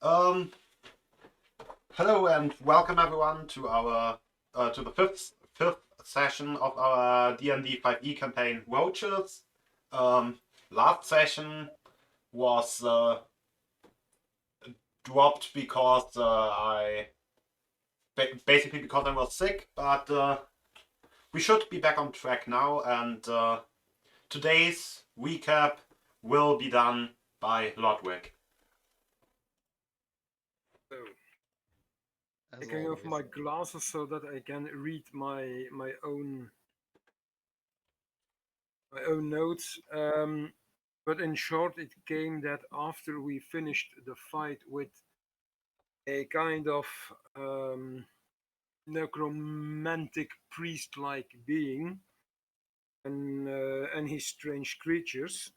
Um, Hello and welcome everyone to our to the fifth session of our D&D 5e campaign, Roaches. Last session was dropped because basically because I was sick, but we should be back on track now, and today's recap will be done by Lodwick. So, As taking off always. my glasses so that I can read my own notes. But in short, it came that after we finished the fight with a kind of necromantic priest-like being and his strange creatures,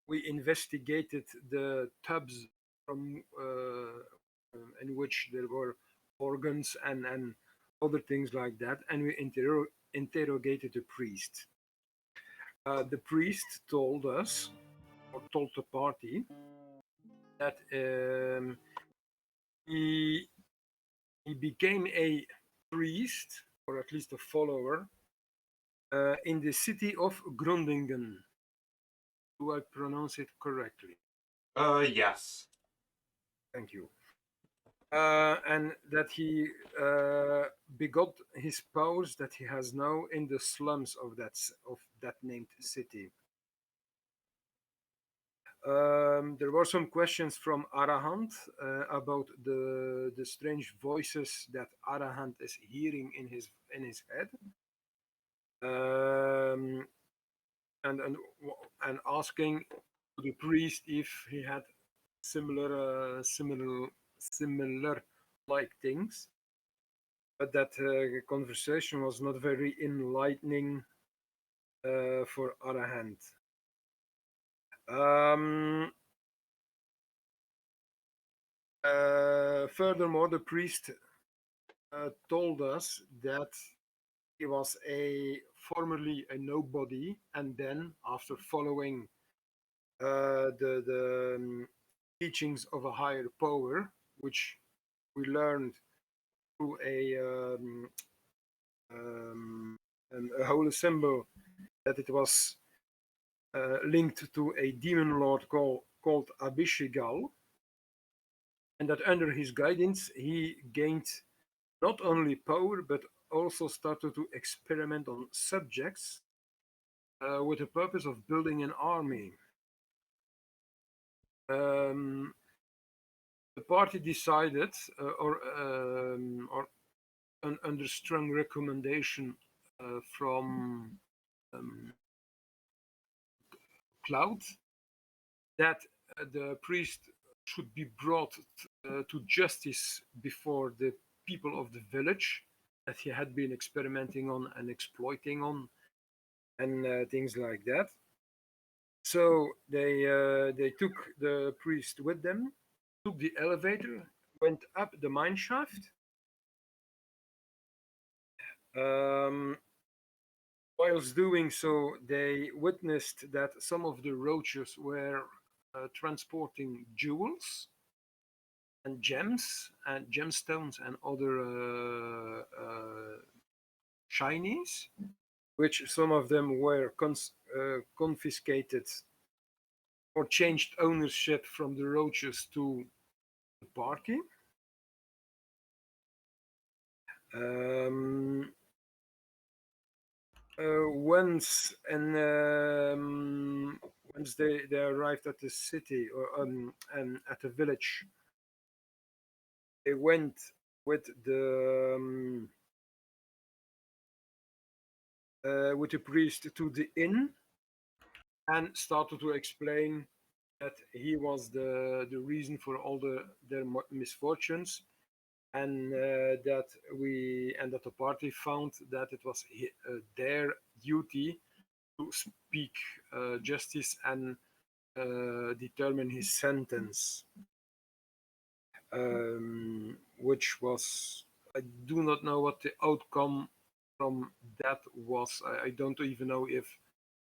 we investigated the tubs from in which there were organs and other things like that, and we interrogated the priest. The priest told us, or told the party, that he became a priest, or at least a follower, in the city of Grundingen. Do I pronounce it correctly? Yes. Thank you. And that he begot his powers that he has now in the slums of that named city. There were some questions from Arahant about the strange voices that Arahant is hearing in his head, and asking the priest if he had similar like things, but that conversation was not very enlightening for Arahant. Furthermore, the priest told us that he was formerly a nobody, and then after following the teachings of a higher power, which we learned through a holy symbol, that it was linked to a demon lord called Abishigal, and that under his guidance he gained not only power but also started to experiment on subjects with the purpose of building an army. The party decided, under strong recommendation from Cloud, that the priest should be brought to justice before the people of the village that he had been experimenting on and exploiting on, and things like that. So they took the priest with them, took the elevator, went up the mine shaft. Whilst doing so, they witnessed that some of the roaches were transporting jewels and gems and gemstones and other shinies, which some of them were confiscated or changed ownership from the roaches to the party. Once they arrived at the city and at the village, they went with the priest to the inn and started to explain that he was the reason for all their misfortunes, and that the party found that it was their duty to speak justice and determine his sentence, which was, I do not know what the outcome from that was. I don't even know if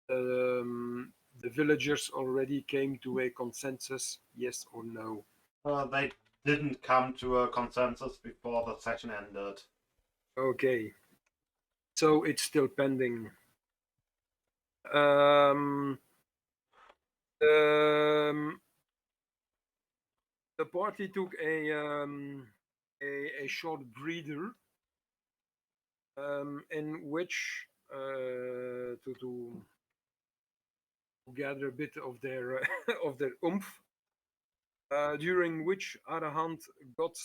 the the villagers already came to a consensus, yes or no? They didn't come to a consensus before the session ended. Okay, so it's still pending. Um, the party took a short breather, in which to gather a bit of their of their oomph, during which Arahant got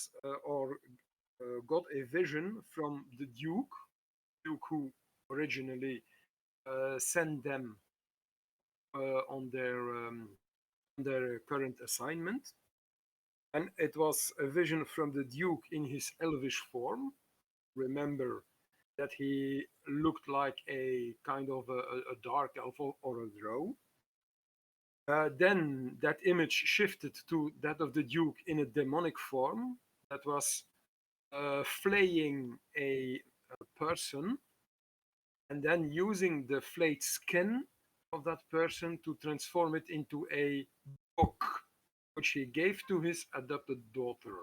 got a vision from the Duke who originally sent them on their current assignment, and it was a vision from the Duke in his elvish form. Remember that he looked like a kind of a dark elf or a drow. Then that image shifted to that of the Duke in a demonic form that was flaying a person and then using the flayed skin of that person to transform it into a book, which he gave to his adopted daughter.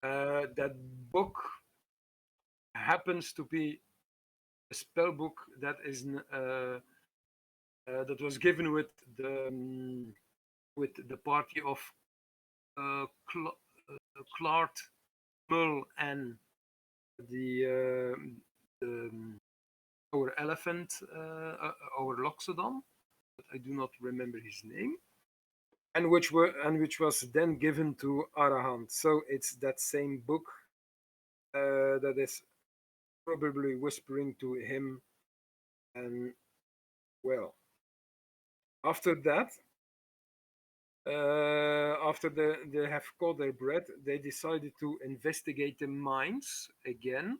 That book happens to be a spell book that is that was given with the party of Clark, Mull, and our elephant, our Loxodon, but I do not remember his name, and which was then given to Arahant. So it's that same book that is probably whispering to him. And well, after that, after they have caught their breath, they decided to investigate the mines again.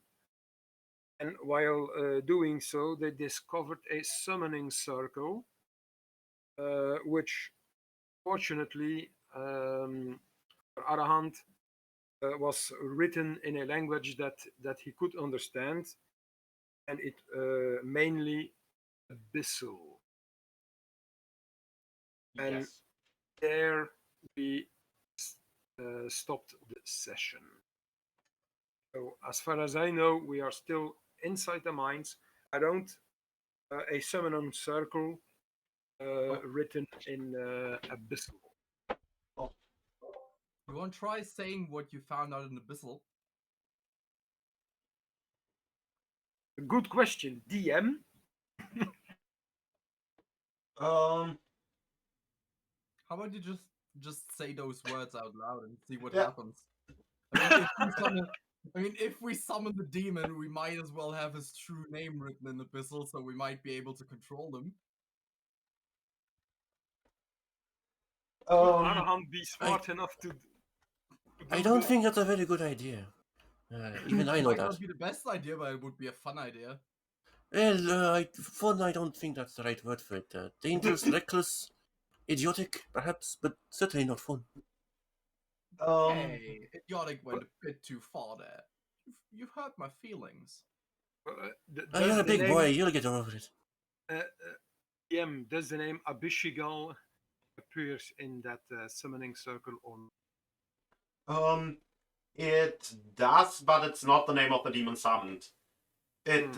And while doing so, they discovered a summoning circle, which fortunately Arahant was written in a language that he could understand, and it mainly Abyssal. And Yes. there we stopped the session. So as far as I know, we are still inside the mines around a summoning circle written in Abyssal. You want to try saying what you found out in Abyssal? Good question, DM. Um. How about you just say those words out loud and see what Yeah. happens? If we summon the demon, we might as well have his true name written in Abyssal, so we might be able to control him. Would Arahant be smart enough to I don't this? think that's a very good idea. Even I know Might that. not be the best idea, but it would be a fun idea. Well, fun, I don't think that's the right word for it. Dangerous, reckless, idiotic, perhaps, but certainly not fun. Hey, idiotic went a bit too far there. You've hurt my feelings. You're a big boy, you'll get over it. Does the name Abishigal appears in that summoning circle or not? It does, but it's not the name of the demon summoned. It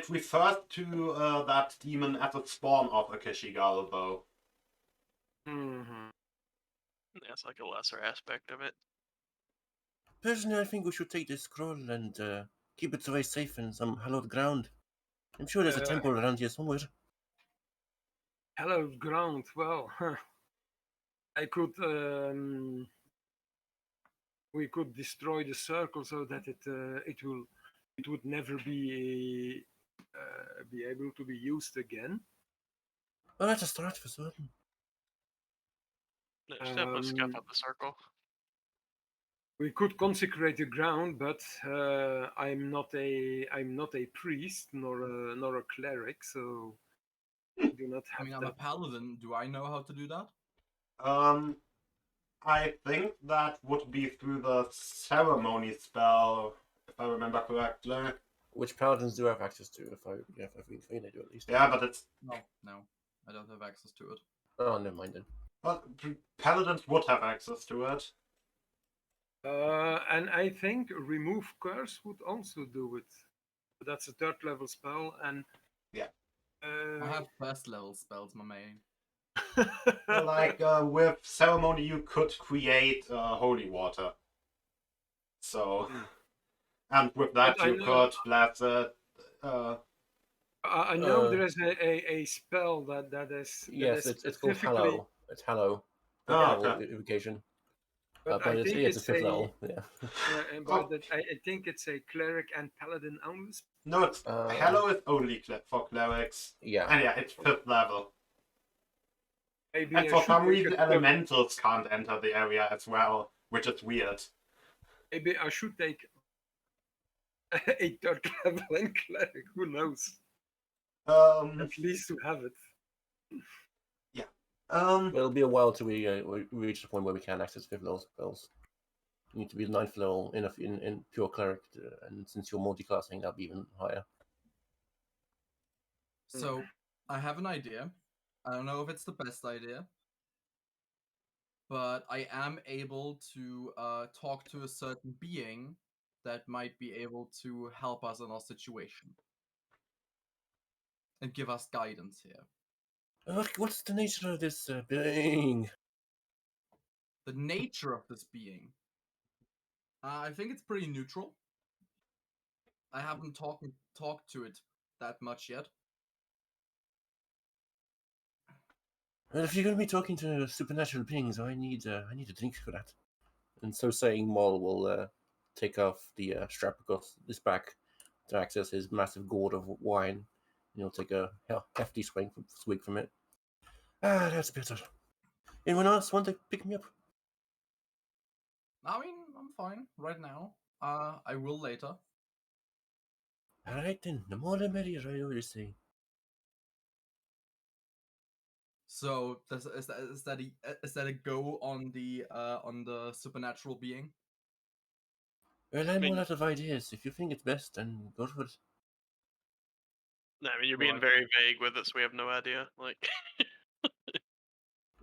refers to that demon as a spawn of Akishigal, though. Mm-hmm. That's like a lesser aspect of it. Personally, I think we should take this scroll and keep it away safe in some hallowed ground. I'm sure there's a temple around here somewhere. Hallowed ground. Well, I could. We could destroy the circle so that it would never be able to be used again. Well, that's a start for certain. There's definitely scuff up the circle. We could consecrate the ground, but I'm not a priest nor a cleric, so I do not have. I'm a paladin. Do I know how to do that? I think that would be through the ceremony spell, if I remember correctly. Which paladins do have access to? If they do at least. Yeah, but it's No, I don't have access to it. Oh, never mind then. well, paladins would have access to it. And I think remove curse would also do it. That's a 3rd level spell, and Yeah. I have first level spells, my man. Like with ceremony, you could create holy water. So, and with that But I you know- could bless it. I know there is a spell that is. Yes, that is it's called specifically- Hallow. It's Hallow. The Oh, Hallow okay. invocation. But But I it's, think it's a 5th level. Yeah. but I think it's a cleric and paladin only. No, it's Hello is only for clerics. Yeah. And yeah, it's 5th level. Maybe And I for should some take reason, a- elementals can't enter the area as well, which is weird. Maybe I should take a 3rd level in cleric. Who knows? At least to have it. It'll be a while till we reach the point where we can access 5th level spells. You need to be 9th level in pure cleric, and since you're multi-classing, that'll be even higher. So, I have an idea. I don't know if it's the best idea, but I am able to talk to a certain being that might be able to help us in our situation and give us guidance here. What's the nature of this being? The nature of this being. I think it's pretty neutral. I haven't talked to it that much yet. Well, if you're going to be talking to supernatural beings, I need a drink for that. And so saying, Moll will take off the strap across his back to access his massive gourd of wine. And he'll take a hefty swig from it. Ah, that's better. Anyone else want to pick me up? I mean, I'm fine right now. I will later. All right then, the more the merrier, I always say. So, is that a go on the supernatural being? Well, I'm mean- all out of ideas. If you think it's best, then go for it. No, I mean, you're being Right. very vague with it, so we have no idea. Like,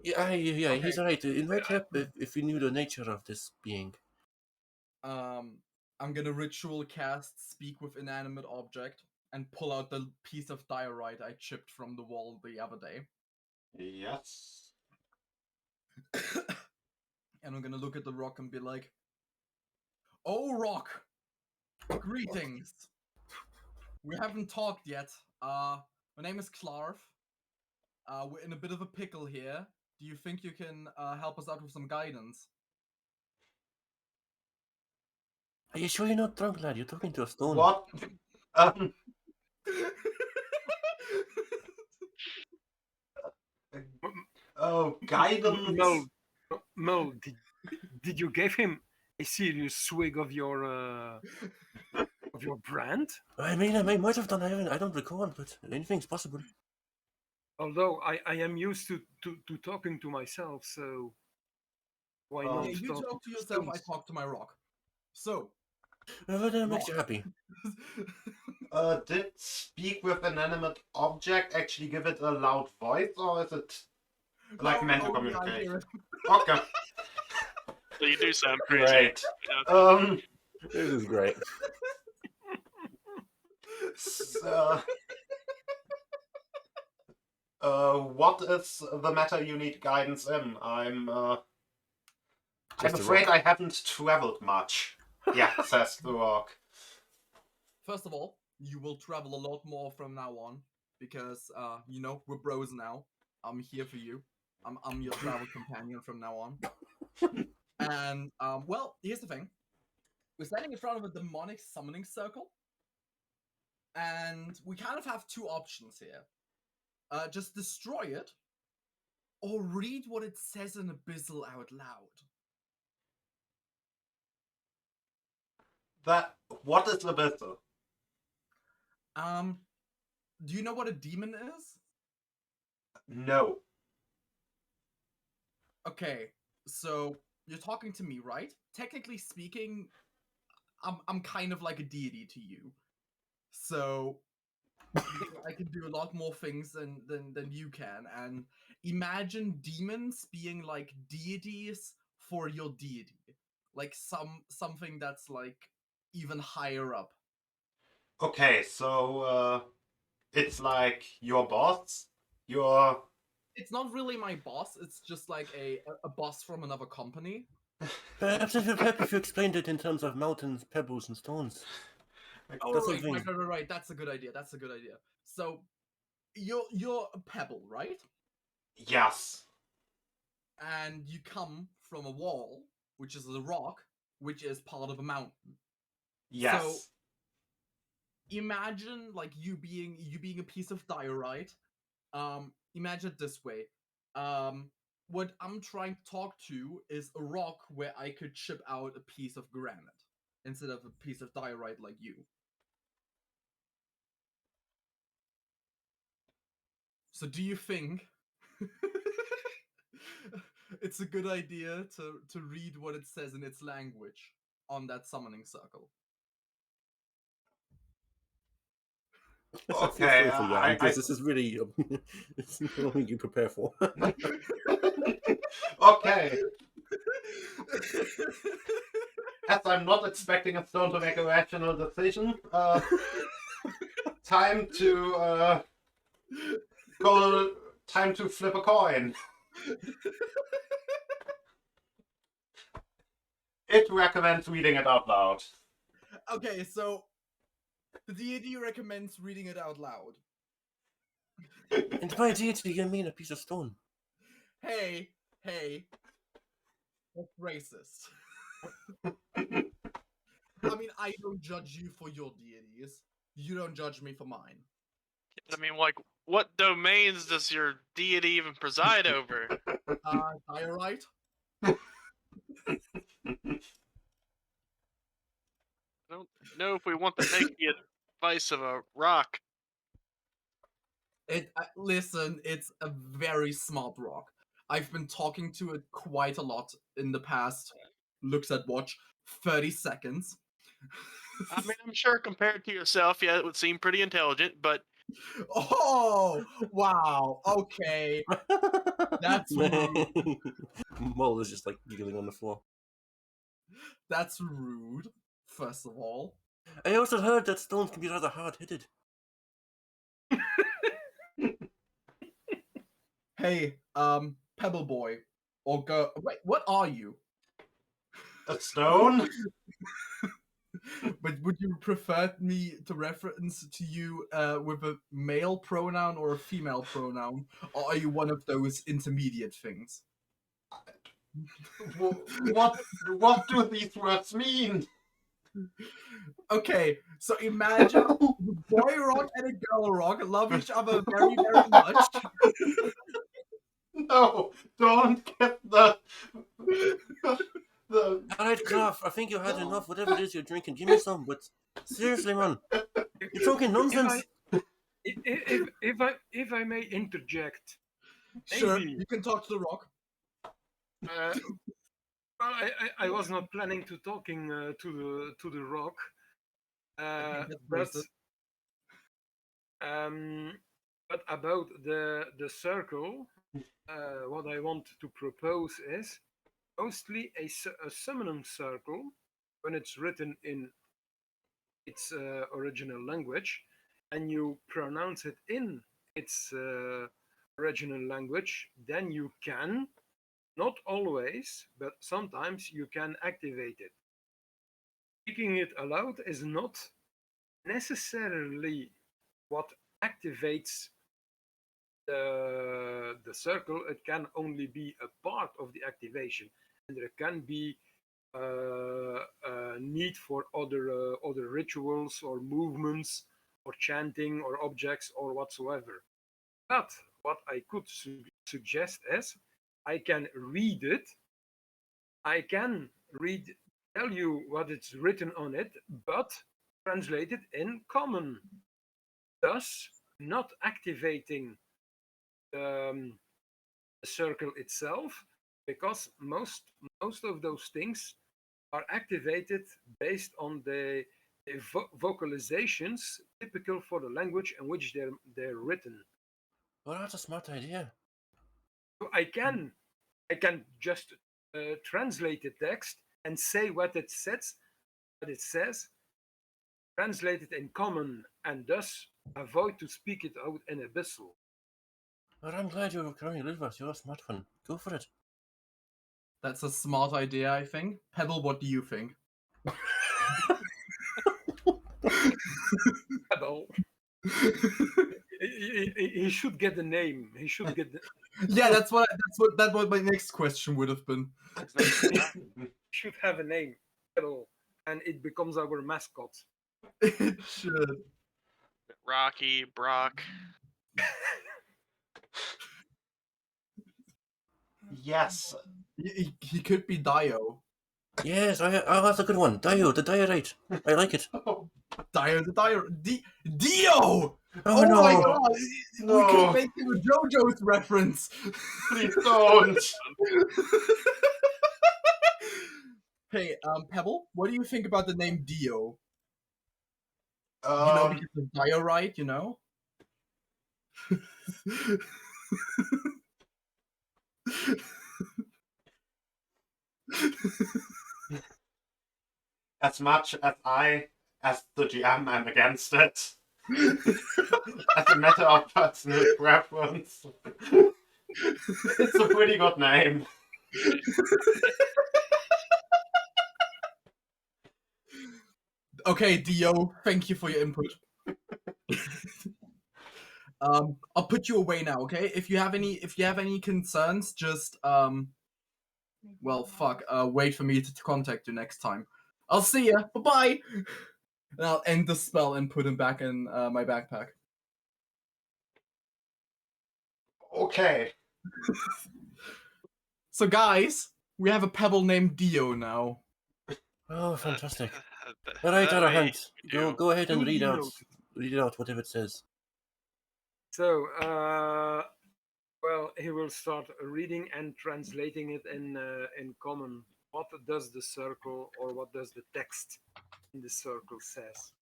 Yeah, he's Okay. alright. Invite help if you knew the nature of this being. I'm gonna ritual cast Speak with Inanimate Object and pull out the piece of diorite I chipped from the wall the other day. Yes. And I'm gonna look at the rock and be like, "Oh, rock! Greetings! We haven't talked yet. My name is Clarv. We're in a bit of a pickle here. Do you think you can help us out with some guidance?" Are you sure you're not drunk, lad? You're talking to a stone. What? Oh, guidance. Mel, did you give him a serious swig of your brand? I mean, I might have done. I don't recall, but anything's possible. Although I am used to talking to myself, so why Oh. not? Yeah, you talk talk to to yourself, I stones? talk to my rock. So, That makes you happy. Did speak with inanimate object actually give it a loud voice, or is it like No, meant to only I communicate? hear it. Okay, so you do sound crazy. great. Yeah. This is great. So, what is the matter you need guidance in? I'm Just a afraid rock. I haven't traveled much. Yeah, says the rock. First of all, you will travel a lot more from now on because we're bros now. I'm here for you. I'm your travel companion from now on. And well, here's the thing: we're standing in front of a demonic summoning circle, and we kind of have two options here. Just destroy it, or read what it says in Abyssal out loud. What is Abyssal? Do you know what a demon is? No. Okay, so you're talking to me, right? Technically speaking, I'm kind of like a deity to you. So I can do a lot more things than you can. And imagine demons being like deities for your deity, like something that's like even higher up. Okay, so it's like your boss, your. It's not really my boss. It's just like a boss from another company. Perhaps it would help if you explained it in terms of mountains, pebbles, and stones. Oh, That's right, something. right. That's a good idea. That's a good idea. So you're a pebble, right? Yes. And you come from a wall, which is a rock, which is part of a mountain. Yes. So imagine like you being a piece of diorite. Imagine it this way. What I'm trying to talk to is a rock where I could chip out a piece of granite instead of a piece of diorite like you. So do you think it's a good idea to read what it says in its language on that summoning circle? I feel Okay, sorry for Jan, I- because this is really it's not something you prepare for. Okay. As I'm not expecting a stone to make a rational decision, time to go. Time to flip a coin. It recommends reading it out loud. Okay, so the deity recommends reading it out loud. And by deity, you mean a piece of stone. Hey, that's racist. I mean, I don't judge you for your deities. You don't judge me for mine. I mean, like, what domains does your deity even preside over? Diorite? I don't know if we want to take the advice of a rock. Listen, it's a very smart rock. I've been talking to it quite a lot in the past. Looks at watch, 30 seconds. I mean, I'm sure compared to yourself, yeah, it would seem pretty intelligent, but Oh, wow. Okay. That's rude. Mole is just like giggling on the floor. That's rude, first of all. I also heard that stones can be rather hard-headed. Hey, Pebble Boy. Or girl. Wait, what are you? A stone? But would you prefer me to reference to you with a male pronoun or a female pronoun? Or are you one of those intermediate things? What do these words mean? Okay, so imagine a boy rock and a girl rock love each other very, very much. No, don't get the. Alright, Graf, I think you had enough. Whatever it is you're drinking, give me some. But seriously, man, you're talking nonsense. If I may interject, Sure, maybe. you can talk to the rock. Well, I was not planning to talking to the rock, That's but about the circle, what I want to propose is mostly a summoning circle when it's written in its original language, and you pronounce it in its original language, then you can. Not always, but sometimes you can activate it. Speaking it aloud is not necessarily what activates the circle. It can only be a part of the activation, and there can be a need for other rituals or movements or chanting or objects or whatsoever. But what I could suggest is I can read it. I can tell you what it's written on it, but translate it in common, thus not activating the circle itself, because most of those things are activated based on the vocalizations typical for the language in which they're written. Well, that's a smart idea. So I can just translate the text and say what it says, translate it in common, and thus avoid to speak it out in abyssal. Well, I'm glad you're carrying it with us. You're a smart one. Go for it. That's a smart idea, I think. Pebble, what do you think? Pebble. He should get the name. He should get the. Yeah, that's what my next question would have been. Should have a name, Pebble, and it becomes our mascot. It should. Rocky, Brock. Yes. He could be Dio. Yes, that's a good one. Dio, the diorite. I like it. Dio the Dio. Dio! Oh, no. My god! No. We could make him a JoJo's reference. Please don't. Hey, Pebble, what do you think about the name Dio? Um, Because of diorite, you know? as much as the GM, am against it. As a matter of personal preference. It's a pretty good name. Okay, Dio, thank you for your input. I'll put you away now, okay? If you have any concerns, just wait for me to contact you next time. I'll see ya. Bye-bye. And I'll end the spell and put him back in my backpack. Okay. So guys, we have a pebble named Dio now. Oh, fantastic. That All right, way Hunt. you Go ahead and Duly noted. read out whatever it says. So, well, he will start reading and translating it in common. What does the circle, or what does the text in the circle says?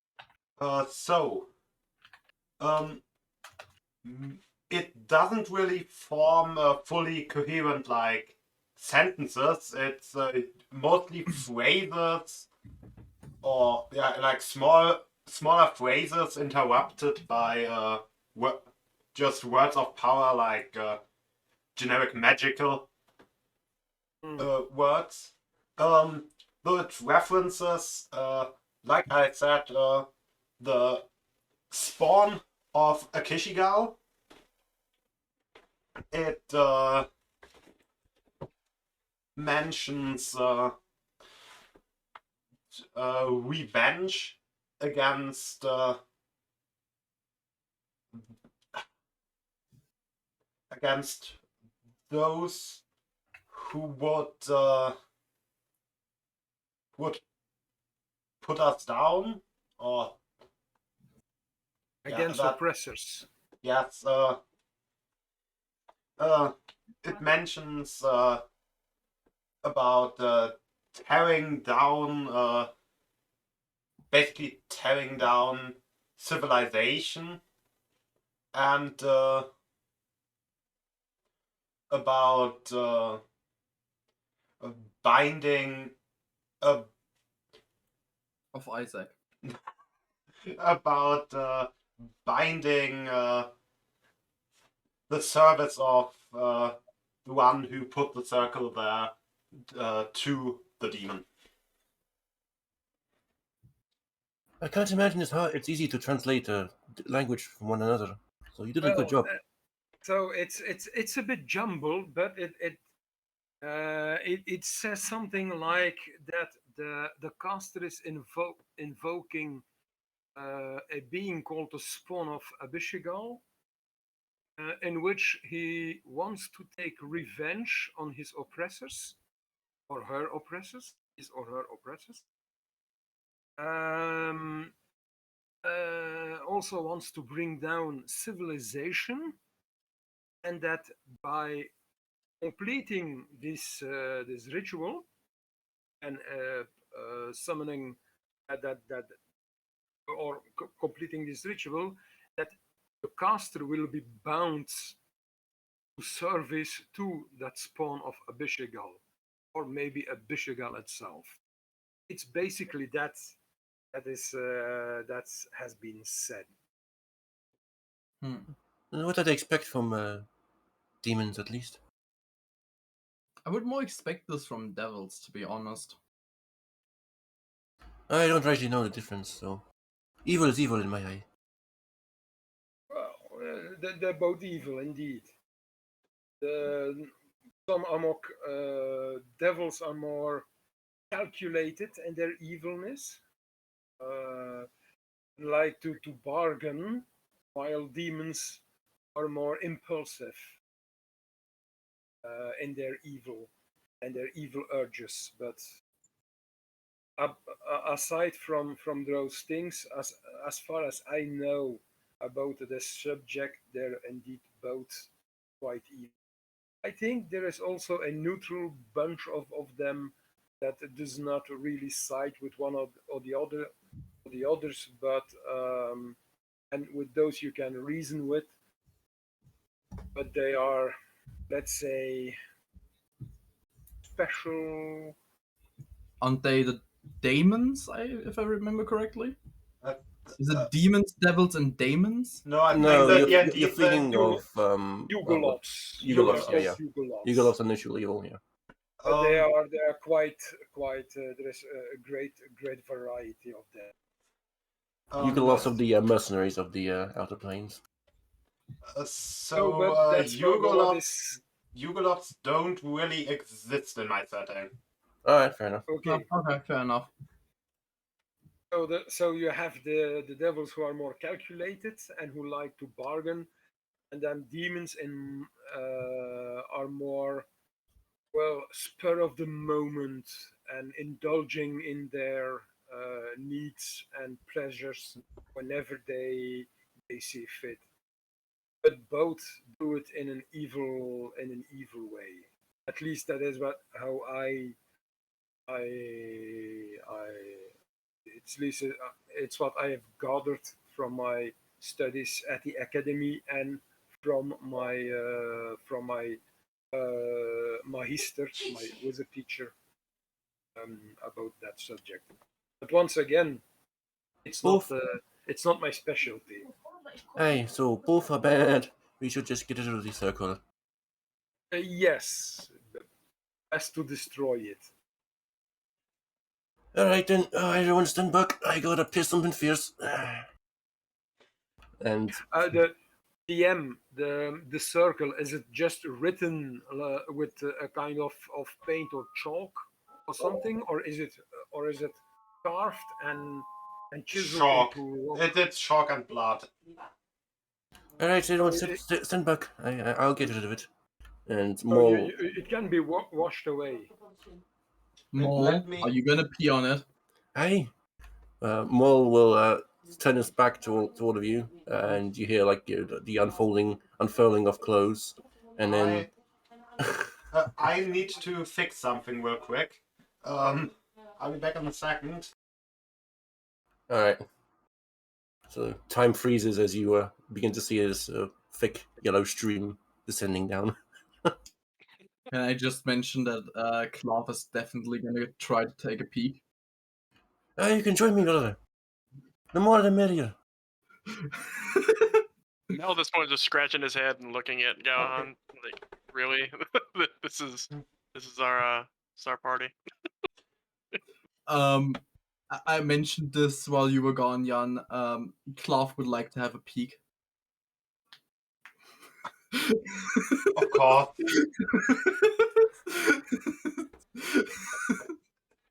It doesn't really form fully coherent like sentences. It's mostly phrases, or like smaller phrases interrupted by just words of power, like generic magical words. Though it references, like I said, the spawn of a Kishigal. It mentions revenge against those who would put us down, or Against oppressors. Yes. It mentions about tearing down, basically tearing down civilization, and about binding Of Isaac. about binding the service of the one who put the circle there to the demon. I can't imagine it's easy to translate language from one another. So you did a good job. So it's a bit jumbled, but it says something like that the caster is invoking a being called the Spawn of Abishigal, in which he wants to take revenge on his oppressors, or her oppressors, his or her oppressors. Also wants to bring down civilization, and that by completing this ritual and summoning that or completing this ritual, that the caster will be bound to service to that spawn of Abishaigal, or maybe Abishaigal itself. It's basically that has been said. What did I expect from demons, at least? I would more expect this from devils, to be honest. I don't really know the difference, so evil is evil in my eye. Well, they're both evil indeed. Some amok devils are more calculated in their evilness, like to bargain, while demons are more impulsive in their evil and their evil urges. But aside from those things, as far as I know about the subject, they're indeed both quite evil. I think there is also a neutral bunch of them that does not really side with one or the others, but and with those you can reason with, but they are, let's say, special. Aren't they the demons, if I remember correctly? Uh, Is it demons, devils, and daemons? No, I think No, that you're thinking of Yugoloths. Yugoloths, They're yeah. called Yugoloths. Yugoloths and initial evil, yeah. But they are quite. There is a great variety of them. Yugoloths of the mercenaries of the outer planes. But that's what is. Yugoloths don't really exist in my setting. All right, fair enough. Okay. Okay, fair enough. So you have the devils who are more calculated and who like to bargain, and then demons are more, well, spur of the moment and indulging in their needs and pleasures whenever they see fit. But both do it in an evil way. At least that is how it's what I have gathered from my studies at the academy and from my magister, my wizard teacher, about that subject. But once again, it's not my specialty. Hey, so both are bad. We should just get rid of the circle. Yes, best to destroy it. Alright then, everyone stand back. I gotta piss something fierce. And The DM, the circle, is it just written with a kind of paint or chalk or something, or is it carved and chiseled Chalk. into rock? It's chalk and blood. alright, everyone stand back. I'll get rid of it. And So more. it can be washed away. Maul, are you gonna pee on it? Hey, Maul will turn his back to all of you, and you hear like the unfurling of clothes, and then I need to fix something real quick. I'll be back in a second. all right. So time freezes as you begin to see this thick yellow stream descending down. Can I just mention that Clav is definitely gonna try to take a peek? You can join me, brother. The more the merrier. Mel at this point just scratching his head and looking at Gohan. Like, really? this is our party. I mentioned this while you were gone, Jan. Clav would like to have a peek. Of course.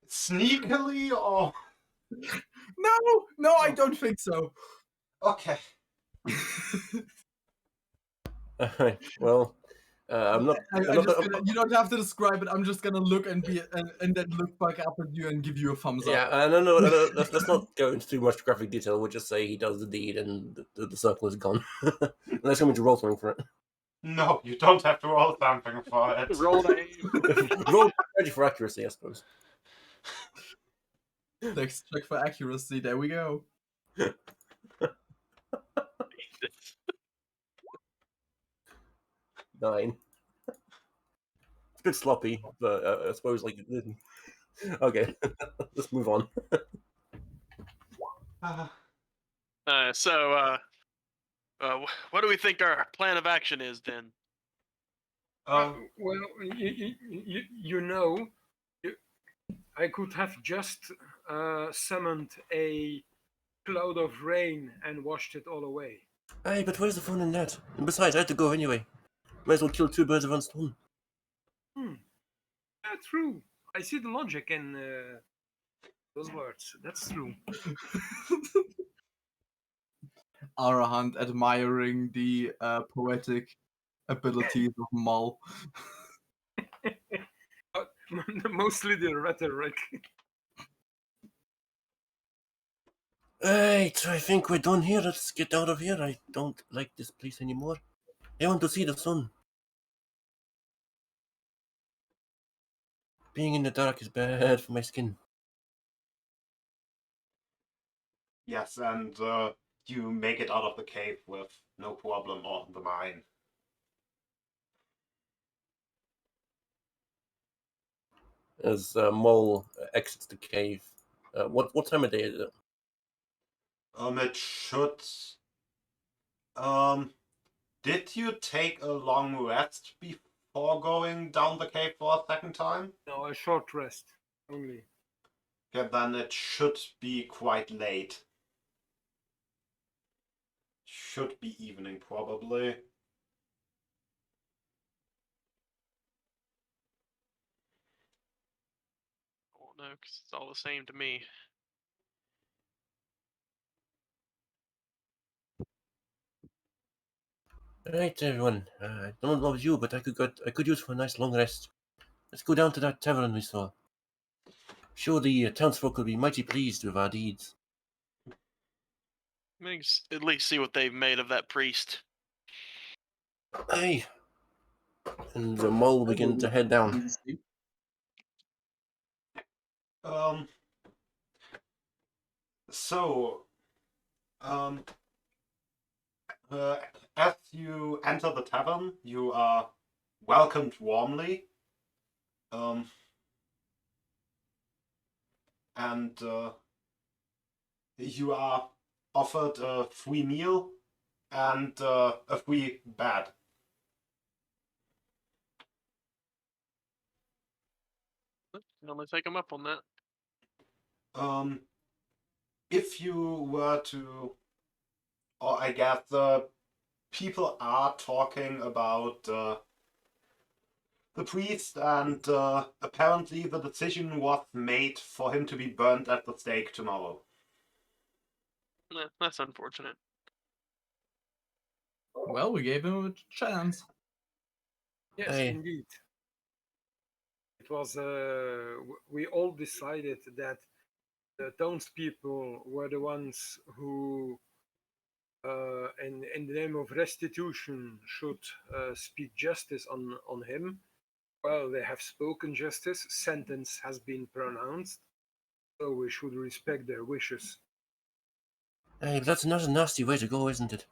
Sneakily or No, I don't think so. okay. Well, I'm not. You don't have to describe it. I'm just gonna look and then look back up at you and give you a thumbs up. Yeah, no. Let's not go into too much graphic detail. We'll just say he does the deed and the circle is gone. Unless you want me to roll something for it. No, you don't have to roll something for it. Roll to aim. Roll ready for accuracy, I suppose. Next check for accuracy. There we go. Nine. It's a bit sloppy, but I suppose like. Okay, let's move on. So, what do we think our plan of action is then? Well, you know, I could have just summoned a cloud of rain and washed it all away. Aye, but where's the fun in that? And besides, I had to go anyway. Might as well kill two birds with one stone. True. I see the logic in those words. That's true. Arahant admiring the poetic abilities of Mull. Mostly the rhetoric. Right, I think we're done here. Let's get out of here. I don't like this place anymore. I want to see the sun. Being in the dark is bad for my skin. Yes, and you make it out of the cave with no problem or the mine. As Mole exits the cave. What time of day is it? It should. Did you take a long rest before going down the cave for a second time? No, a short rest only. Yeah, then it should be quite late. Should be evening, probably. Oh no, 'cause it's all the same to me. Right, everyone. I don't know about you, but I could use for a nice long rest. Let's go down to that tavern we saw. Sure, the townsfolk will be mighty pleased with our deeds. At least see what they've made of that priest. Aye. And the Mole will begin to head down. So, as you enter the tavern, you are welcomed warmly. And you are offered a free meal and a free bed. Can only take them up on that. If you were to, or I guess people are talking about the priest, and apparently the decision was made for him to be burned at the stake tomorrow. That's unfortunate. Well, we gave him a chance. Yes, Aye. indeed. It was. We all decided that the townspeople were the ones who, in the name of restitution, should speak justice on him. Well, they have spoken justice. Sentence has been pronounced, so we should respect their wishes. Aye, but that's not a nasty way to go, isn't it?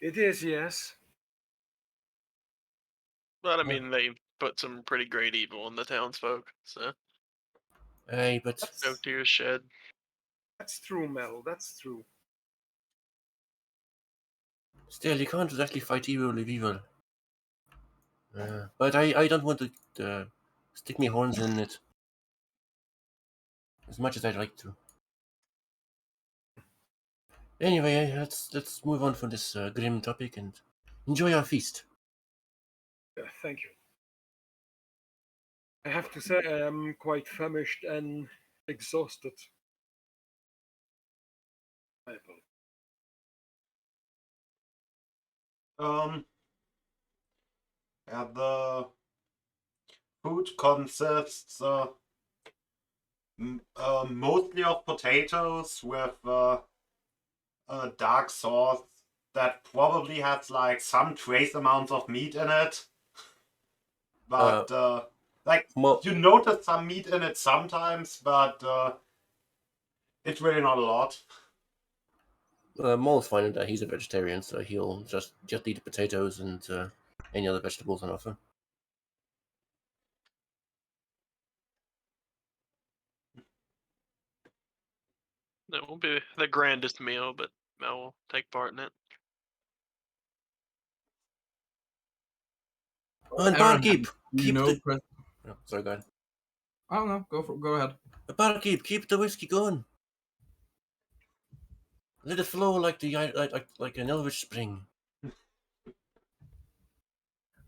It is, yes. But I mean, they put some pretty great evil in the townsfolk, so Aye, but no tears shed. That's true, Mel. That's true. still, you can't exactly fight evil with evil. But I don't want to stick my horns in it as much as I'd like to. Anyway, let's move on from this grim topic and enjoy our feast. Yeah, thank you. I have to say I am quite famished and exhausted. I apologize. Yeah, the food consists mostly of potatoes with a dark sauce that probably has like some trace amounts of meat in it. But you notice some meat in it sometimes, but it's really not a lot. Maul's finding that he's a vegetarian, so he'll just eat the potatoes and any other vegetables on offer. It won't be the grandest meal, but Mel will take part in it. Oh, and Aaron, barkeep, you keep know, the. Oh, sorry, go ahead. I don't know. Go ahead. Barkeep, keep the whiskey going. Let it flow like like an Elvish spring.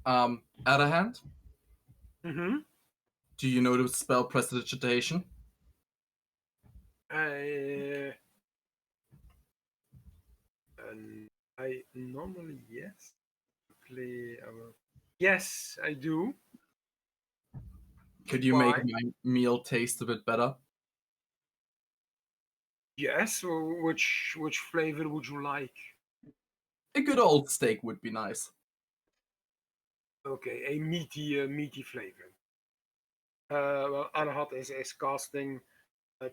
Other hand, Mm-hmm. do you know the spell prestidigitation? I normally yes. Play our... Yes, I do. Could you Why? make my meal taste a bit better? Yes. Or which flavor would you like? A good old steak would be nice. Okay, a meaty flavor. Well, Anahat is casting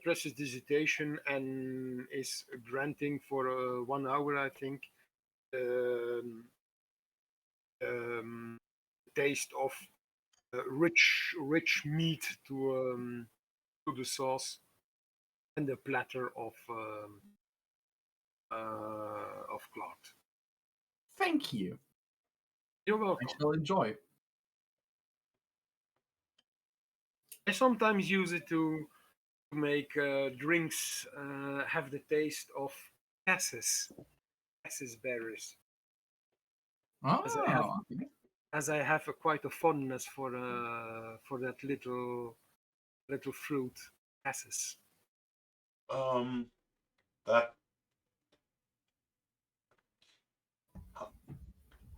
prestidigitation and is granting for 1 hour, I think, taste of rich meat to the sauce and a platter of clout. Thank you. You're I welcome. shall enjoy. I sometimes use it to make drinks have the taste of cassis berries. Ah, As I have quite a fondness for that little fruit, cassis. That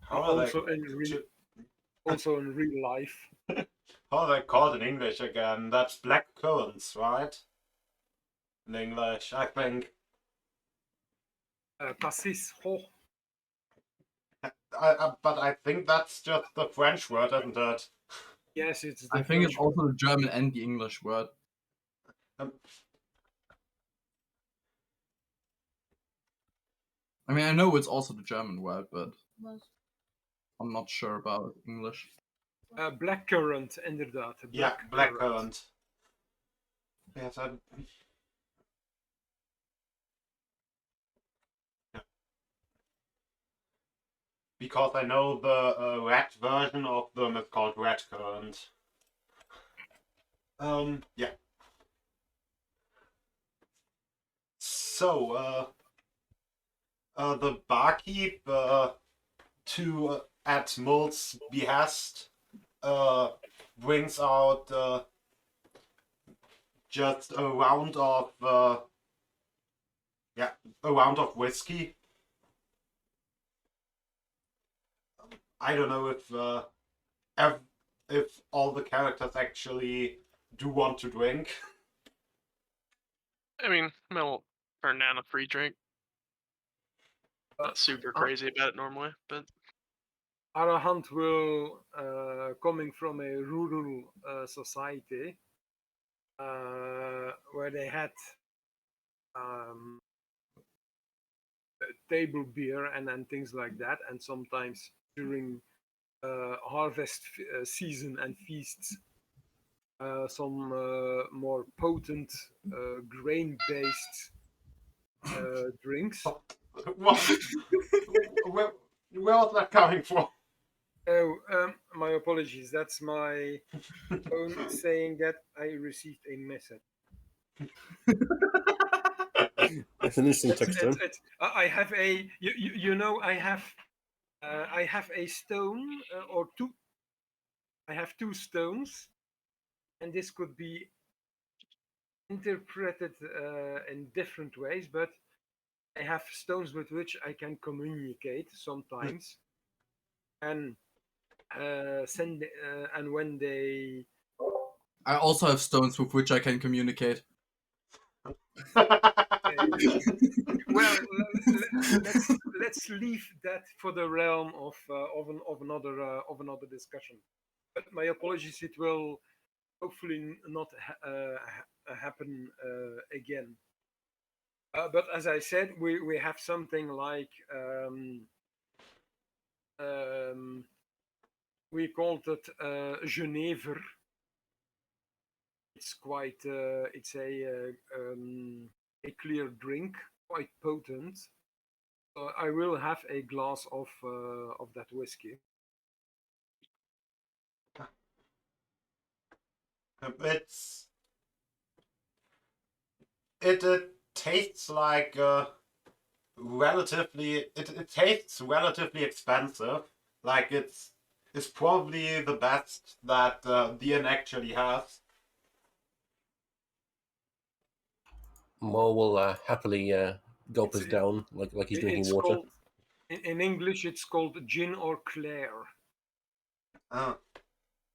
how are Also they in real life. how are they called in English again? That's black currants, right? In English, I think. Cassis. Oh, But I think that's just the French word, isn't it? yes, it's the I think it's French also the German and the English word. Um, I mean, I know it's also the German word, but I'm not sure about English. blackcurrant, inderdaad. yeah, blackcurrant. Yes, yeah. Because I know the red version of them is called red currant. Yeah. So, the barkeep, to at Mull's behest, brings out just a round of whiskey. I don't know if all the characters actually do want to drink. I mean, Mel will turn down a free drink. Not super crazy about it normally, but Arahant will, coming from a rural society where they had table beer and things like that, and sometimes during harvest season and feasts, some more potent grain-based drinks. What? where was that coming from? Oh, my apologies. That's my phone saying that I received a message. That's an interesting text tone. I have a I have a stone or two. I have two stones, and this could be interpreted in different ways. But I have stones with which I can communicate sometimes, and and when they I also have stones with which I can communicate. well, let's leave that for the realm of another discussion. But my apologies, it will hopefully not happen again. But as I said, we have something like we called it Genever. It's quite it's a clear drink, quite potent. I will have a glass of that whiskey. It's it tastes like it tastes relatively expensive. Like it's probably the best that DN actually has. Mo will happily gulp It's us down like he's drinking it's water. called in English. It's called gin or clair,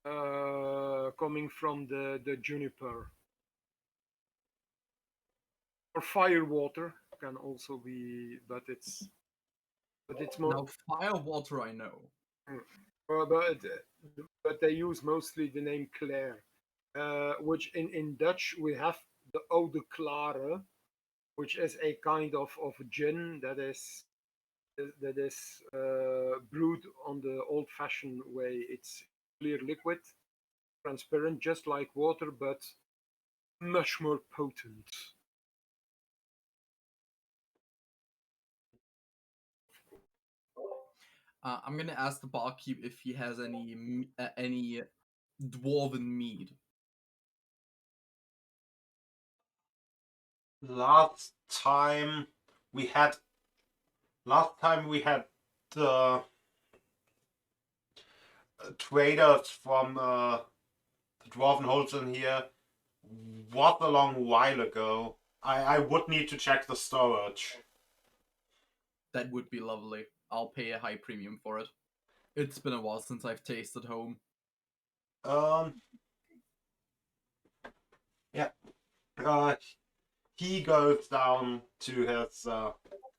Uh, coming from the juniper. Or firewater can also be, but it's more. Now, firewater, I know. But they use mostly the name Claire, which in Dutch we have the eau de Clare, which is a kind of gin that is brewed on the old-fashioned way. It's clear liquid, transparent, just like water, but much more potent. I'm gonna ask the barkeep if he has any dwarven mead. last time we had the traders from the Dwarven Holes in here was a long while ago. I would need to check the storage. That would be lovely. I'll pay a high premium for it. It's been a while since I've tasted home. Yeah. He goes down to his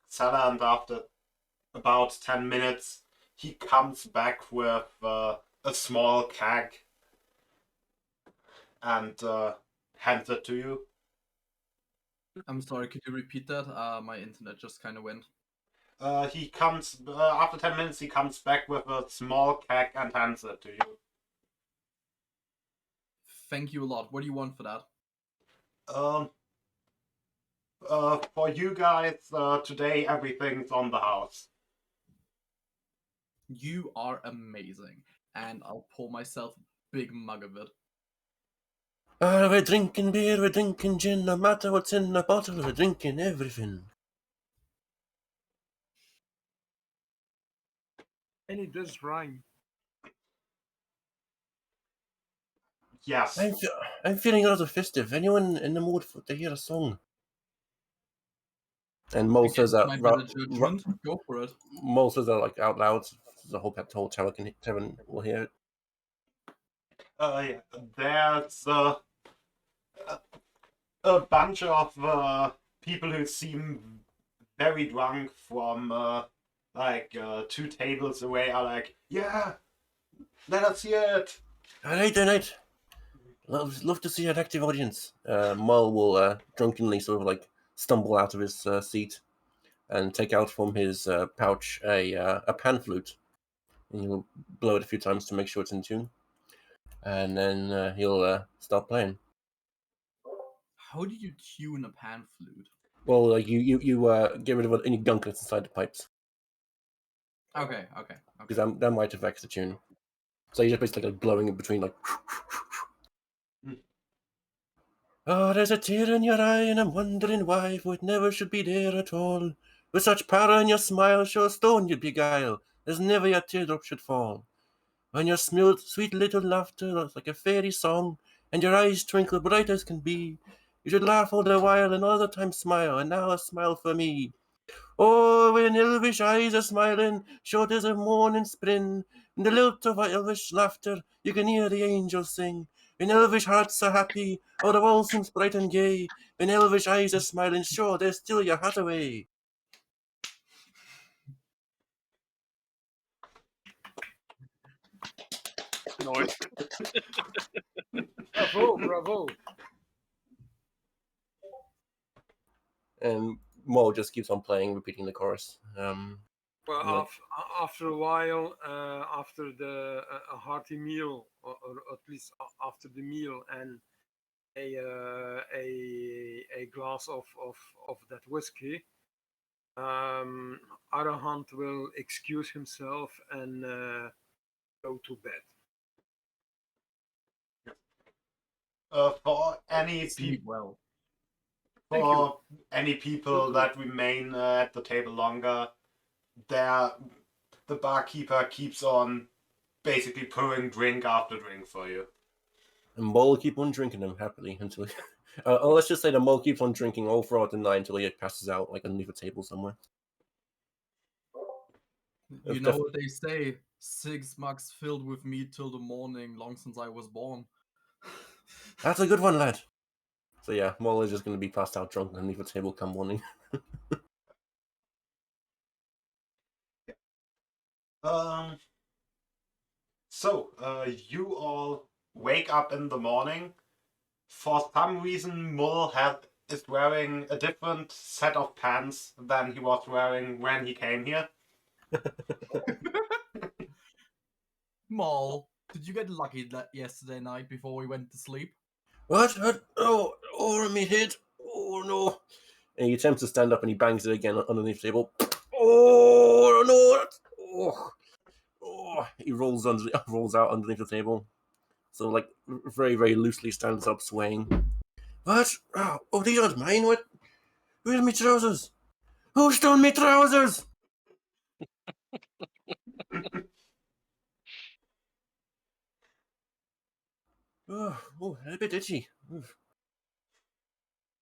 cellar, and after about 10 minutes, he comes back with a small keg and hands it to you. I'm sorry, could you repeat that? My internet just kind of went. He comes after 10 minutes. He comes back with a small keg and hands it to you. Thank you a lot. What do you want for that? For you guys, today everything's on the house. You are amazing, and I'll pour myself a big mug of it. We're drinking beer, we're drinking gin, no matter what's in the bottle, we're drinking everything. And it does rhyme. Yes. I'm feeling rather festive. Anyone in the mood to hear a song? And Mo says Against that. my better judgment, go for it. Mo says that like out loud. The whole tavern will hear it. Yeah. There's a bunch of people who seem very drunk from like 2 tables away are like, yeah, let us hear it. All right. Love to see an active audience. Mull will drunkenly sort of like stumble out of his seat and take out from his pouch a pan flute. And he'll blow it a few times to make sure it's in tune. And then he'll start playing. How do you tune a pan flute? Well, like you get rid of any gunk that's inside the pipes. Okay. Because that might affect the tune. So you're just basically like blowing in between, like. Oh, there's a tear in your eye, and I'm wondering why, for it never should be there at all. With such power in your smile, sure stone you'd beguile, as never your teardrop should fall. When your smooth, sweet little laughter looks like a fairy song, and your eyes twinkle bright as can be, you should laugh all the while and all the time smile, and now a smile for me. Oh, when elvish eyes are smiling, sure 'tis a morning spring. In the lilt of our elvish laughter, you can hear the angels sing. When elvish hearts are happy, oh, the world seems bright and gay. When elvish eyes are smiling, sure, there's still your heart away. Noise. Bravo. And Mo just keeps on playing, repeating the chorus. Well, Yeah. after a while, after a hearty meal, or at least after the meal, and a glass of that whiskey, Arahant will excuse himself and go to bed. For any Sleep well. Thank for any people You too. that remain at the table longer, the barkeeper keeps on basically pouring drink after drink for you. And Mo will keep on drinking them happily until. Let's just say the Mo keeps on drinking all throughout the night until he passes out, like underneath a table somewhere. You know what they say? 6 mugs filled with meat till the morning, long since I was born. That's a good one, lad. So yeah, Mo is just going to be passed out drunk underneath a table come morning. You all wake up in the morning. For some reason, Mull is wearing a different set of pants than he was wearing when he came here. Maul, did you get lucky yesterday night before we went to sleep? What? Oh, my head. Oh no. And he attempts to stand up and he bangs it again underneath the table. Oh no! Oh. He rolls out underneath the table. So like very, very loosely stands up, swaying. What? Oh, these aren't mine. What? Where's my trousers? Who stole my trousers? Oh, a bit itchy.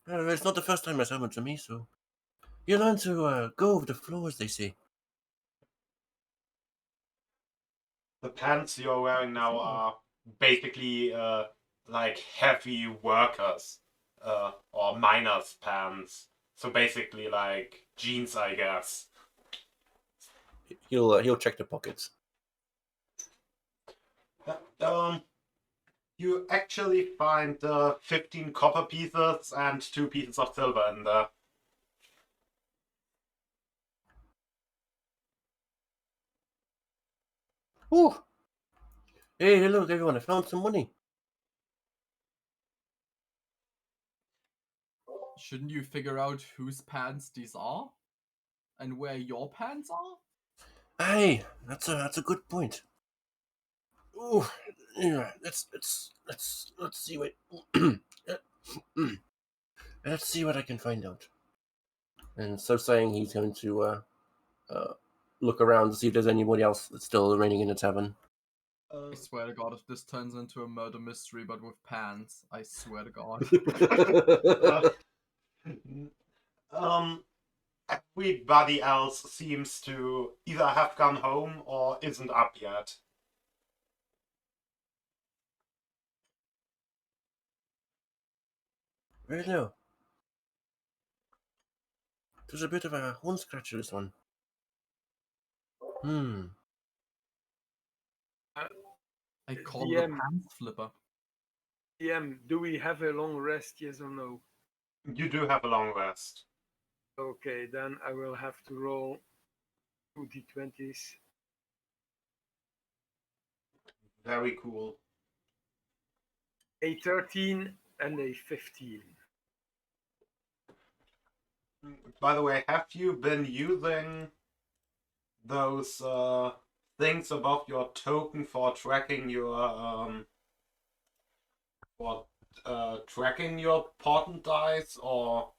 It's not the first time that's happened to me, so you learn to go over the floor, as they say. The pants you're wearing now are basically like heavy workers or miners' pants. So basically like jeans, I guess. He'll check the pockets. You actually find 15 copper pieces and 2 pieces of silver in there. Ooh. Hey, look, everyone! I found some money. Shouldn't you figure out whose pants these are? And where your pants are? Hey, that's a good point. Ooh, yeah, let's see what let's see what I can find out. And so saying, he's going to look around to see if there's anybody else that's still remaining in the tavern. I swear to God, if this turns into a murder mystery but with pants, I swear to God. Everybody else seems to either have gone home or isn't up yet. Right now. There's a bit of a horn scratcher, this one. I call it a DM. pants flipper. DM, do we have a long rest? Yes or no? You do have a long rest. Okay, then I will have to roll 2 d20s. Very cool. A 13 and a 15. By the way, have you been using those things above your token for tracking your portent dice, or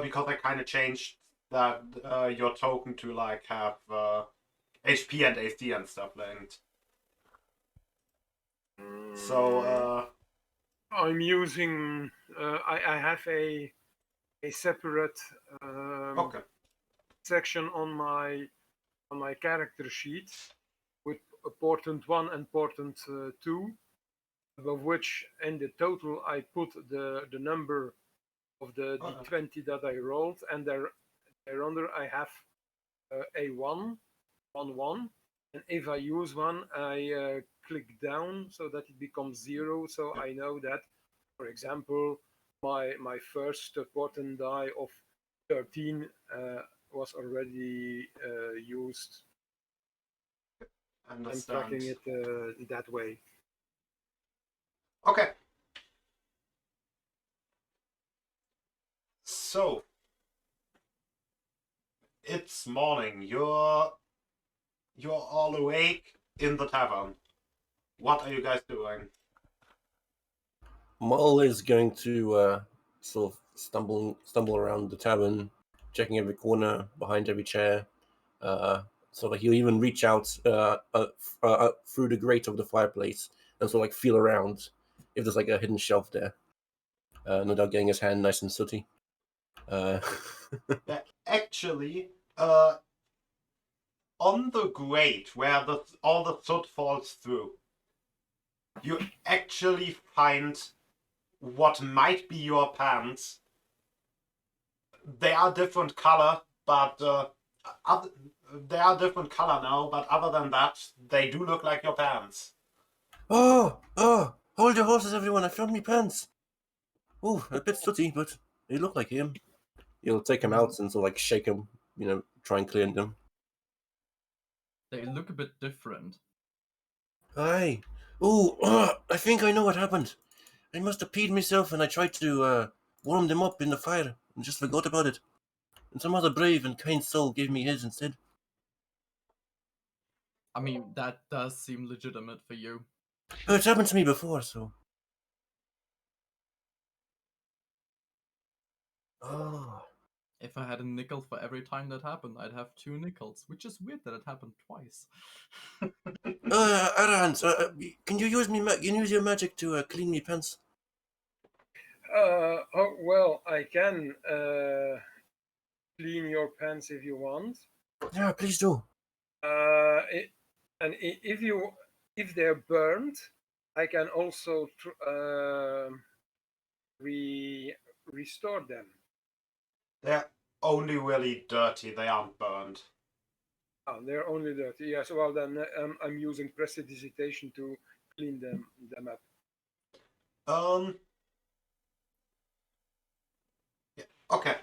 because I kind of changed that your token to like have HP and AC and stuff linked. So I'm using. I have a separate okay. section on my character sheet with a portent 1 and portent 2, above which in the total I put the number of the d20 that I rolled, and thereunder I have a 1, and if I use one, I click down so that it becomes 0. So I know that, for example, my first portent die of 13 was already used. I'm tracking it that way. Okay. So it's morning. You're all awake in the tavern. What are you guys doing? Mull is going to sort of stumble around the tavern, checking every corner, behind every chair. So like he'll even reach out through the grate of the fireplace and sort of like feel around if there's like a hidden shelf there. No doubt getting his hand nice and sooty. Actually, on the grate where all the soot falls through, you actually find what might be your pants. They are different color, but they are different color now. But other than that, they do look like your pants. Oh! Hold your horses, everyone! I found me pants. Oh, a bit sooty, but they look like him. You'll take him out and sort of like shake him, try and clean them. They look a bit different. Aye. Oh, I think I know what happened. I must have peed myself and I tried to warm them up in the fire and just forgot about it. And some other brave and kind soul gave me his instead. I mean, that does seem legitimate for you. Oh, it's happened to me before, so. Oh. If I had a nickel for every time that happened, I'd have 2 nickels, which is weird that it happened twice. Arahant, can you use your magic to clean me pants? Oh, well, I can clean your pants if you want. Yeah, please do. And if they're burned, I can also restore them. They're only really dirty. They aren't burned. Oh, they're only dirty. Yes. Well, then I'm using prestidigitation to clean them up. Yeah. Okay.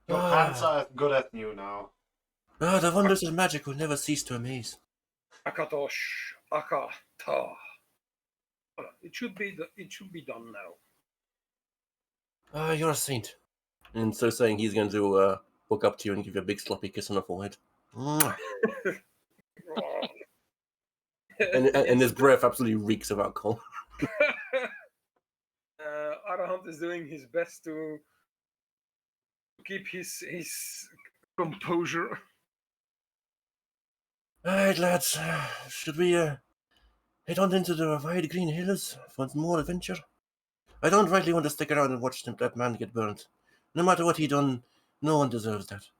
Your pants are as good as new now. The wonders of magic will never cease to amaze. Akatosh, Akata. It should be done now. You're a saint. And so saying, he's going to walk up to you and give you a big sloppy kiss on the forehead. and his breath absolutely reeks of alcohol. Arahant is doing his best to keep his composure. Alright, lads. Should we head on into the wide green hills for more adventure? I don't rightly want to stick around and watch that man get burnt. No matter what he done, no one deserves that.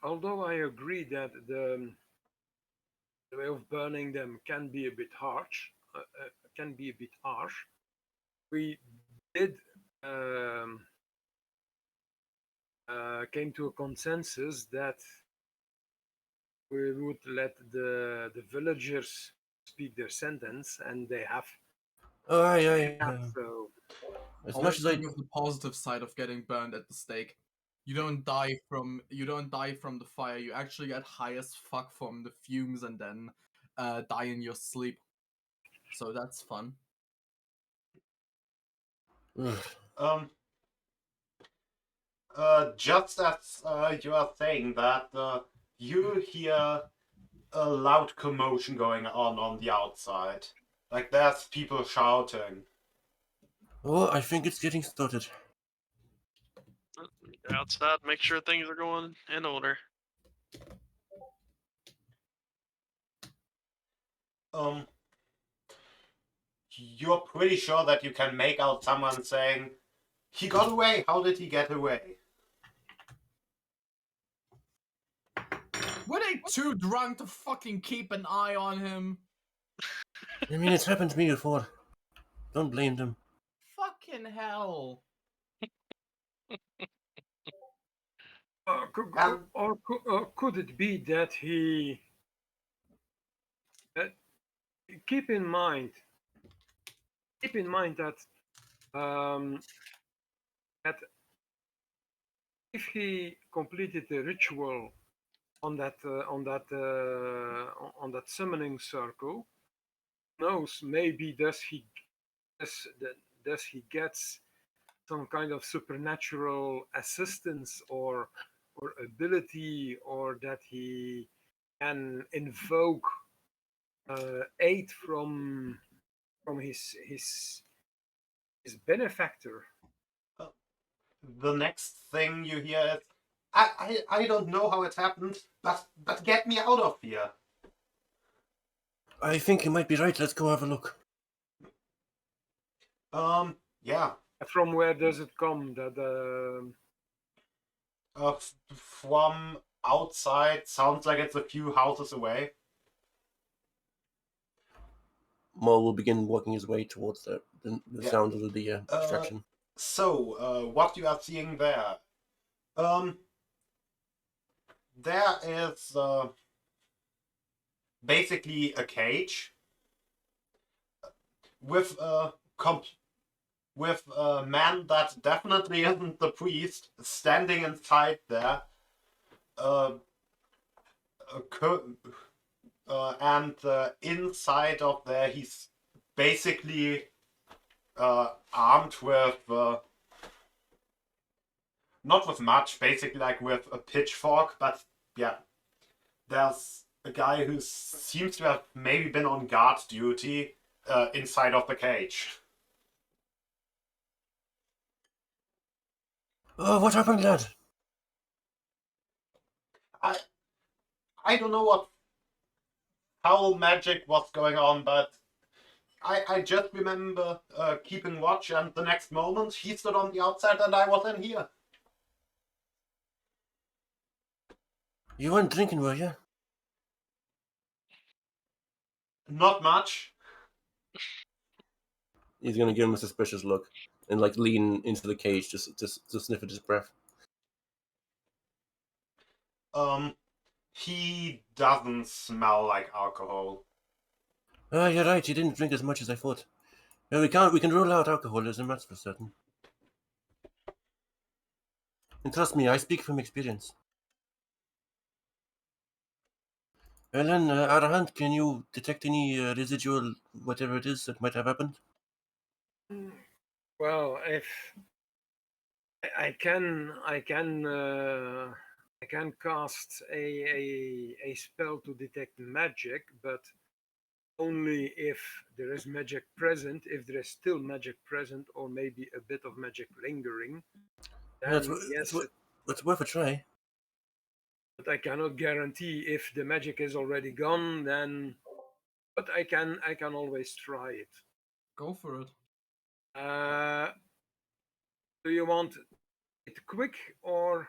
Although I agree that the way of burning them can be a bit harsh, we did came to a consensus that we would let the villagers speak their sentence, and they have. Oh, aye. So, as much as I think of the positive side of getting burned at the stake. You don't die from the fire. You actually get high as fuck from the fumes and then die in your sleep. So that's fun. Just as you are saying that, you hear a loud commotion going on the outside. Like there's people shouting. Oh, I think it's getting started. Get outside, make sure things are going in order. You're pretty sure that you can make out someone saying, "He got away. How did he get away?" Were they too drunk to fucking keep an eye on him? I mean, it's happened to me before. Don't blame them. Fucking hell. And Could it be that he keep in mind that that if he completed the ritual on that summoning circle, knows, maybe does he gets some kind of supernatural assistance or ability, or that he can invoke aid from his benefactor. the next thing you hear is, I don't know how it happened, but get me out of here. I think you might be right. Let's go have a look. Yeah. From where does it come? That From outside, sounds like it's a few houses away. Maul will begin walking his way towards the Yeah. sound of the distraction. So, what you are seeing there? There is basically a cage with a man that definitely isn't the priest standing inside there. And inside of there, he's basically armed with not with much, basically like with a pitchfork, but yeah, there's a guy who seems to have maybe been on guard duty inside of the cage. Oh, what happened, lad? I don't know what foul magic was going on, but I just remember keeping watch, and the next moment he stood on the outside and I was in here. You weren't drinking, were you? Not much. He's gonna give him a suspicious look and like lean into the cage just to sniff at his breath. He doesn't smell like alcohol. You're right. He didn't drink as much as I thought. We can rule out alcoholism, that's for certain. And trust me, I speak from experience. Ellen, Arahant, can you detect any residual whatever it is that might have happened? Well, if I can cast a spell to detect magic, but only if there is magic present. If there is still magic present, or maybe a bit of magic lingering, then yes. It's worth a try. But I cannot guarantee if the magic is already gone. Then, but I can always try it. Go for it. Do you want it quick, or?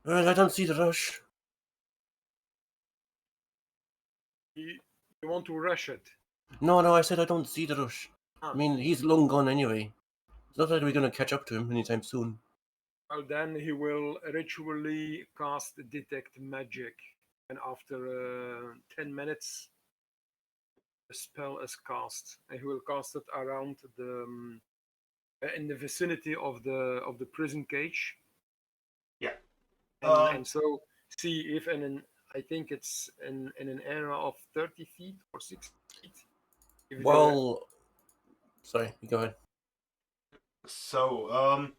Well, I don't see the rush. You want to rush it? No, I said I don't see the rush. I mean, he's long gone anyway. It's not like we're going to catch up to him anytime soon. Well, then he will ritually cast Detect Magic, and after 10 minutes, the spell is cast, and he will cast it around in the vicinity of the prison cage. Yeah. And so see if I think it's in an area of 30 feet or 60 feet. Well, sorry, go ahead. So,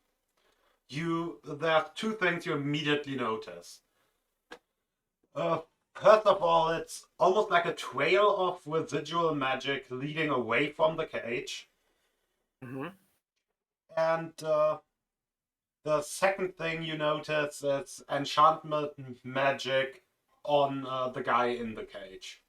there are two things you immediately notice. First of all, it's almost like a trail of residual magic leading away from the cage. Mm-hmm. And the second thing you notice is enchantment magic on the guy in the cage.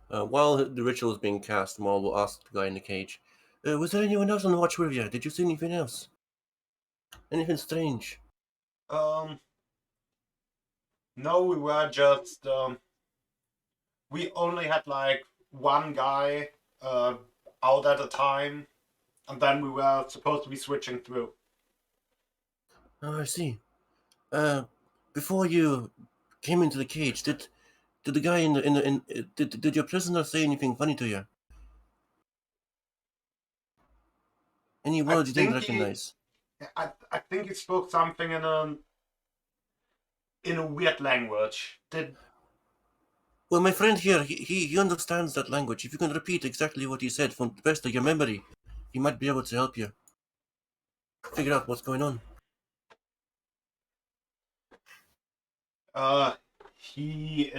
While the ritual is being cast, Maul will ask the guy in the cage, was there anyone else on the watch with you? Did you see anything else? Anything strange? No, we were just we only had like one guy out at a time, and then we were supposed to be switching through. Oh, I see. Before you came into the cage, did the guy did your prisoner say anything funny to you? Any I words you didn't think he, recognize? I think he spoke something in a weird language. Well, my friend here, he understands that language. If you can repeat exactly what he said from the best of your memory, he might be able to help you figure out what's going on. He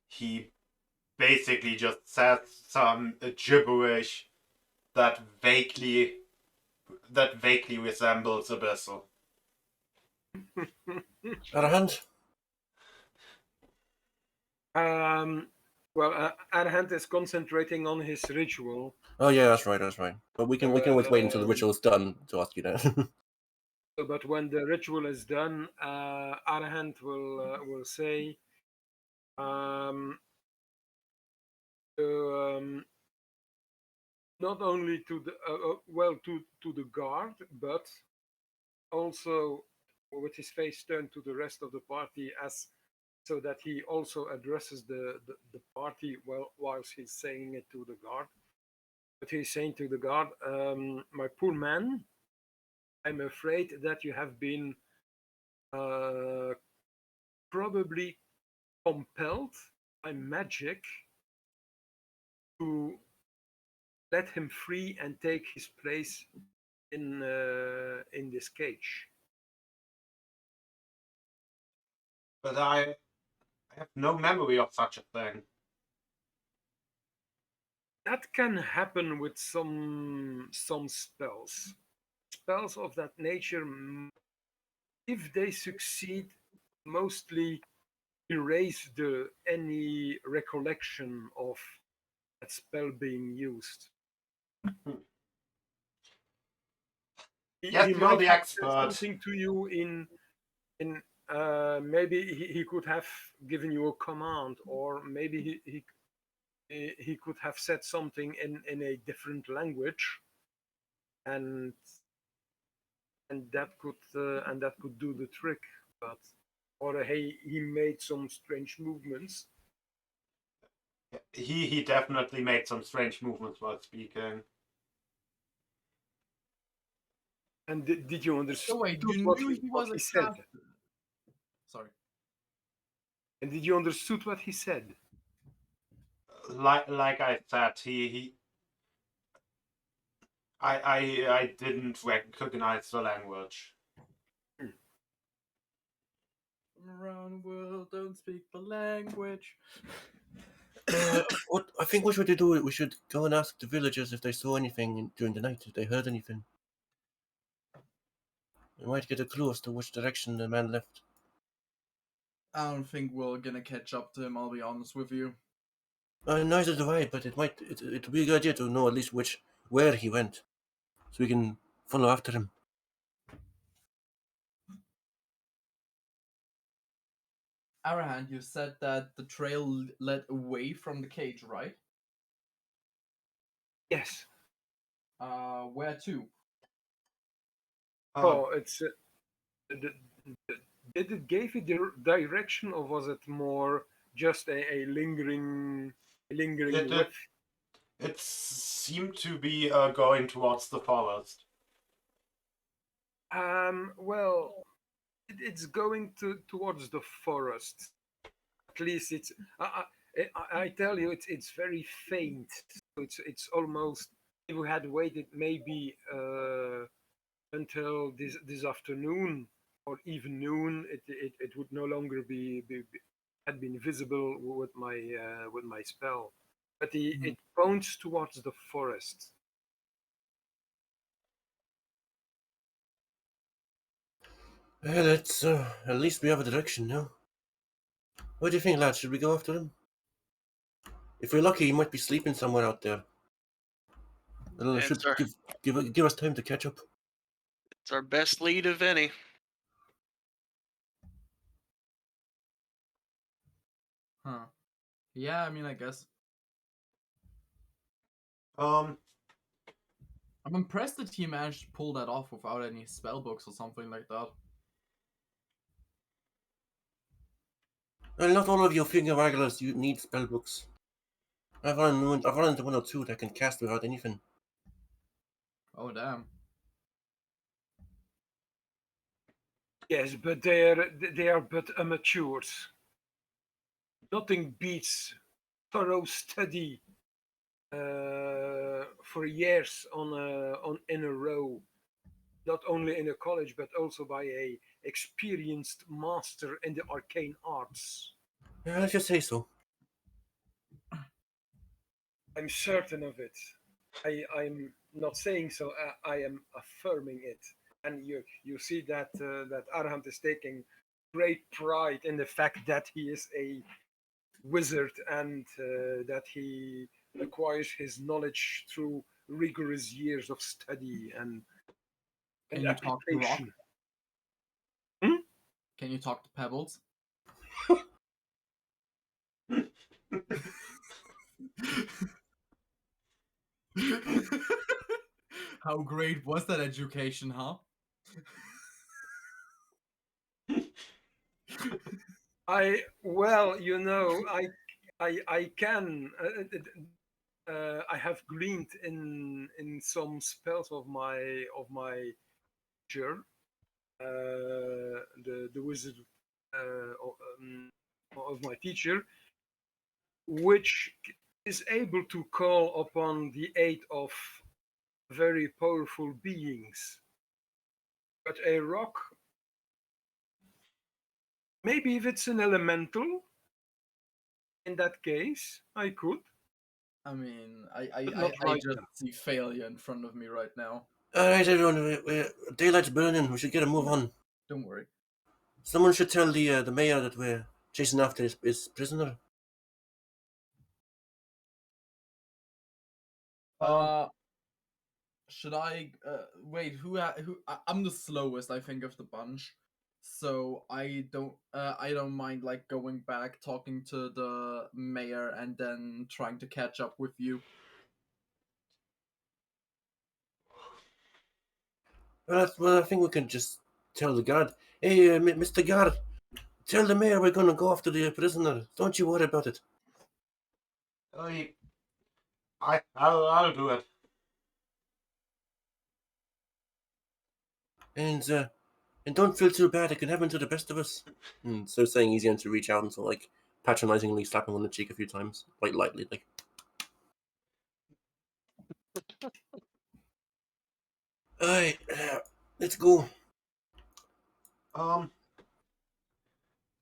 he basically just said some gibberish that vaguely resembles Abyssal. Arahant? Well, Arhant is concentrating on his ritual. Oh yeah, that's right. But we can always wait until the ritual's done to ask you that. But when the ritual is done, Arhant will say, not only to the to the guard, but also with his face turned to the rest of the party, as so that he also addresses the party whilst he's saying it to the guard. But he's saying to the guard, my poor man, I'm afraid that you have been probably compelled by magic to let him free and take his place in this cage. But I have no memory of such a thing. That can happen with some spells. Spells of that nature, if they succeed, mostly erase any recollection of that spell being used. Yes, He you're might the have said expert. something to you in maybe he could have given you a command, or maybe he could have said something in a different language, and that could do the trick. But or he made some strange movements. He definitely made some strange movements while speaking. And did you understand So wait, you what knew he was a said? captain. Sorry. And did you understood what he said? Like I said, I didn't recognize the language. Around the world, don't speak the language. What I think we should do, we should go and ask the villagers if they saw anything during the night, if they heard anything. We might get a clue as to which direction the man left. I don't think we're gonna catch up to him, I'll be honest with you. Neither do I, but it would be a good idea to know at least where he went, so we can follow after him. Arahan, you said that the trail led away from the cage, right? Yes. Where to? It's did it give you the direction, or was it more just a lingering whiff? It seemed to be going towards the forest. Well, it's going towards the forest. At least it's. I tell you, it's very faint. It's almost. If we had waited maybe until this afternoon or even noon, it would no longer had been visible with my spell. But it points towards the forest. Well, let's at least we have a direction now. What do you think, lads? Should we go after him? If we're lucky, he might be sleeping somewhere out there. It should give us time to catch up. It's our best lead of any. Huh. Yeah, I mean, I guess. Um, I'm impressed that he managed to pull that off without any spell books or something like that. Well, not all of your finger wagglers you need spellbooks. I've run into one or two that can cast without anything. Oh damn. Yes, but they are but amateurs. Nothing beats thorough study for years on in a row, not only in a college but also by a experienced master in the arcane arts. Yeah, let's just say so. I'm certain of it. I'm not saying so. I am affirming it. And you see that that Arhant is taking great pride in the fact that he is a wizard and that he acquires his knowledge through rigorous years of study and Can you talk to rock? application. Hmm? Can you talk to pebbles? How great was that education, huh? Well, you know, I can. I have gleaned in some spells of my teacher, the wizard of my teacher, which is able to call upon the aid of very powerful beings. But a rock, maybe if it's an elemental, in that case, I could. I mean, I But not I right just now. see failure in front of me right now. Alright, everyone, daylight's burning. We should get a move on. Don't worry. Someone should tell the mayor that we're chasing after his prisoner. Should I wait? Who? I'm the slowest, I think, of the bunch, so I don't mind like going back, talking to the mayor, and then trying to catch up with you. Well, I think we can just tell the guard. Hey, Mr. Guard, tell the mayor we're gonna go after the prisoner. Don't you worry about it. I'll do it. And don't feel too bad. It can happen to the best of us. And so saying, he's going to reach out and sort of like patronizingly slap him on the cheek a few times, quite lightly, like. Alright, let's go.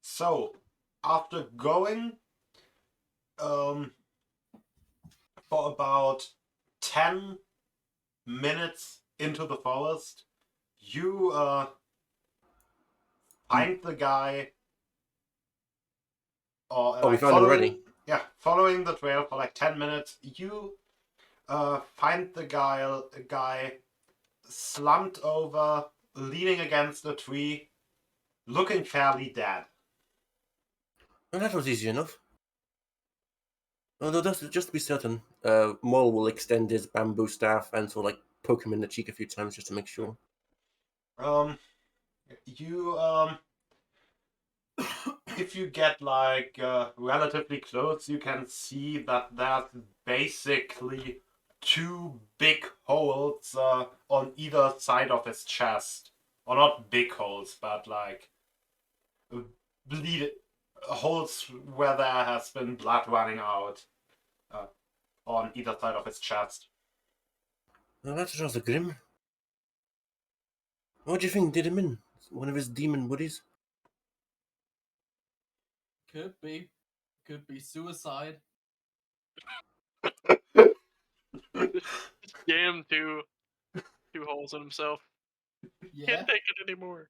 So after going for about 10 minutes into the forest, you find the guy, or Oh, we found him already. Yeah, following the trail for like 10 minutes, you find the guy slumped over, leaning against a tree, looking fairly dead. Well, that was easy enough. Although, just to be certain, Moll will extend his bamboo staff and sort of like poke him in the cheek a few times just to make sure. You if you get like relatively close, you can see that there's basically two big holes on either side of his chest, or not big holes, but like bleed holes where there has been blood running out on either side of his chest. Well, that's rather grim. What do you think did him in? One of his demon buddies? Could be suicide. Damn, two holes in himself. Yeah. Can't take it anymore.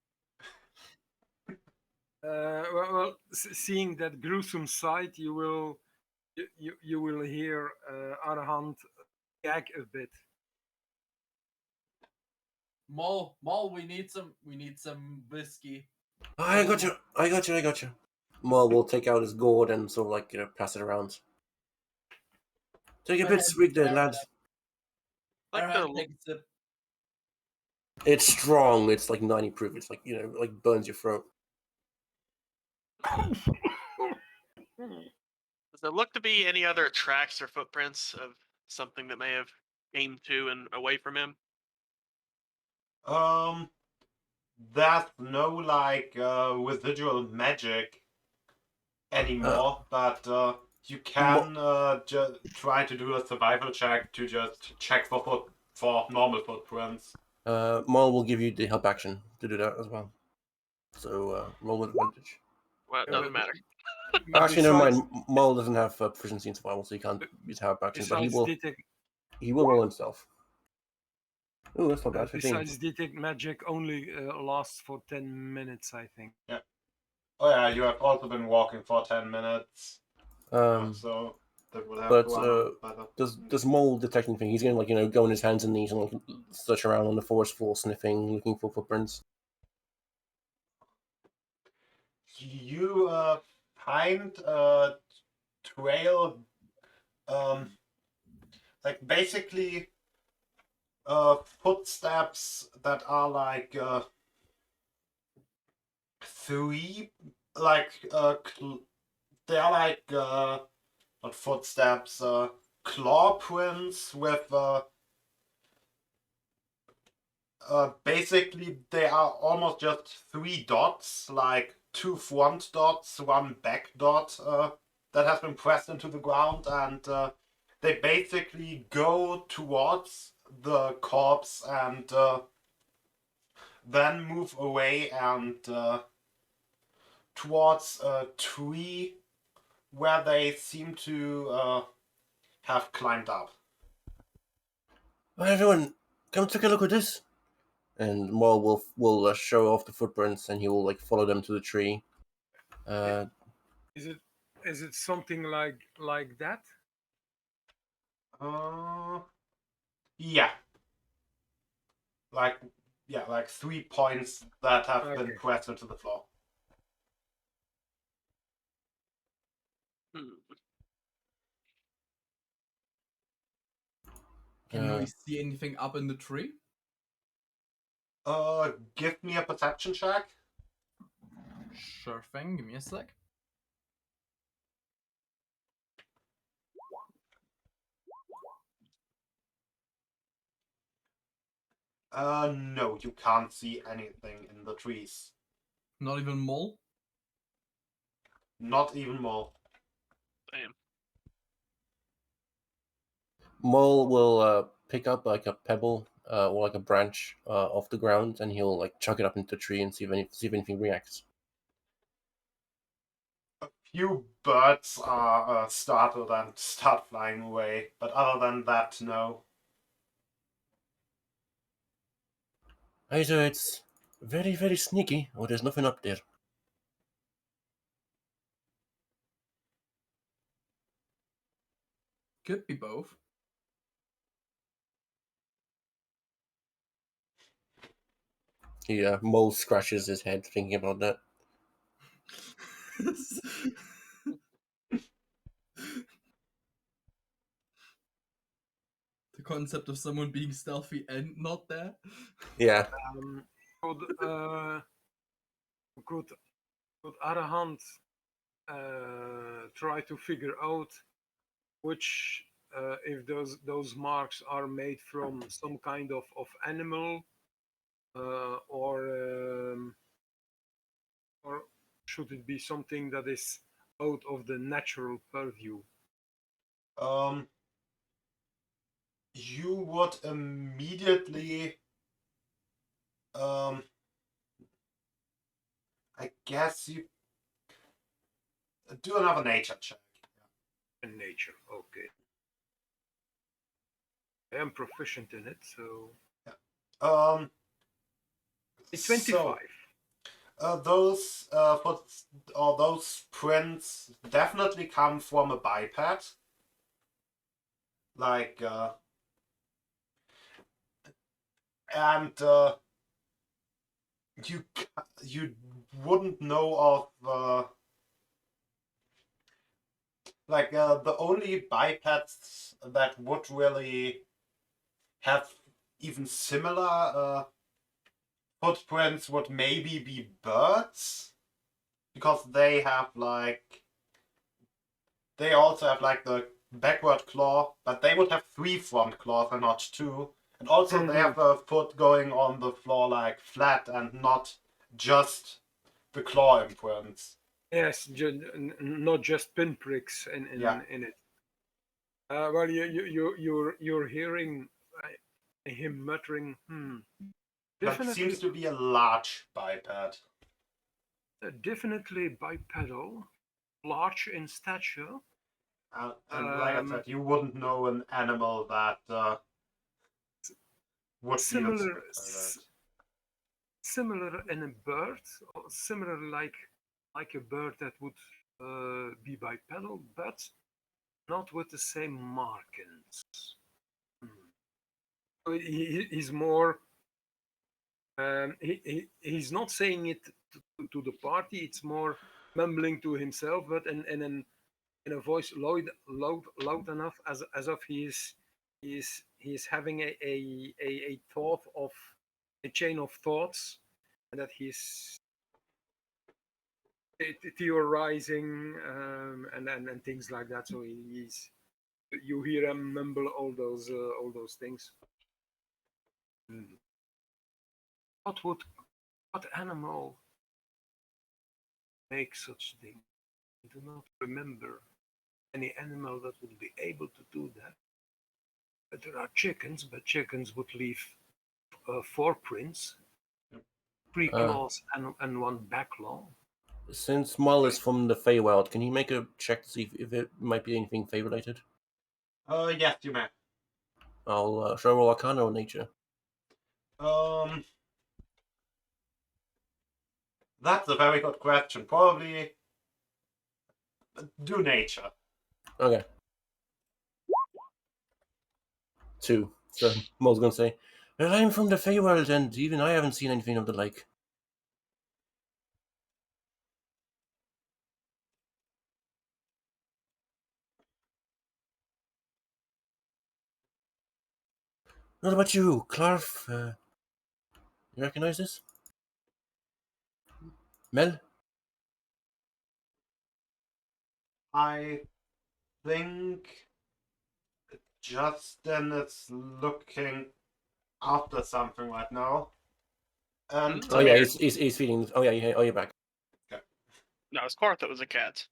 Well, seeing that gruesome sight, you will hear Arhant gag a bit. Maul, we need some whiskey. I got you. Moll will take out his gourd and sort of like, pass it around. Take a bit swig there, lads. like Alright, the take a sip. It's strong. It's like 90 proof. It's like, you know, like burns your throat. Does there look to be any other tracks or footprints of something that may have came to and away from him? There's no like residual magic anymore, but you can just try to do a survival check to just check for normal footprints. Maul will give you the help action to do that as well. So roll with advantage. Well, it doesn't matter. Actually, never Besides- mind. Maul doesn't have proficiency in survival, so he can't use help action. But Besides detect, he will roll himself. Ooh, that's not bad. 15. besides detect magic only lasts for 10 minutes, I think. Oh yeah, you have also been walking for 10 minutes, so that would have but, run out better. Does Maul detect anything? He's gonna, like, you know, go on his hands and knees and like search around on the forest floor, sniffing, looking for footprints. You find a trail, like basically footsteps that are like three, like they are like not footsteps, claw prints with basically they are almost just three dots, like two front dots, one back dot that has been pressed into the ground, and they basically go towards the corpse and then move away and towards a tree where they seem to have climbed up. Well, everyone, come take a look at this. And Maul will show off the footprints, and he will like follow them to the tree. Is it something like that? Yeah. Like 3 points that have been Okay. pressed into the floor. Hmm. Can we see anything up in the tree? Give me a perception check. Sure thing, give me a sec. No, you can't see anything in the trees. Not even mole? Not even more. Damn. Maul will pick up like a pebble or like a branch off the ground, and he'll like chuck it up into the tree and see if anything reacts. Few birds are startled and start flying away, but other than that, no. Either it's very, very sneaky, or there's nothing up there. Could be both. Maul scratches his head thinking about that. The concept of someone being stealthy and not there. Yeah. Could Arahant try to figure out which if those marks are made from some kind of animal or should it be something that is out of the natural purview? You would immediately I guess you do another nature check. In nature, okay. I am proficient in it, so it's 25. Those those prints definitely come from a biped. Like and you wouldn't know of the only bipeds that would really have even similar footprints would maybe be birds, because they have like, they also have like the backward claw, but they would have 3 front claws and not 2. And also they have a foot going on the floor like flat and not just the claw imprints. Yes, not just pinpricks in Yeah. it. Well, you're hearing him muttering, That seems to be a large biped. definitely bipedal, large in stature. And like I said, you wouldn't know an animal that would Similar, be that. similar in a bird, or similar like a bird that would be bipedal, but not with the same markings. So he's more. He's not saying it to the party. It's more mumbling to himself, but in a voice loud enough, as if he's having a thought of a chain of thoughts, and that he's theorizing and things like that. So he's, you hear him mumble all those things. What animal makes such thing? I do not remember any animal that would be able to do that. But there are chickens, but chickens would leave 4 prints, 3 claws and 1 back claw. Since Mal is from the Feywild, can he make a check to see if it might be anything Fey related? Yes, you may. I'll show roll Arcana or Nature. That's a very good question. Probably do nature. Okay. 2. So Mal's gonna say, "Well, I'm from the Feywild, and even I haven't seen anything of the like." What about you, Clarf? You recognize this? Mel? I think Justin is looking after something right now. And Oh yeah, he's feeding. Oh yeah, oh you're back. No, it's Quarth that was a cat.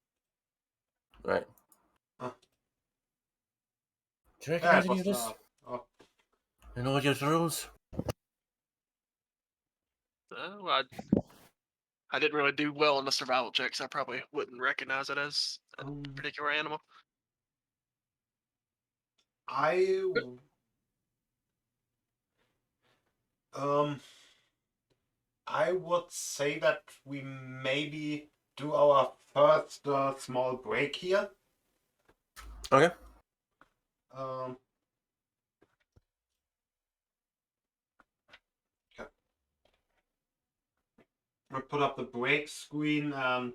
Right. Huh. Do you recognize it any of was, this? And all your rules? Well, I didn't really do well in the survival checks. I probably wouldn't recognize it as a particular animal. I would say that we maybe do our first small break here. Okay. Okay. We'll put up the break screen and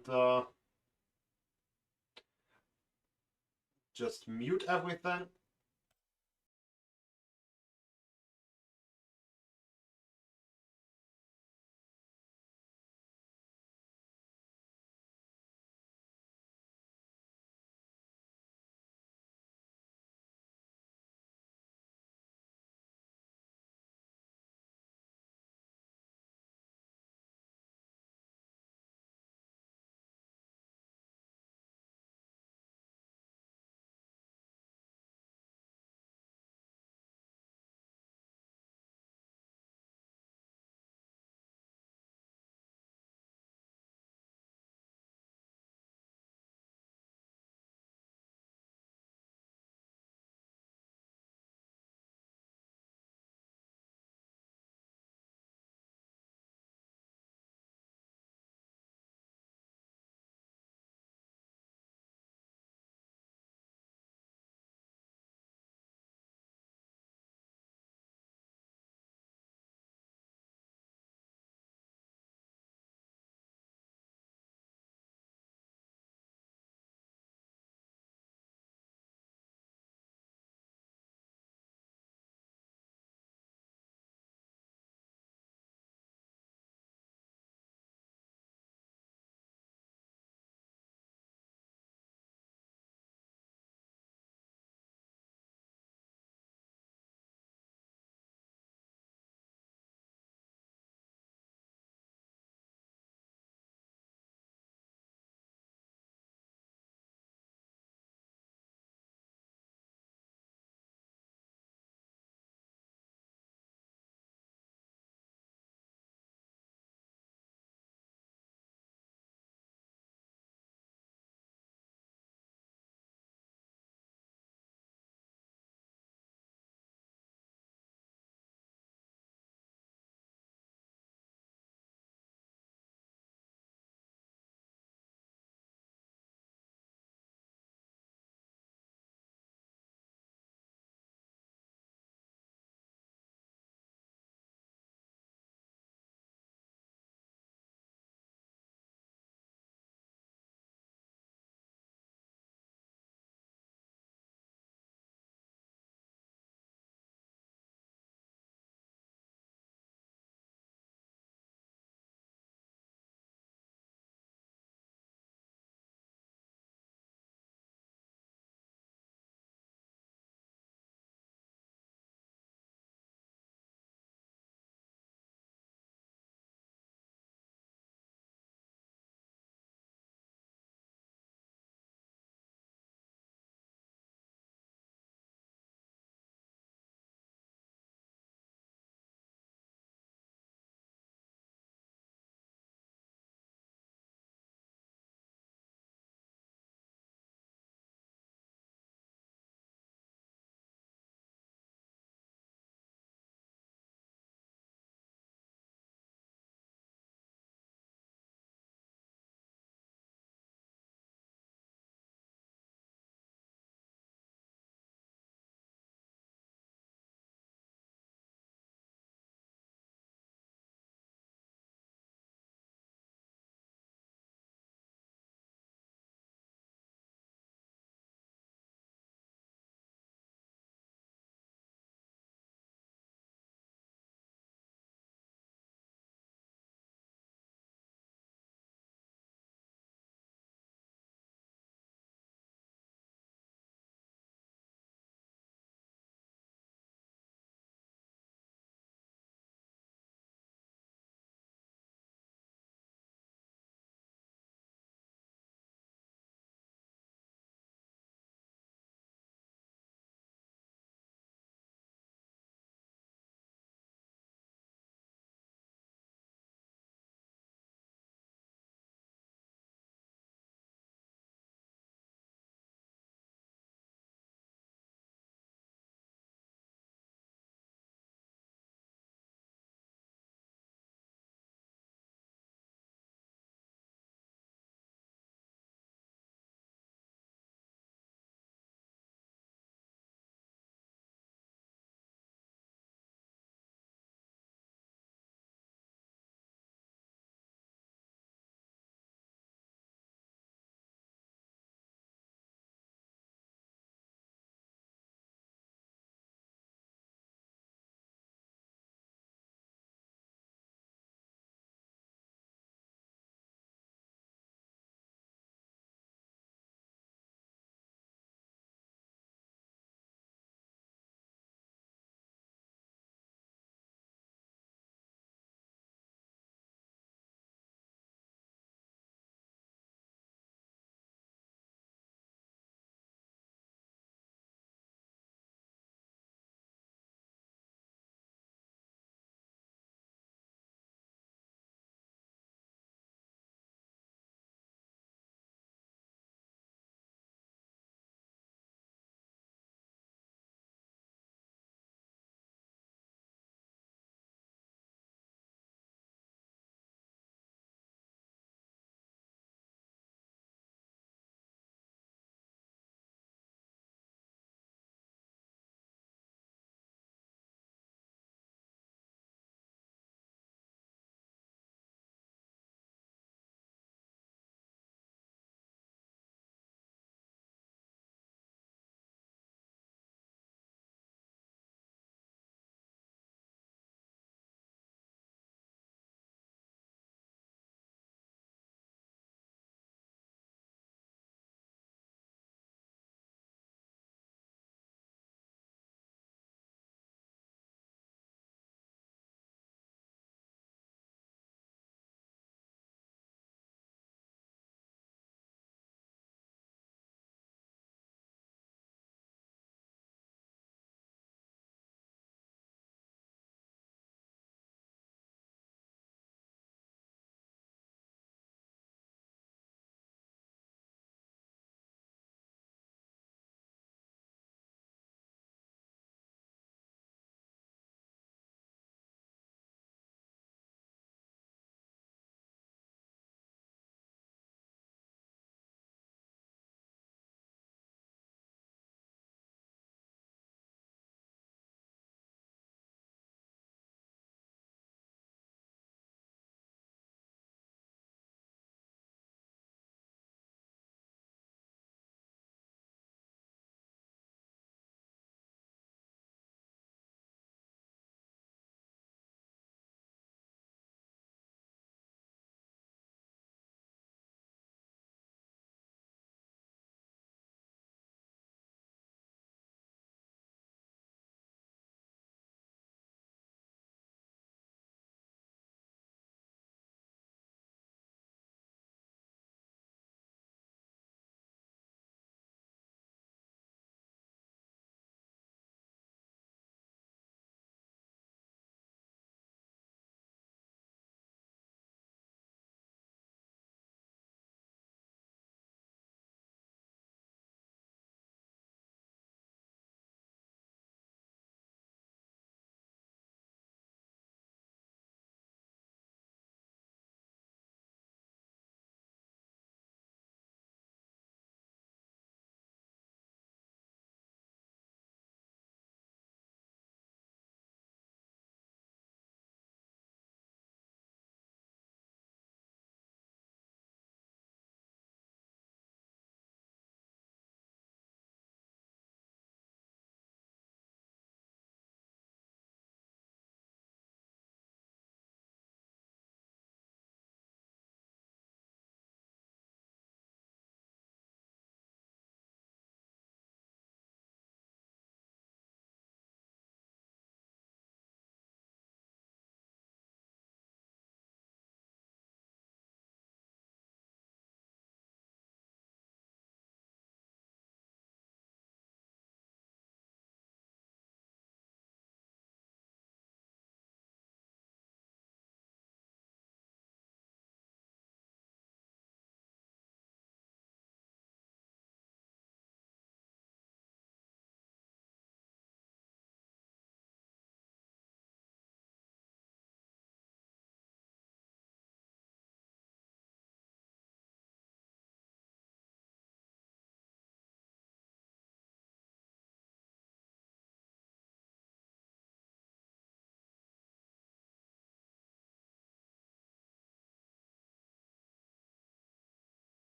just mute everything.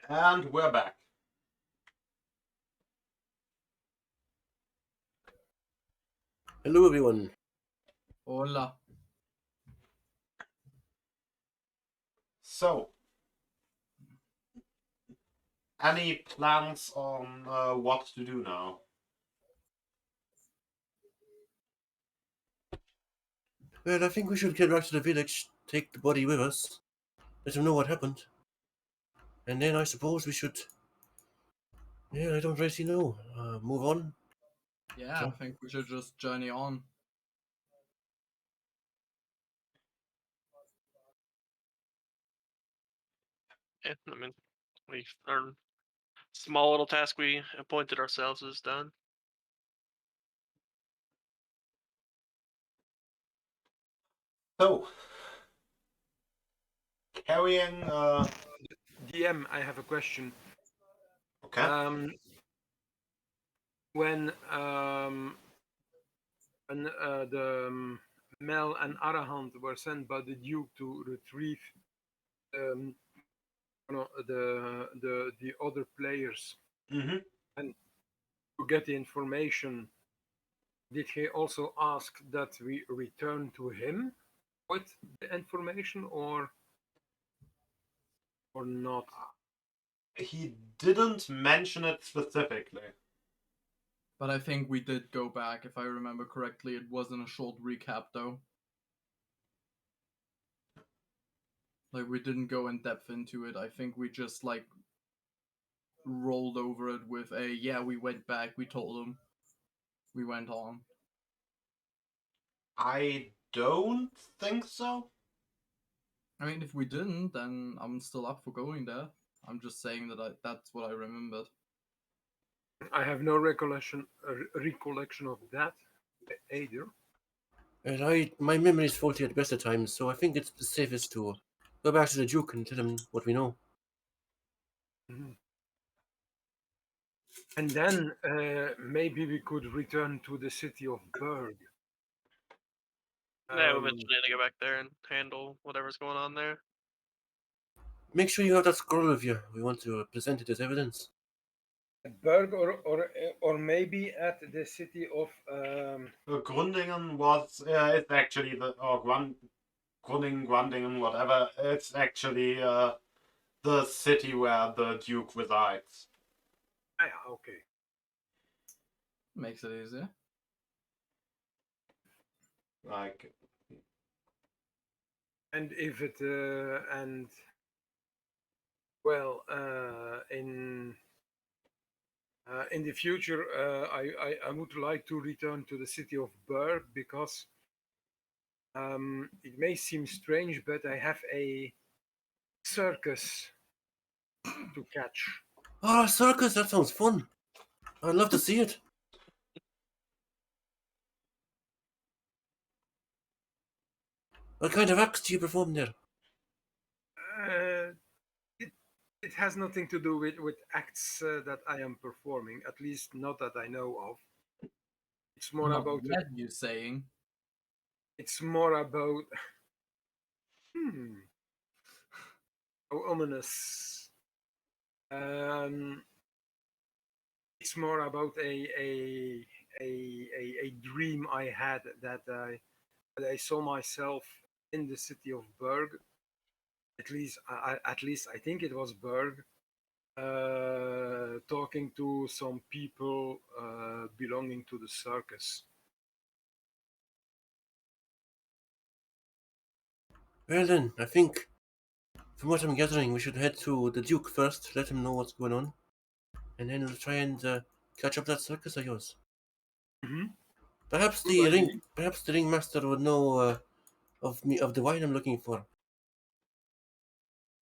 And we're back. Hello, everyone. Hola. So, any plans on what to do now? Well, I think we should get back to the village, take the body with us, let them know what happened. And then I suppose we should... Yeah, I don't really know. Move on. Yeah, I think we should just journey on. Yeah, I mean, our small little task we appointed ourselves is done. So, carrying... DM, I have a question. Okay. When Mel and Arahant were sent by the Duke to retrieve the other players Mm-hmm. and to get the information, did he also ask that we return to him with the information or not? He didn't mention it specifically. But I think we did go back, if I remember correctly. It wasn't a short recap, though. Like, we didn't go in depth into it. I think we just, like, rolled over it with a, yeah, we went back, we told them. We went on. I don't think so. I mean, if we didn't, then I'm still up for going there. I'm just saying that that's what I remembered. I have no recollection of that either. Well, my memory is faulty at best of times, so I think it's the safest to go back to the Duke and tell him what we know. Mhm. And then maybe we could return to the city of Berg. Yeah, eventually to go back there and handle whatever's going on there. Make sure you have that scroll with you. We want to present it as evidence. Berg or maybe at the city of Grundingen was... it's actually the... Or Grundingen, whatever. It's actually the city where the Duke resides. yeah, okay. Makes it easier. Like... And if it and well in the future I would like to return to the city of Berg because it may seem strange, but I have a circus to catch. Ah, circus, that sounds fun. I'd love to see it. What kind of acts do you perform there? It has nothing to do with acts that I am performing, at least not that I know of. It's more Not about yet, you saying. it's more about how ominous. It's more about a dream I had that I saw myself in the city of Berg. At least I think it was Berg, talking to some people belonging to the circus. Well then, I think, from what I'm gathering, we should head to the Duke first, let him know what's going on, and then we'll try and catch up that circus of yours. Mm-hmm. Perhaps Good idea. perhaps the ringmaster would know of the wine I'm looking for.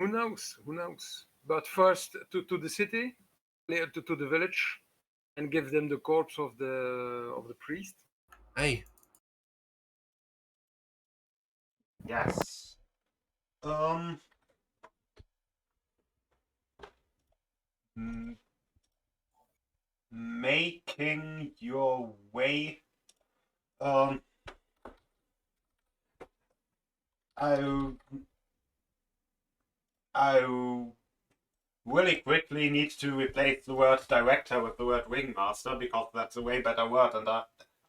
Who knows? Who knows? But first to the city, to the village, and give them the corpse of the priest. Aye. Yes. Making your way. I really quickly need to replace the word director with the word ringmaster because that's a way better word, and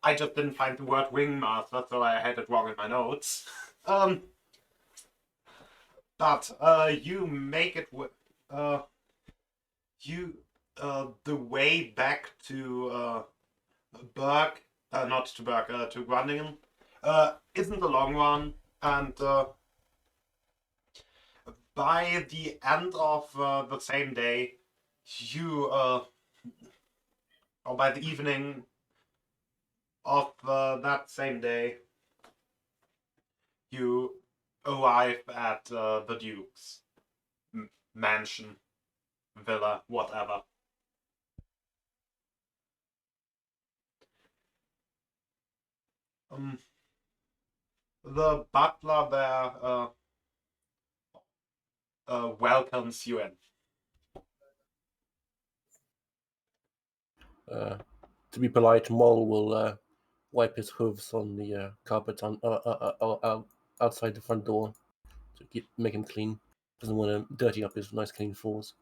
I just didn't find the word ringmaster, so I had it wrong in my notes. But you make it the way back to Berg, not to Berg, to Groningen, isn't a long one, and by the end of the same day, you or by the evening of that same day, you arrive at the Duke's mansion, villa, whatever. The butler there welcomes you in. To be polite, Moll will wipe his hooves on the carpet outside the front door to make him clean. Doesn't want to dirty up his nice clean floors.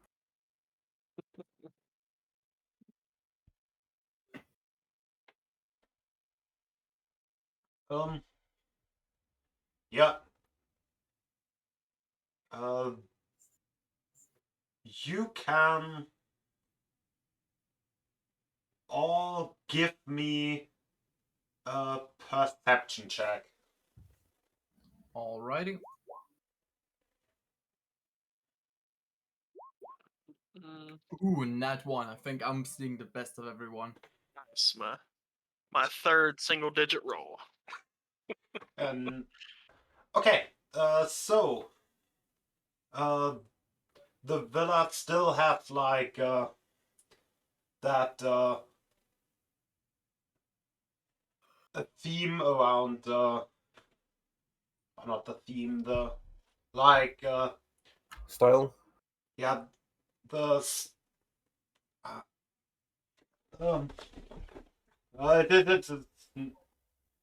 Yeah. You can all give me a perception check. Alrighty. Ooh, nat 1. I think I'm seeing the best of everyone. Nice. My third single-digit roll. And okay, so the villa still has like that a theme around not the theme, the like Style? yeah, the it's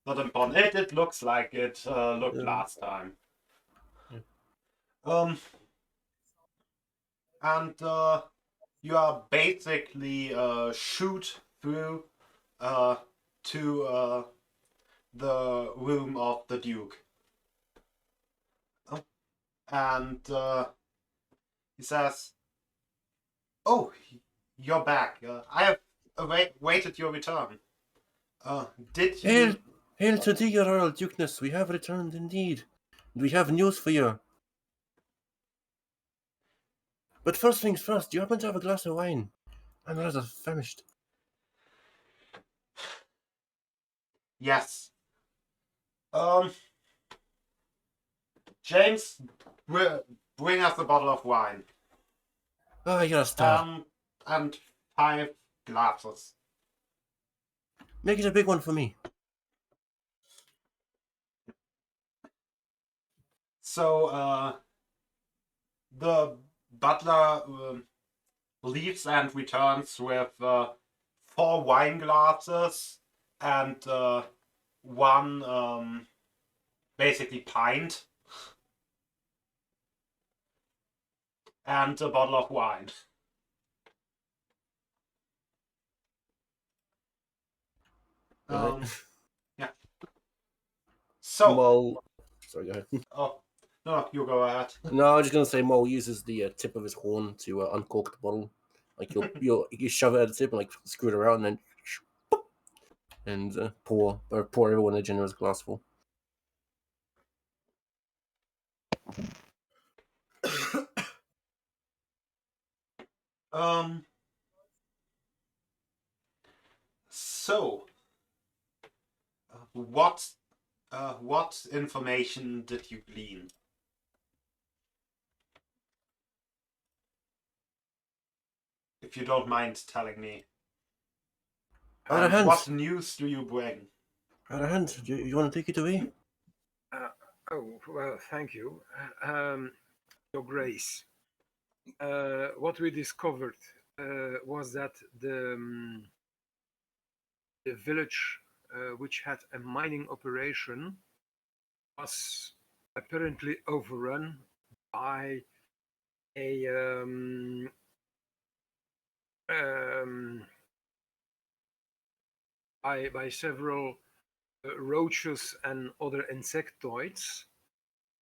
not important. It looks like it looked last time. Yeah. And you are basically shoot through to the room of the Duke. And he says, "Oh, you're back. I have waited your return. Did you?" Hail to thee, your royal dukeness. We have returned indeed. We have news for you. But first things first, do you happen to have a glass of wine? I'm rather famished. Yes. James, bring us a bottle of wine. Ah, you're a star. And 5 glasses. Make it a big one for me. So, the butler leaves and returns with 4 wine glasses and 1 basically pint and a bottle of wine. Yeah. So, Moll. Sorry, go ahead. oh no, you go ahead. No, I was just gonna say Moll uses the tip of his horn to uncork the bottle. Like you shove it at the tip and like screw it around and then pour everyone a generous glassful. So, what information did you glean? If you don't mind telling me. And what news do you bring? Arahant, you want to take it away? Oh, well, thank you. Your Grace. What we discovered was that the village which had a mining operation was apparently overrun by a by several roaches and other insectoids,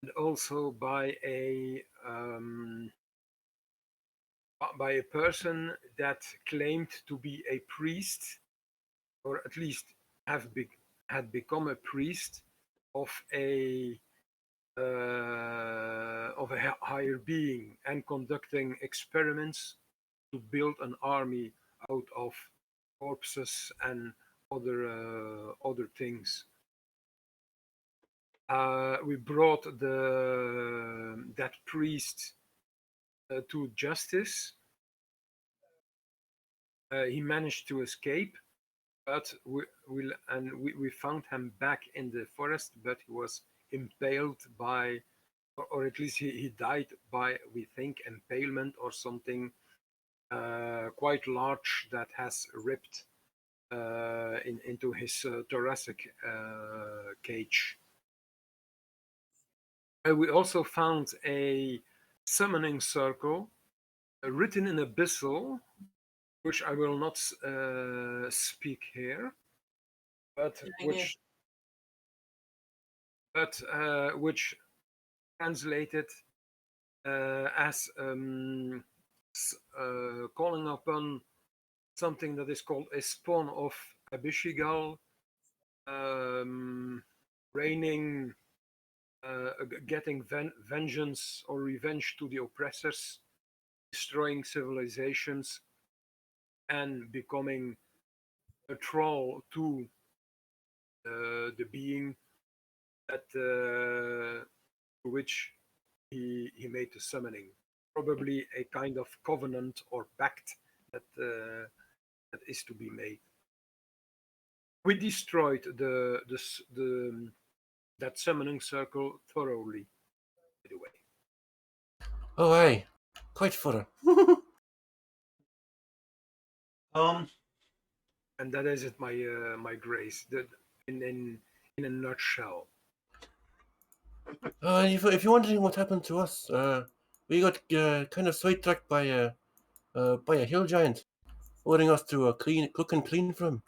and also by a person that claimed to be a priest, or at least had become a priest of a higher being, and conducting experiments to build an army out of corpses and other things. We brought that priest to justice. He managed to escape, but we found him back in the forest, but he was impaled by, or at least he died by, we think, impalement or something quite large that has ripped into his thoracic cage. We also found a summoning circle written in abyssal, which I will not speak here, but which translated as calling upon something that is called a spawn of Abishigal, reigning, getting vengeance or revenge to the oppressors, destroying civilizations, and becoming a troll to the being that which he made the summoning. Probably a kind of covenant or pact that is to be made. We destroyed that summoning circle thoroughly, by the way. Oh, aye. Quite thorough. And that is it, my grace. In a nutshell. If you're wondering what happened to us, we got kind of sidetracked by a hill giant, ordering us to cook and clean for him.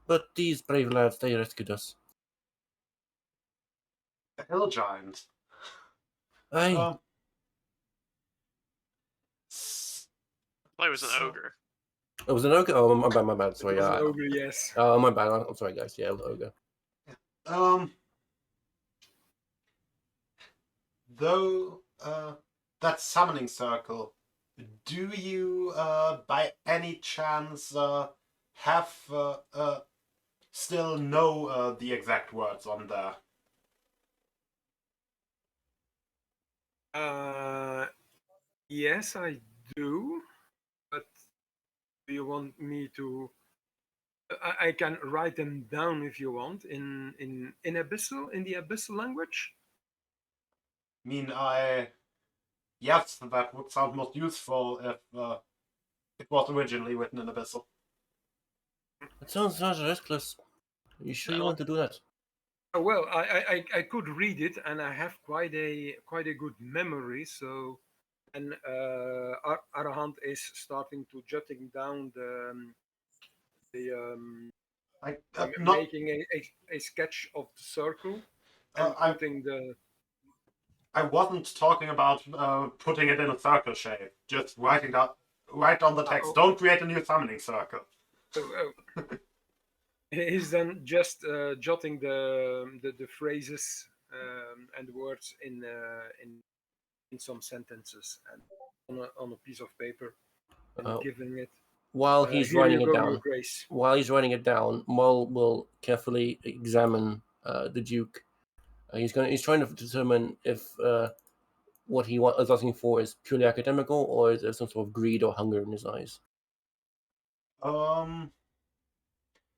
But these brave lads, they rescued us. A hill giant. Aye. I thought it was an ogre. It was an ogre? Oh, my bad. Sorry. It was an ogre, yes. Oh, my bad. I'm sorry, guys. Yeah, it was an ogre. Though that summoning circle, do you by any chance have still know the exact words on there? Yes, I do. But do you want me to? I can write them down if you want in abyssal, in the abyssal language. I mean, yes, that would sound most useful if it was originally written in abyssal. It sounds rather reckless. Are you sure you want to do that? Well, I could read it, and I have quite a good memory. So, and Arahant is starting to jotting down making a sketch of the circle and putting the. I wasn't talking about putting it in a circle shape. Just write down the text. Don't create a new summoning circle. He's then just jotting the phrases and words in some sentences and on a piece of paper and giving it. While he's writing it down, Mull will carefully examine the Duke. He's trying to determine if what he is asking for is purely academical, or is there some sort of greed or hunger in his eyes.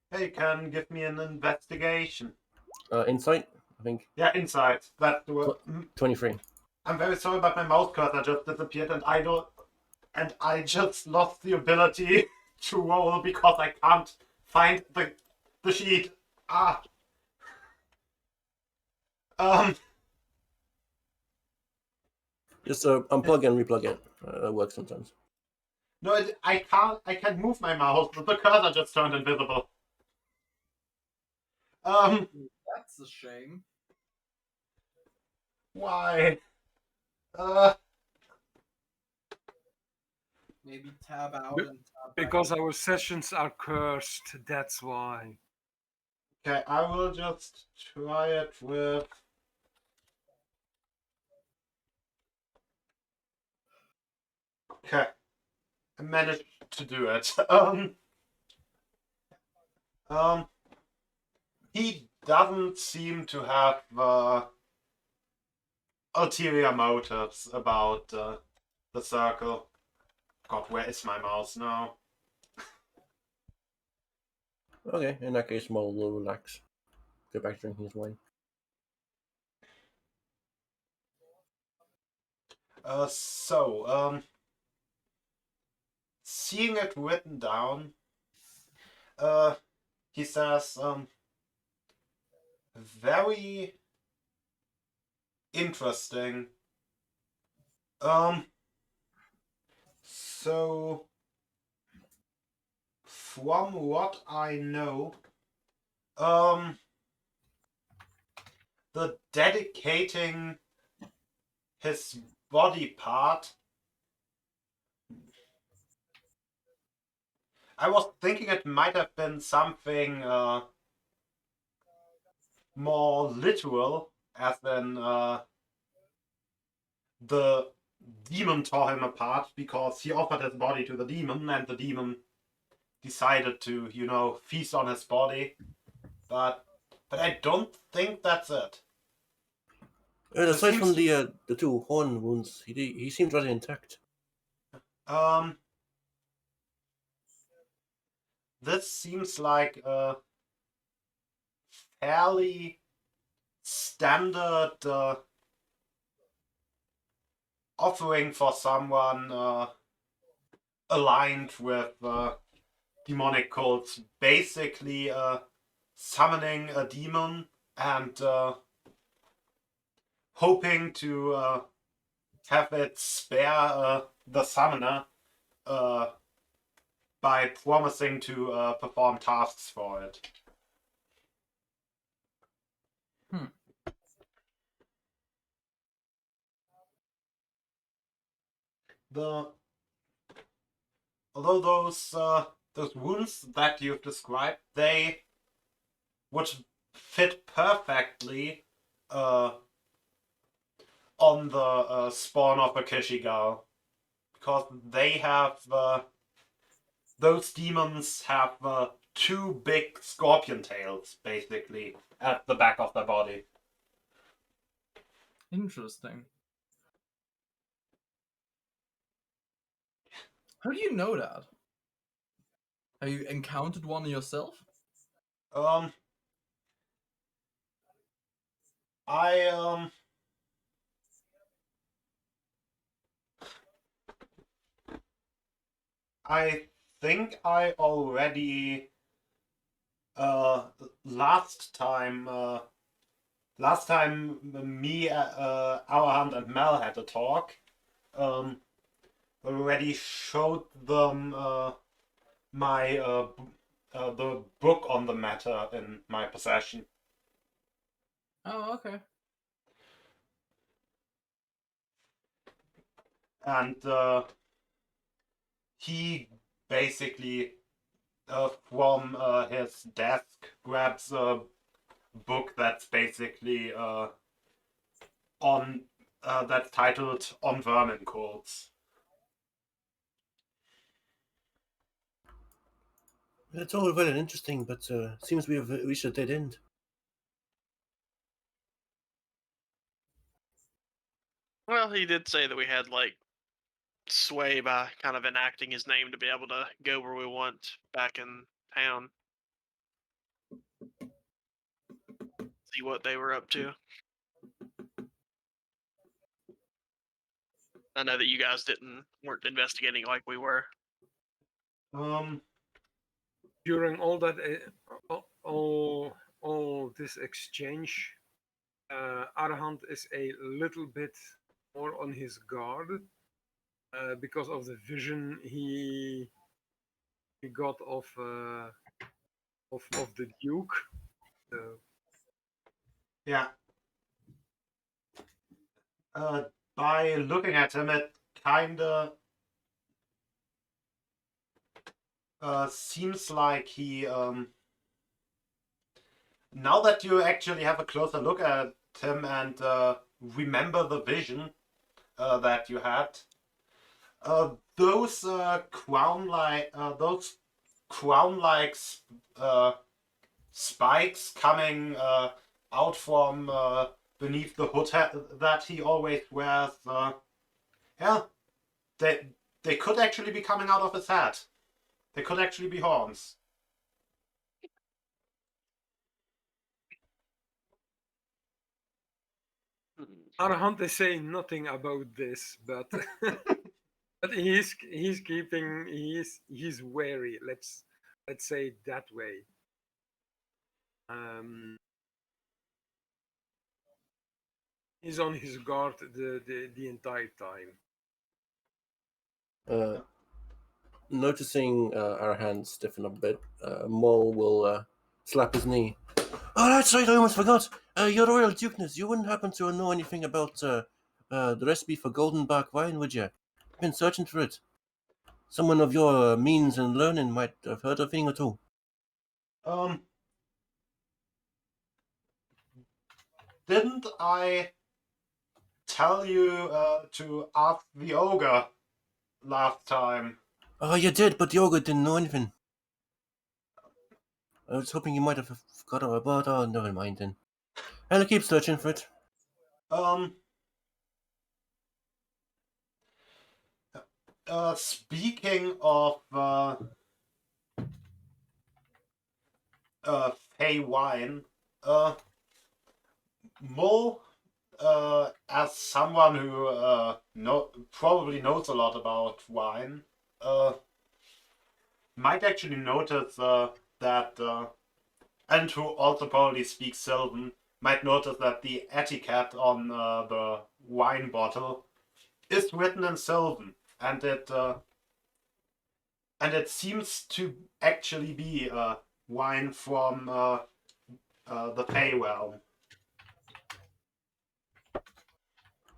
Hey, can give me an investigation. Insight, I think. Yeah, insight. That 23. I'm very sorry, but my mouse cursor just disappeared, and I just lost the ability to roll because I can't find the sheet. Just unplug and replug it. It works sometimes. No, I can't move my mouse. The cursor just turned invisible. That's a shame. Why? Maybe tab out Be- and tab back Because in. our sessions are cursed, that's why. Okay, I will just try it with. Okay, I managed to do it. He doesn't seem to have ulterior motives about the circle. God, where is my mouse now? Okay, in that case, Mole will relax. Go back to drinking his wine. Seeing it written down, he says, very interesting. So from what I know, the dedicating his body part, I was thinking it might have been something more literal, as in the demon tore him apart because he offered his body to the demon and the demon decided to, feast on his body. But I don't think that's it. Aside from seems- the two horn wounds, he seemed rather intact. This seems like a fairly standard offering for someone aligned with demonic cults. Basically, summoning a demon and hoping to have it spare the summoner by promising to perform tasks for it. Although those wounds that you've described, they would fit perfectly on the spawn of a Kishigal, because they have those demons have two big scorpion tails basically at the back of their body. Interesting. How do you know that? Have you encountered one yourself? I I think I already last time me, Auerhand and Mel had a talk, already showed them my the book on the matter in my possession. Oh, okay. And he basically from his desk grabs a book that's basically on that's titled "On Vermin Cults." It's all very interesting, but seems we have reached a dead end. Well, he did say that we had sway by kind of enacting his name to be able to go where we want back in town. See what they were up to. I know that you guys weren't investigating like we were. During all that, all this exchange, Arhant is a little bit more on his guard because of the vision he got of the Duke. So, Yeah. By looking at him, it kinda seems like he now that you actually have a closer look at him and remember the vision that you had, those crown-like spikes coming out from beneath the hood that he always wears, yeah, they could actually be coming out of his head. They could actually be horns. Arhant is saying nothing about this, but but he's wary. Let's say it that way. He's on his guard the entire time. Noticing our hands stiffen up a bit, Maul will slap his knee. Oh, that's right, I almost forgot. Your Royal Dukeness, you wouldn't happen to know anything about the recipe for golden bark wine, would you? Been searching for it. Someone of your means and learning might have heard a thing or two. Didn't I tell you to ask the ogre last time? Oh, you did, but the ogre didn't know anything. I was hoping you might have forgotten about it. Oh, never mind then. I'll keep searching for it. Speaking of Fey wine, Mo, as someone who probably knows a lot about wine, might actually notice that, and who also probably speaks Sylvan, might notice that the etiquette on the wine bottle is written in Sylvan, and it seems to actually be wine from the Fey realm.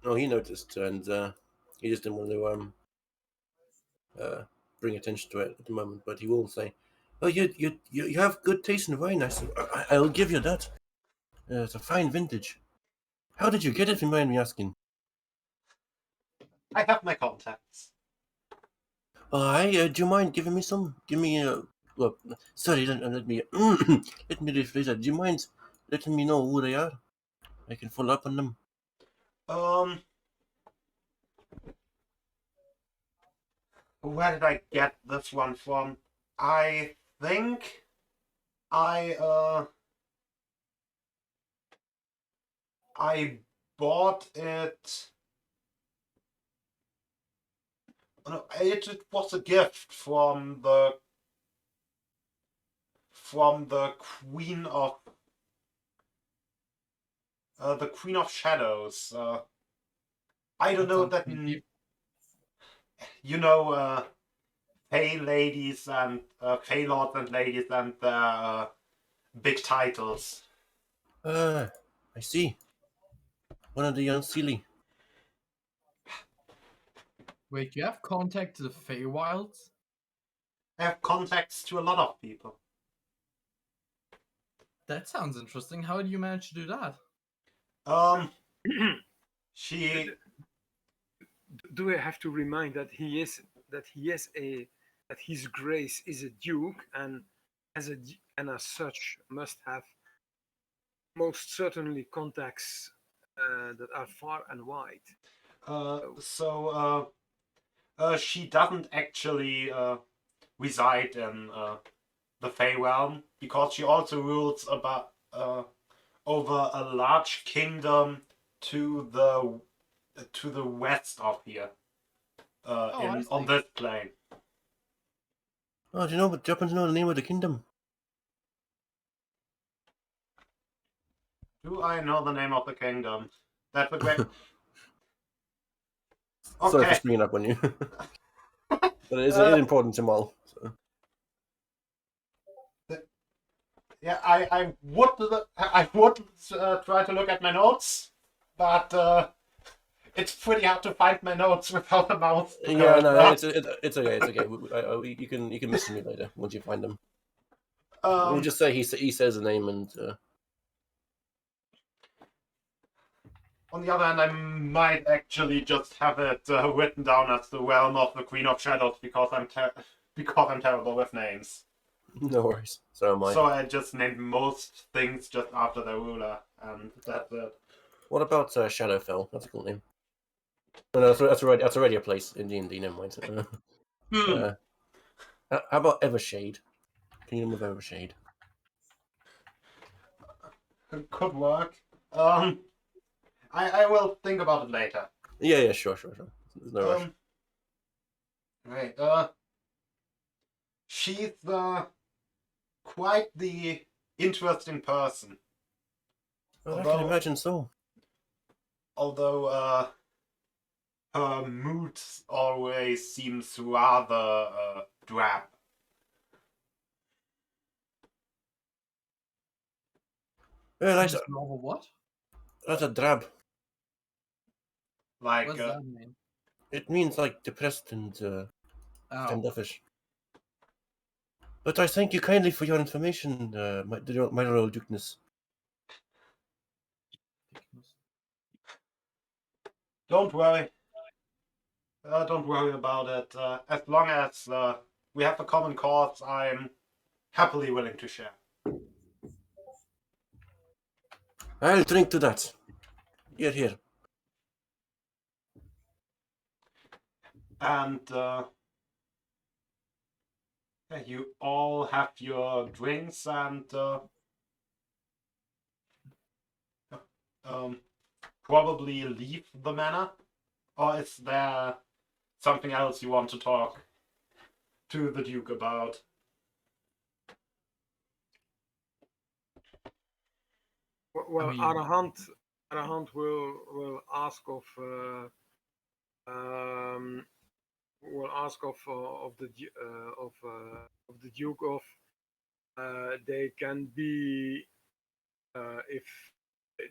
Oh, he noticed, and he just didn't want to bring attention to it at the moment. But he will say, "Oh, you have good taste in wine." I said, "I'll give you that. It's a fine vintage. How did you get it? If you mind me asking." I have my contacts. Do you mind giving me some? Give me well, sorry, let me let me rephrase that. Do you mind letting me know who they are? I can follow up on them. Where did I get this one from? I think I bought it. No, it was a gift from the Queen of Shadows. I don't know that you know Fey ladies and Fey lords and ladies and their big titles. I see. One of the Unseelie. Wait, you have contact to the Feywilds? I have contacts to a lot of people. That sounds interesting. How did you manage to do that? She. Do I have to remind that his grace is a duke, and as such must have most certainly contacts that are far and wide. She doesn't actually reside in the Fey realm, because she also rules over a large kingdom to the west of here, on this plane. Oh, do you happen to know the name of the kingdom? Do I know the name of the kingdom? That's a great. Sorry for Okay. springing up on you. But it is important to Maul. So. Yeah, I would try to look at my notes, but it's pretty hard to find my notes without a mouse. Yeah, no, it's okay. It's okay. You can message me later once you find them. We'll just say he says the name and. On the other hand, I might actually just have it written down as the realm of the Queen of Shadows because I'm terrible with names. No worries. So am I. So I just named most things just after the ruler, and that's it. What about Shadowfell? That's a cool name. No, that's already a place in D&D. Never mind. How about Evershade? Kingdom of Evershade. Could work. I will think about it later. Yeah, sure. There's no rush. Right. She's quite the interesting person. I can imagine so. Although her mood always seems rather drab. Well, Seems rather what? that's a drab. Like What does that mean? It means like depressed and Oh, standoffish. But I thank you kindly for your information, my royal dukeness. don't worry. Don't worry about it. As long as we have a common cause, I'm happily willing to share. I'll drink to that. Here. And you all have your drinks and probably leave the manor. Or is there something else you want to talk to the Duke about? Well, I mean- Arahant will ask of the Duke of they can be if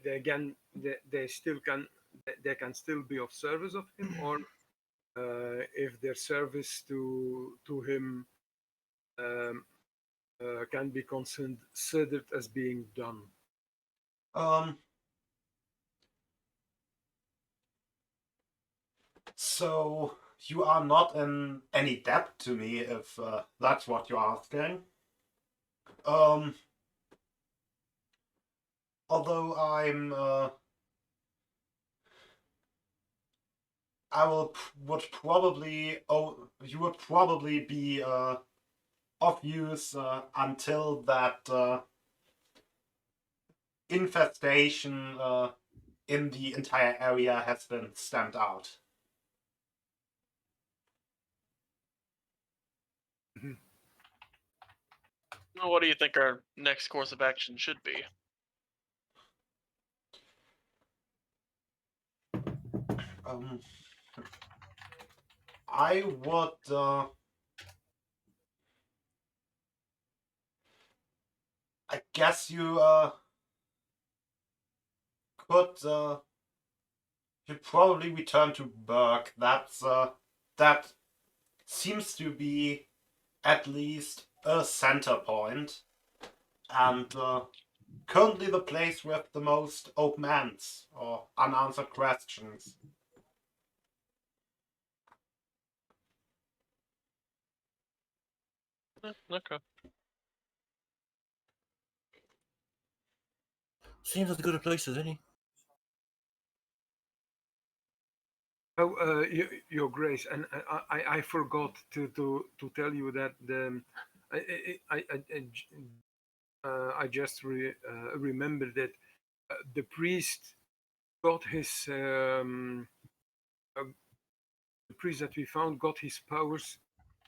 they can still be of service of him, or if their service to him can be considered as being done. So you are not in any debt to me, if that's what you're asking. Although you would probably be of use until that infestation in the entire area has been stamped out. Well, what do you think our next course of action should be? I would I guess you could you'd probably return to Berg. That seems to be at least a center point, and currently the place with the most open ends or unanswered questions. Okay. Seems as good a place as any. Oh, Your Grace, and I forgot to tell you that I just remembered that the priest got his the priest that we found got his powers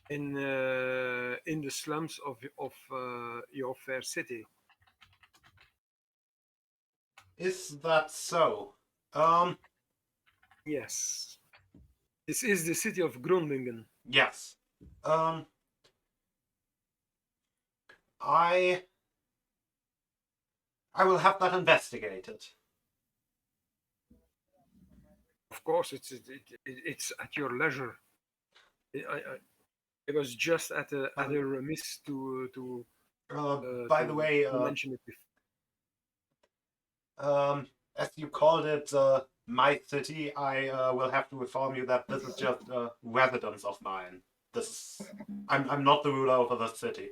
in the slums of your fair city. Is that so? Yes, this is the city of Grundingen. Yes. I I will have that investigated. Of course, it's at your leisure. I was just at a remiss to By the way, mention it before. as you called it, my city, I will have to inform you that this is just a residence of mine. I'm not the ruler over the city.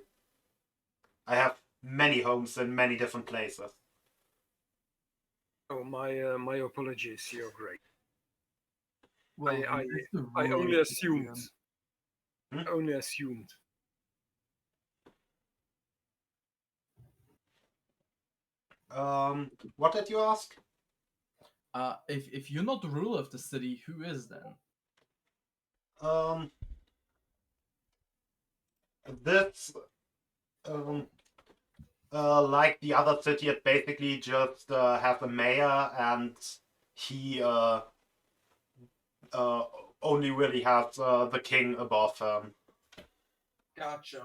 I have many homes in many different places. Oh, my apologies, Your Grace. Well, I he is the I ruler only of the assumed. kingdom. I only assumed. What did you ask? If you're not the ruler of the city, who is then? This, like the other city, it basically just has a mayor, and he only really has the king above him. Gotcha.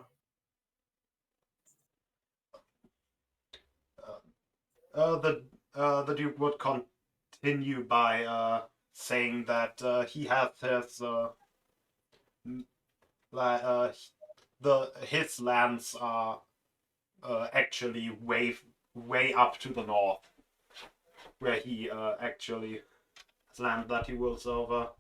The Duke would continue by saying that he has his lands are actually way up to the north, where he actually has land that he rules over.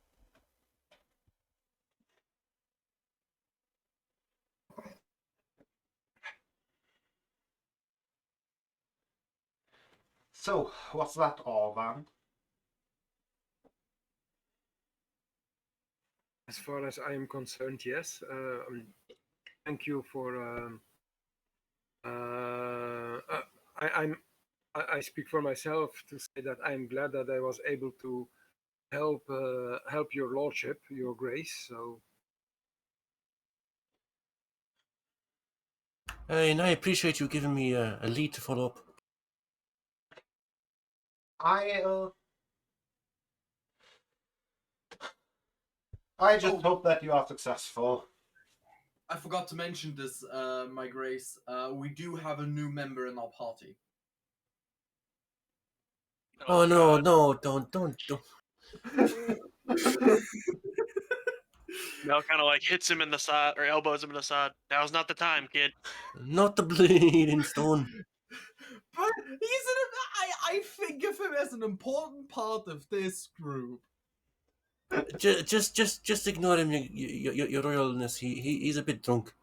So, was that all then? As far as I am concerned, yes. Thank you for. I speak for myself to say that I'm glad that I was able to help your lordship, your grace. So. And I appreciate you giving me a lead to follow up. I just hope that you are successful. I forgot to mention this, my grace. We do have a new member in our party. Oh no, no, don't. Mel kind of like hits him in the side or elbows him in the side. Now's not the time, kid. Not the bleeding stone. But I think of him as an important part of this group. Just ignore him, your royalness. He's a bit drunk.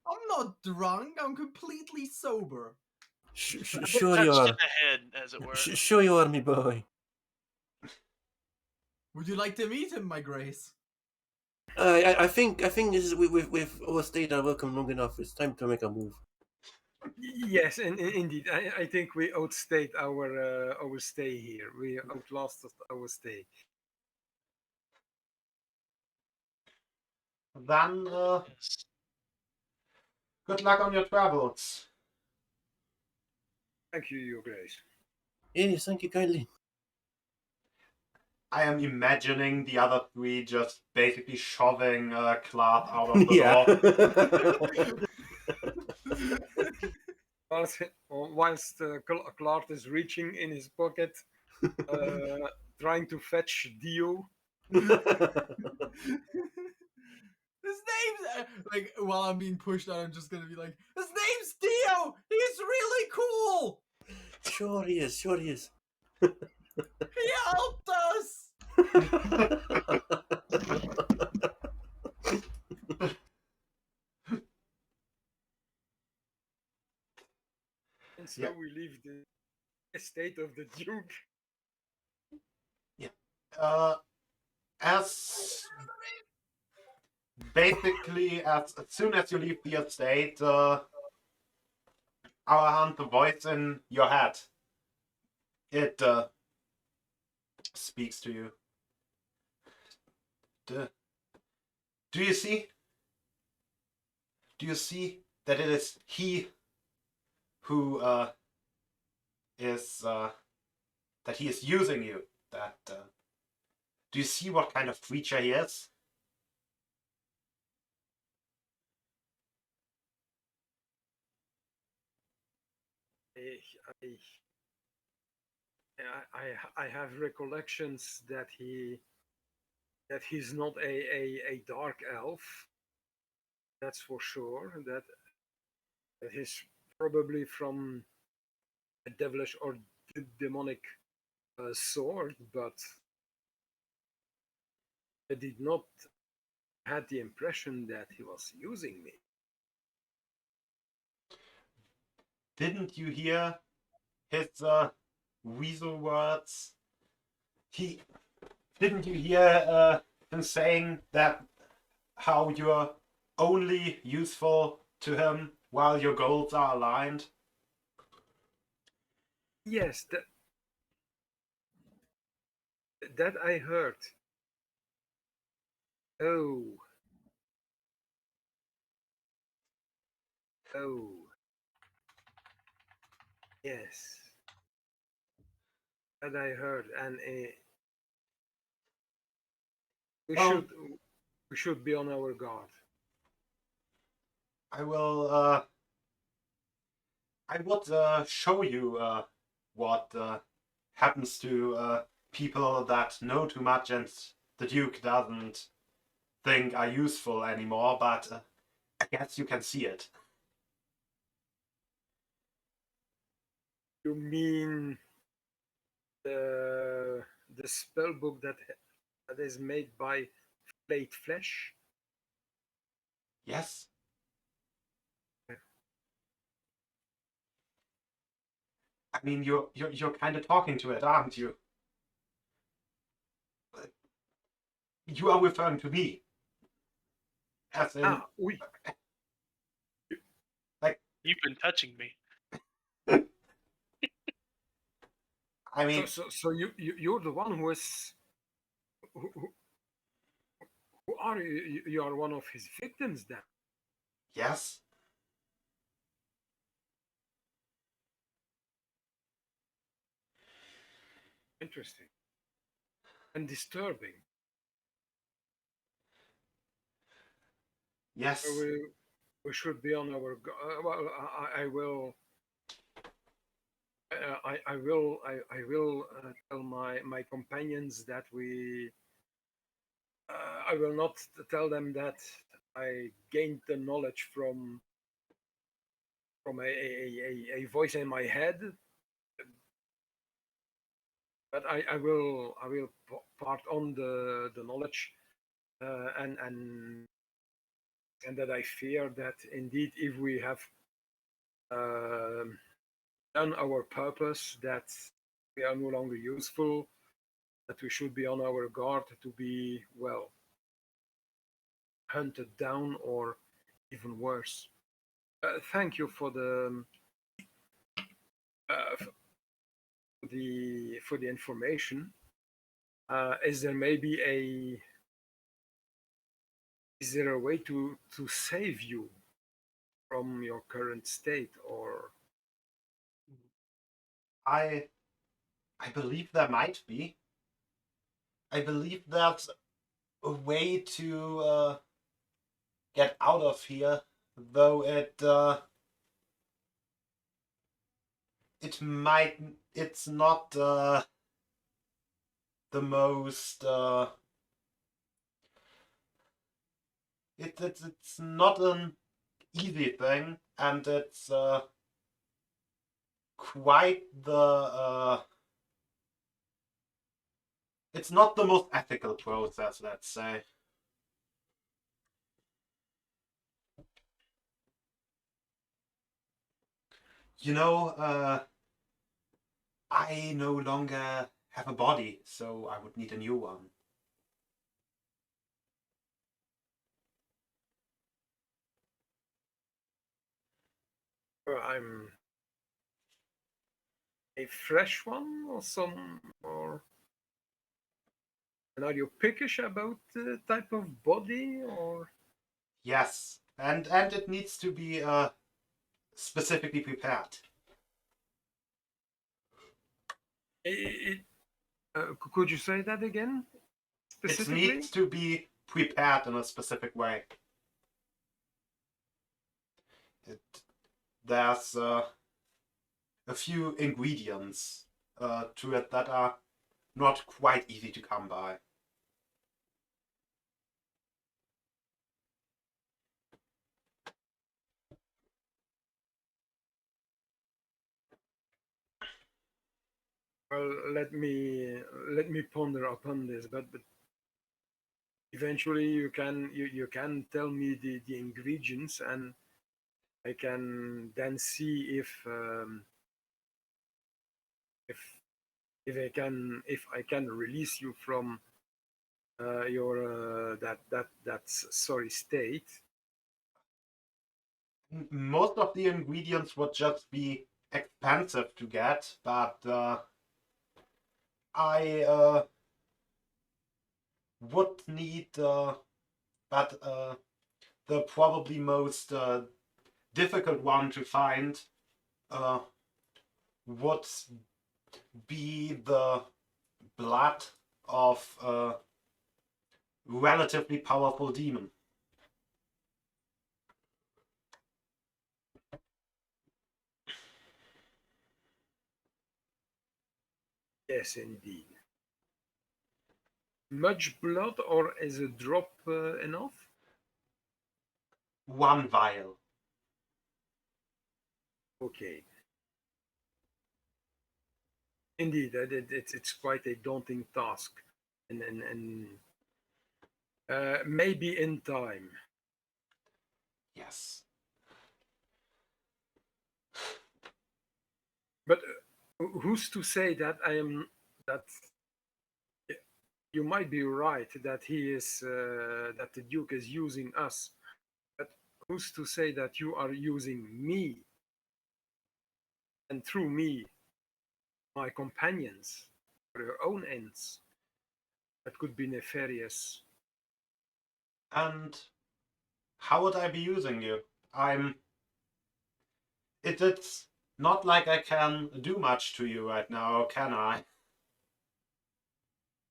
I'm not drunk. I'm completely sober. Sure you Touched are. in the head, as it were. Sure you are, me boy. Would you like to meet him, my grace? I think this is we've overstayed our welcome long enough. It's time to make a move. Yes, indeed. I think we outstayed our stay here. We outlasted our stay. Then, good luck on your travels. Thank you, Your Grace. Yes, thank you kindly. I am imagining the other three just basically shoving Clark out of the door. Whilst Clark is reaching in his pocket, trying to fetch Dio. His name's like while I'm being pushed out, I'm just gonna be like, his name's Dio. He's really cool. Sure he is. Sure he is. He helped us. And so we leave the estate of the Duke. Yeah. As soon as you leave the estate, our hand, the voice in your head, it speaks to you. Do you see? Do you see that it is he who that he is using you? That do you see what kind of creature he is? I have recollections that he's not a dark elf. That's for sure. That he's probably from a devilish or demonic sort, but I did not had the impression that he was using me. Didn't you hear his weasel words? Didn't you hear him saying that how you're only useful to him while your goals are aligned? Yes, that I heard. Oh. Oh. Yes. That I heard, and we Well, should be on our guard. I will. I would show you what happens to people that know too much and the Duke doesn't think are useful anymore, but I guess you can see it. You mean the spell book that is made by flayed flesh? Yes? I mean, you're kind of talking to it, aren't you? You are referring to me. As in, Oui. You've been touching me. I mean, So you're the one who is who are you? You are one of his victims, then. yes. Interesting and disturbing. Yes. We should be on our well. I will. I will tell my companions that we. I will not tell them that I gained the knowledge from a voice in my head, but I will part on the knowledge and that I fear that indeed if we have done our purpose, that we are no longer useful, that we should be on our guard to be, well, hunted down or even worse. Thank you for the information. Is there a way to save you from your current state, or I believe there might be. I believe there's a way to get out of here, though it's not the most it's not an easy thing, and it's quite the it's not the most ethical process, let's say. You know, I no longer have a body, so I would need a new one. I'm a fresh one, or and are you pickish about the type of body, or Yes, and it needs to be specifically prepared. Could you say that again? It Specifically? needs to be prepared in a specific way. There's a few ingredients to it that are not quite easy to come by. Well, let me ponder upon this, but eventually you can tell me the ingredients, and I can then see if I can release you from your that sorry state. Most of the ingredients would just be expensive to get, but I would need, but the probably most difficult one to find would be the blood of a relatively powerful demon. Yes, indeed. Much blood, or is a drop enough? One vial. Okay. Indeed, it's quite a daunting task, and maybe in time. Yes. But who's to say that that you might be right that that the Duke is using us, but who's to say that you are using me, and through me, my companions, for your own ends? That could be nefarious. And how would I be using you? It's not like I can do much to you right now, can I?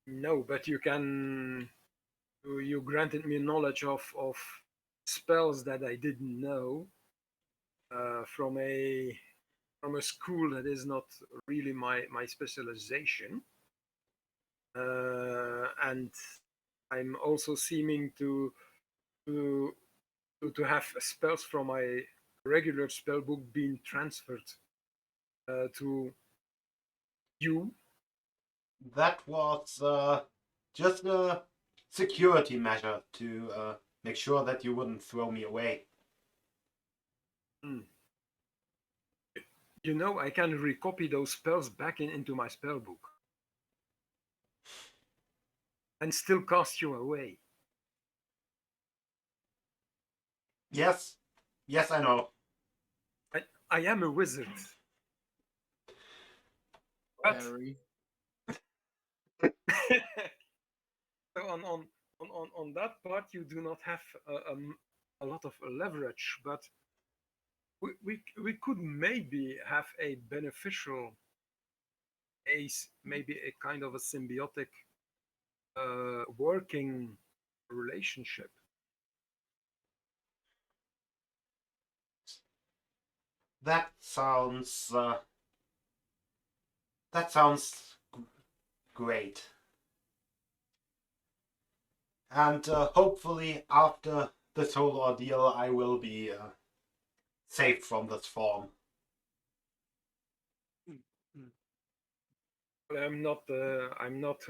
No, but you granted me knowledge of spells that I didn't know from a school that is not really my specialization, and I'm also seeming to have spells from my regular spell book being transferred to you. That was just a security measure to make sure that you wouldn't throw me away. You know, I can recopy those spells back into my spell book and still cast you away. Yes, yes, I know. I am a wizard. But Harry. so on that part, you do not have a lot of leverage, but we could maybe have a beneficial maybe a kind of a symbiotic working relationship. That sounds that sounds great. And hopefully after this whole ordeal I will be saved from this form. I'm not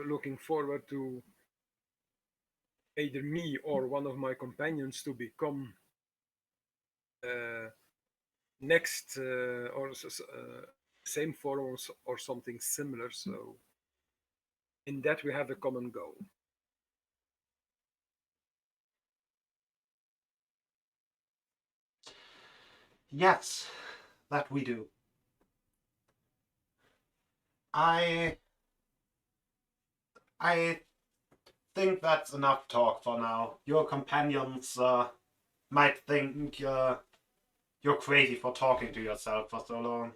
looking forward to either me or one of my companions to become next or same form or something similar. So in that we have a common goal. Yes, that we do. I think that's enough talk for now. Your companions might think you're crazy for talking to yourself for so long.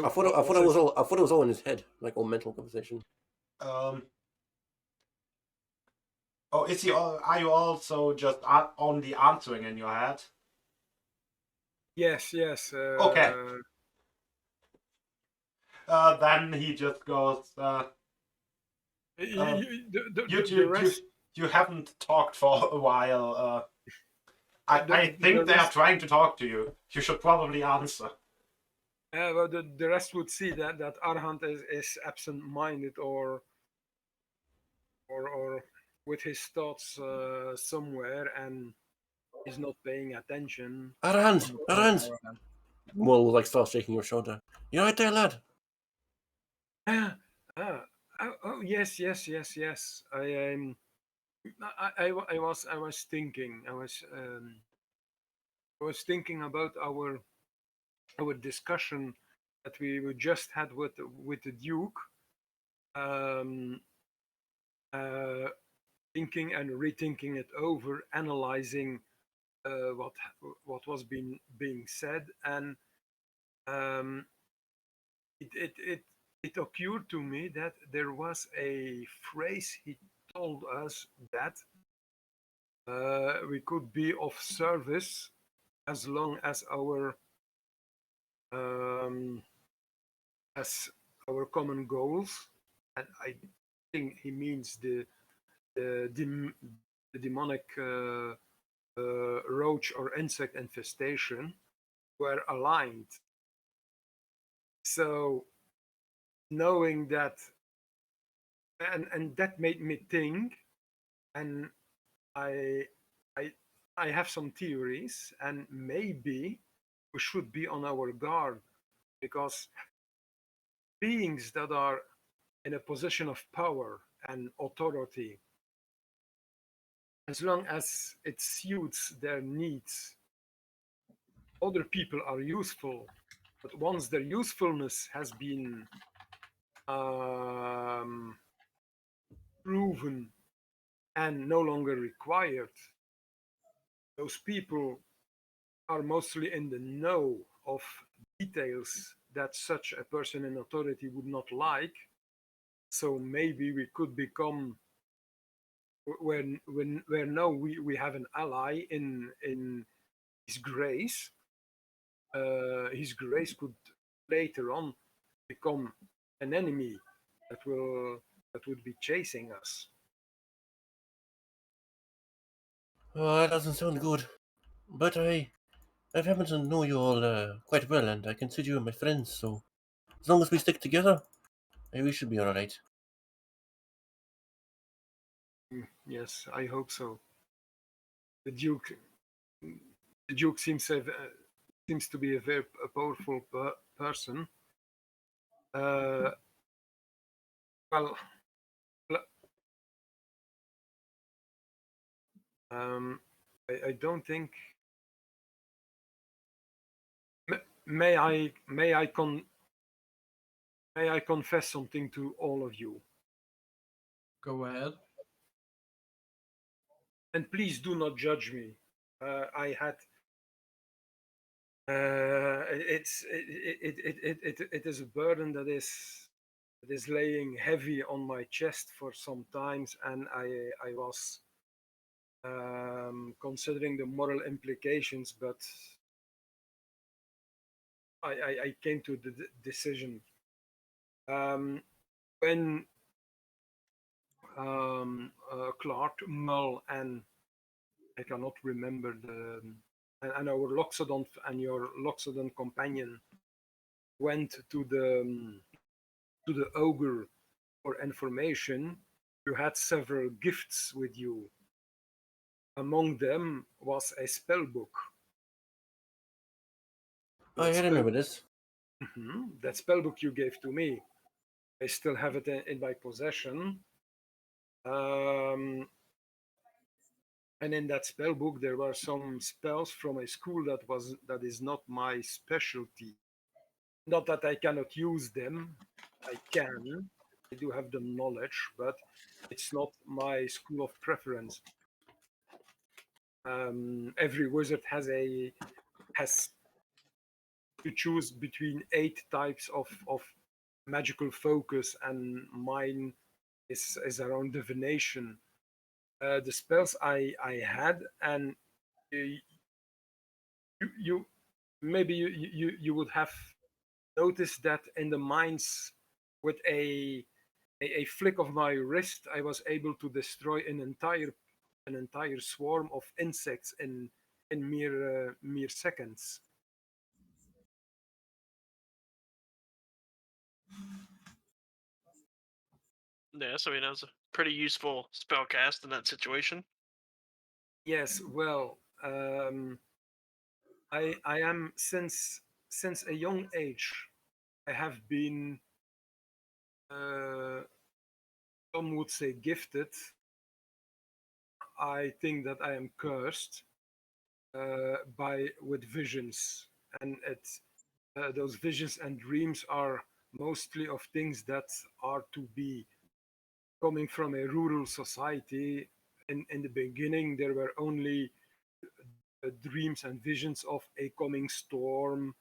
I thought it was all in his head, like all mental conversation. Oh, is he? Are you also just only answering in your head? Yes, yes. Okay. Then he just goes. The rest. You haven't talked for a while. I think The they are rest. trying to talk to you. You should probably answer. Well, the rest would see that Arhant is absent-minded or with his thoughts somewhere and is not paying attention. Arand! Arand! Arahan. Mull like starts shaking your shoulder. You right there, lad? Ah, oh, yes, yes, yes, yes. I was thinking. I was thinking about our discussion that we just had with the Duke. Um, uh, Thinking and rethinking it over, analyzing what was being said, and um, it occurred to me that there was a phrase he told us that we could be of service as long as um, our common goals, and I think he means the demonic roach or insect infestation were aligned. So knowing that, and that made me think, and I I I have some theories, and maybe we should be on our guard because beings that are in a position of power and authority, as long as it suits their needs, other people are useful. But once their usefulness has been um, proven and no longer required, those people are mostly in the know of details that such a person in authority would not like. So maybe we could become where now we have an ally in his grace. His grace could later on become an enemy that would be chasing us. Oh, that doesn't sound good. But I've happened to know you all quite well, and I consider you my friends, so as long as we stick together, we should be alright. Yes, I hope so. The Duke seems to be a very powerful person. Uh, well, um, I don't think. May I confess something to all of you? Go ahead. And please do not judge me. I had. It is a burden that is laying heavy on my chest for some times, and I was considering the moral implications, but I came to the decision when Clark, Mull, and I cannot remember and our Loxodon and your Loxodon companion went to the ogre for information. You had several gifts with you. Among them was a spell book. I remember this. That spell book you gave to me, I still have it in my possession. And in that spell book, there were some spells from a school that is not my specialty. Not that I cannot use them, I can. I do have the knowledge, but it's not my school of preference. Every wizard has to choose between 8 types of magical focus, and mine is around divination. The spells I had, and you maybe you would have noticed that in the mines, with a flick of my wrist, I was able to destroy an entire swarm of insects in mere seconds. Yeah, so that was a pretty useful spell cast in that situation. Yes, well, I am since a young age, I have been, some would say, gifted. I think that I am cursed by with visions, and those visions and dreams are mostly of things that are to be coming from a rural society. In the beginning, there were only dreams and visions of a coming storm,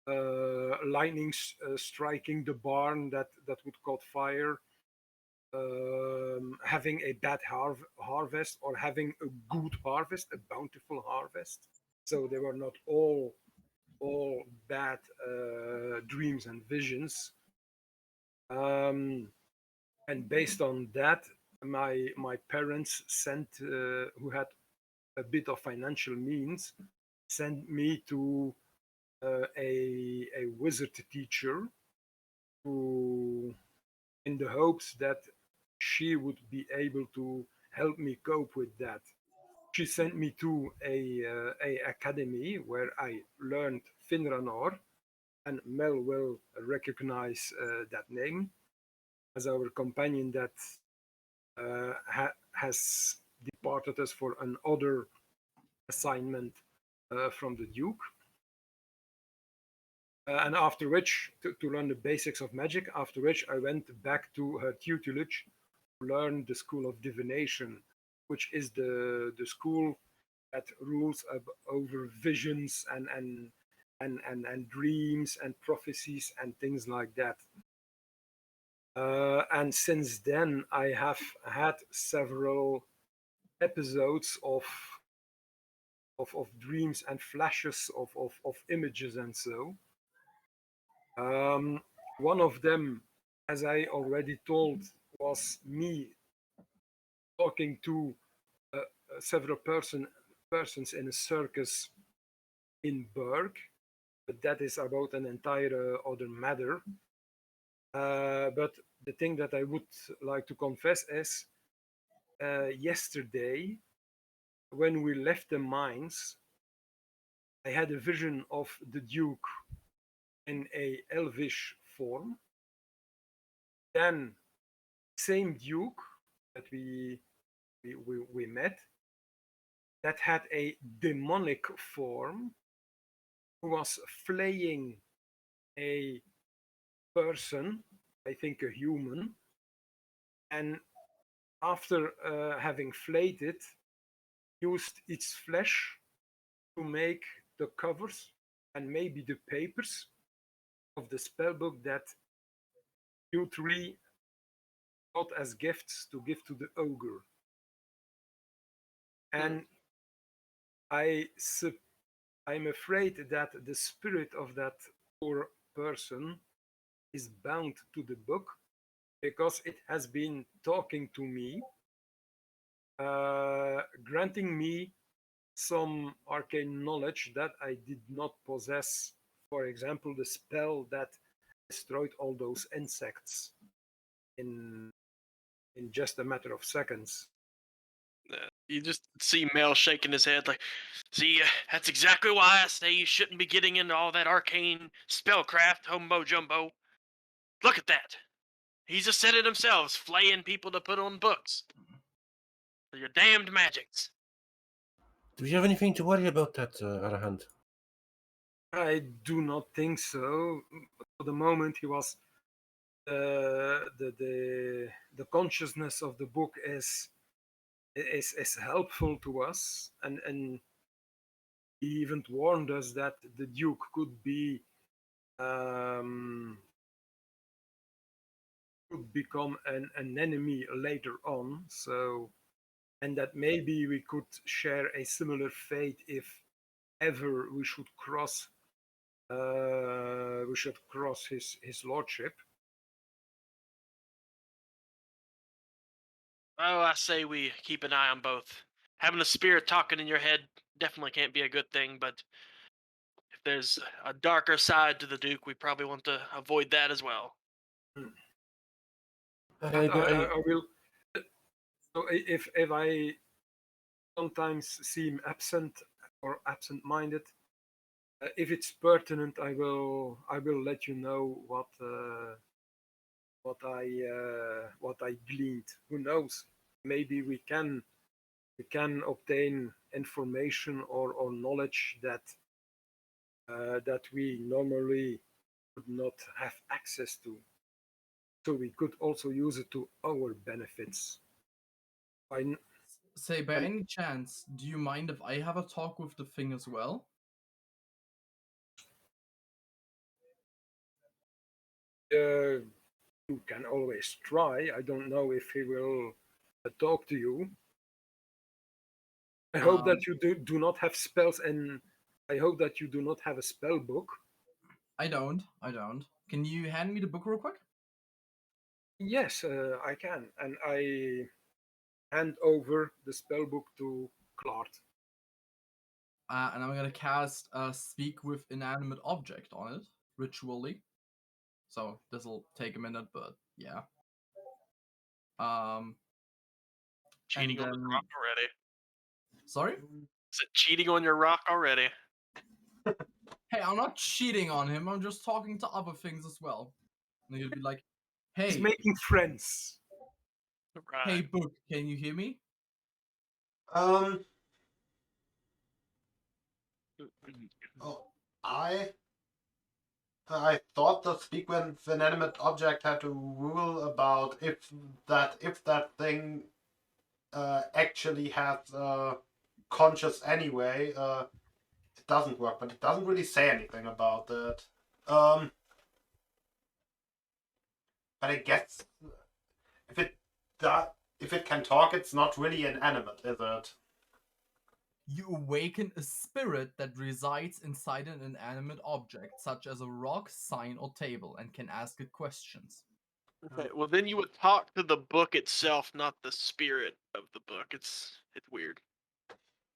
lightning striking the barn that would caught fire, having a bad harvest, or having a good harvest, a bountiful harvest. So they were not all bad dreams and visions. And based on that, my parents sent, who had a bit of financial means, sent me to a wizard teacher, who, in the hopes that she would be able to help me cope with that. She sent me to a academy where I learned Finranor, and Mel will recognize that name as our companion that has departed us for another assignment from the Duke. And after which, to learn the basics of magic, after which I went back to her tutelage to learn the School of Divination, which is the school that rules over visions and dreams and prophecies and things like that. And since then, I have had several episodes of dreams and flashes of images and so. One of them, as I already told, was me talking to several persons in a circus in Berg, but that is about an entire other matter. But the thing that I would like to confess is, yesterday, when we left the mines, I had a vision of the Duke in a elvish form. Then, same Duke that we met, that had a demonic form, who was flaying a person, I think a human, and after having flayed it, used its flesh to make the covers and maybe the papers of the spellbook that you three got as gifts to give to the ogre. And I'm afraid that the spirit of that poor person is bound to the book, because it has been talking to me, granting me some arcane knowledge that I did not possess. For example, the spell that destroyed all those insects in just a matter of seconds. You just see Mel shaking his head like, see, that's exactly why I say you shouldn't be getting into all that arcane spellcraft, humbo jumbo. Look at that. He's just said it himself, flaying people to put on books. For your damned magics. Do we have anything to worry about that, Arahant? I do not think so. For the moment, he was the consciousness of the book is helpful to us, and he even warned us that the Duke could be could become an enemy later on. So, and that maybe we could share a similar fate if ever we should cross we should cross his lordship. Oh, I say we keep an eye on both. Having a spirit talking in your head definitely can't be a good thing, but if there's a darker side to the Duke, we probably want to avoid that as well. And I will. So if I sometimes seem absent or absent-minded, if it's pertinent, I will let you know what I gleaned. Who knows? Maybe we can obtain information or knowledge that we normally would not have access to. So we could also use it to our benefits. Say, by any chance, do you mind if I have a talk with the thing as well? You can always try. I don't know if he will talk to you. I hope that you do not have spells, and I hope that you do not have a spell book. I don't. Can you hand me the book real quick? Yes, I can, and I hand over the spell book to Clart. And I'm gonna cast Speak with Inanimate Object on it, ritually. So this'll take a minute, but yeah. Cheating on the then- rock already. Sorry? Is it cheating on your rock already? Hey, I'm not cheating on him. I'm just talking to other things as well. And he'll be like, He's "Hey, making friends. Right. hey, book, can you hear me?" Oh, I thought the Speak with Inanimate Object had a rule about if that thing actually has conscious anyway, it doesn't work. But it doesn't really say anything about that. But I guess if it can talk, it's not really inanimate, is it? You awaken a spirit that resides inside an inanimate object, such as a rock, sign, or table, and can ask it questions. Okay, well then you would talk to the book itself, not the spirit of the book. It's weird.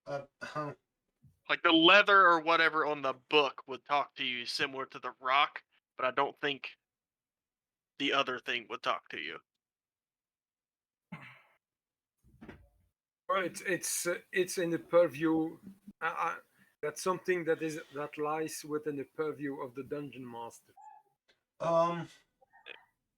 Like the leather or whatever on the book would talk to you similar to the rock, but I don't think the other thing would talk to you. Well, it's in the purview. That's something that lies within the purview of the dungeon master.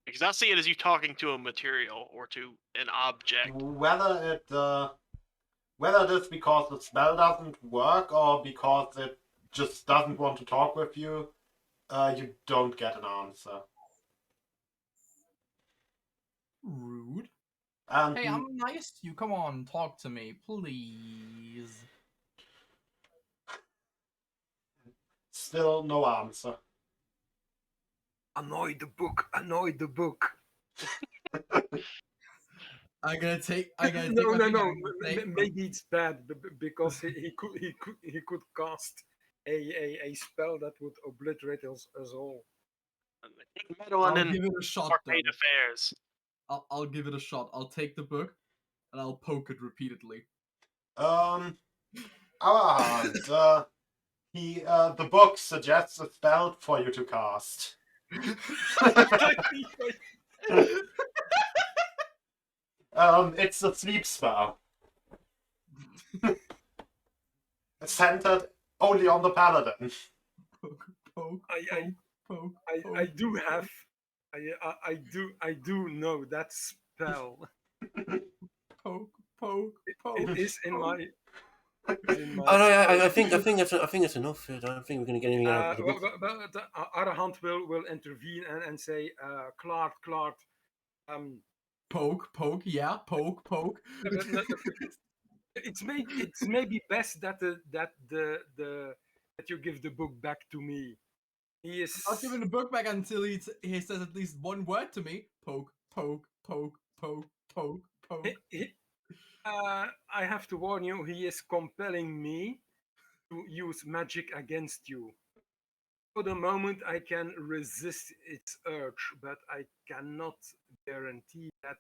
Because I see it as you talking to a material or to an object. Whether it is because the spell doesn't work or because it just doesn't want to talk with you, you don't get an answer. Rude. And Hey, I'm nice to you. Come on, talk to me, please. still no answer. Annoy the book. Annoy the book. I'm gonna take. No. my finger and say- Maybe it's bad because he could cast a spell that would obliterate us all. Take Madeline I'll in give it a shot. Arcade Though. Affairs. I'll give it a shot. I'll take the book and I'll poke it repeatedly. Our hand. The book suggests a spell for you to cast. It's a sleep spell. It's centered only on the paladin. Poke. I do have. I do know that spell. Poke. It is in my. I think that's enough. I don't think we're going to get anything out of the book. But Arahant will intervene and say, Clart, Poke, yeah, poke. it's maybe best that you give the book back to me. He is. I'll give him the book back until he says at least one word to me. Poke. I have to warn you, he is compelling me to use magic against you. For the moment, I can resist its urge, but I cannot guarantee that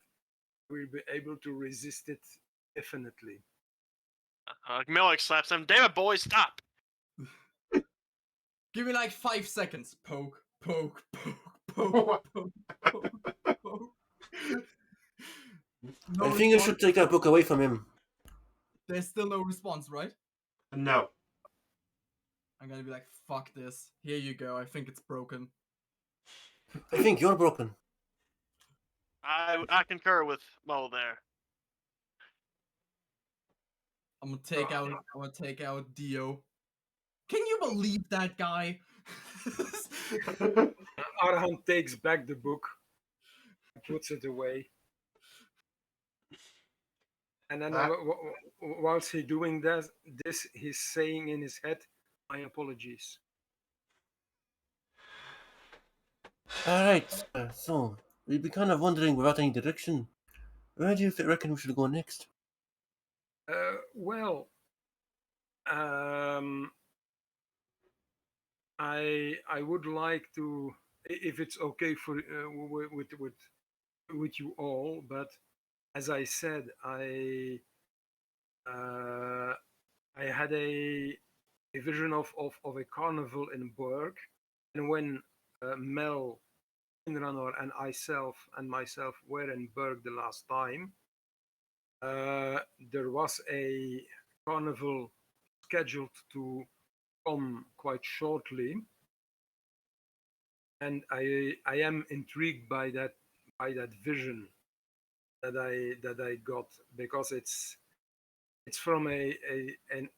we'll be able to resist it definitely. Melik slaps him. Damn it, boys, stop! Give me like 5 seconds. Poke, poke, poke, poke, poke, poke, poke. No I think you response. should take that book away from him. There's still no response, right? No. I'm gonna be like, fuck this. Here you go. I think it's broken. I think you're broken. I concur with Mo there. I'm gonna take out Dio. Can you believe that guy? Arhan takes back the book, puts it away, and then whilst he's doing this, he's saying in his head, "My apologies." Alright, so we've been kind of wondering without any direction. Where do you reckon we should go next? Well, I would like to, if it's okay for with you all, but as I said, I had a vision of a carnival in Berg, and when Mel, Inranor, and myself were in Berg the last time, there was a carnival scheduled to come quite shortly, and I am intrigued by that vision that I got, because it's from an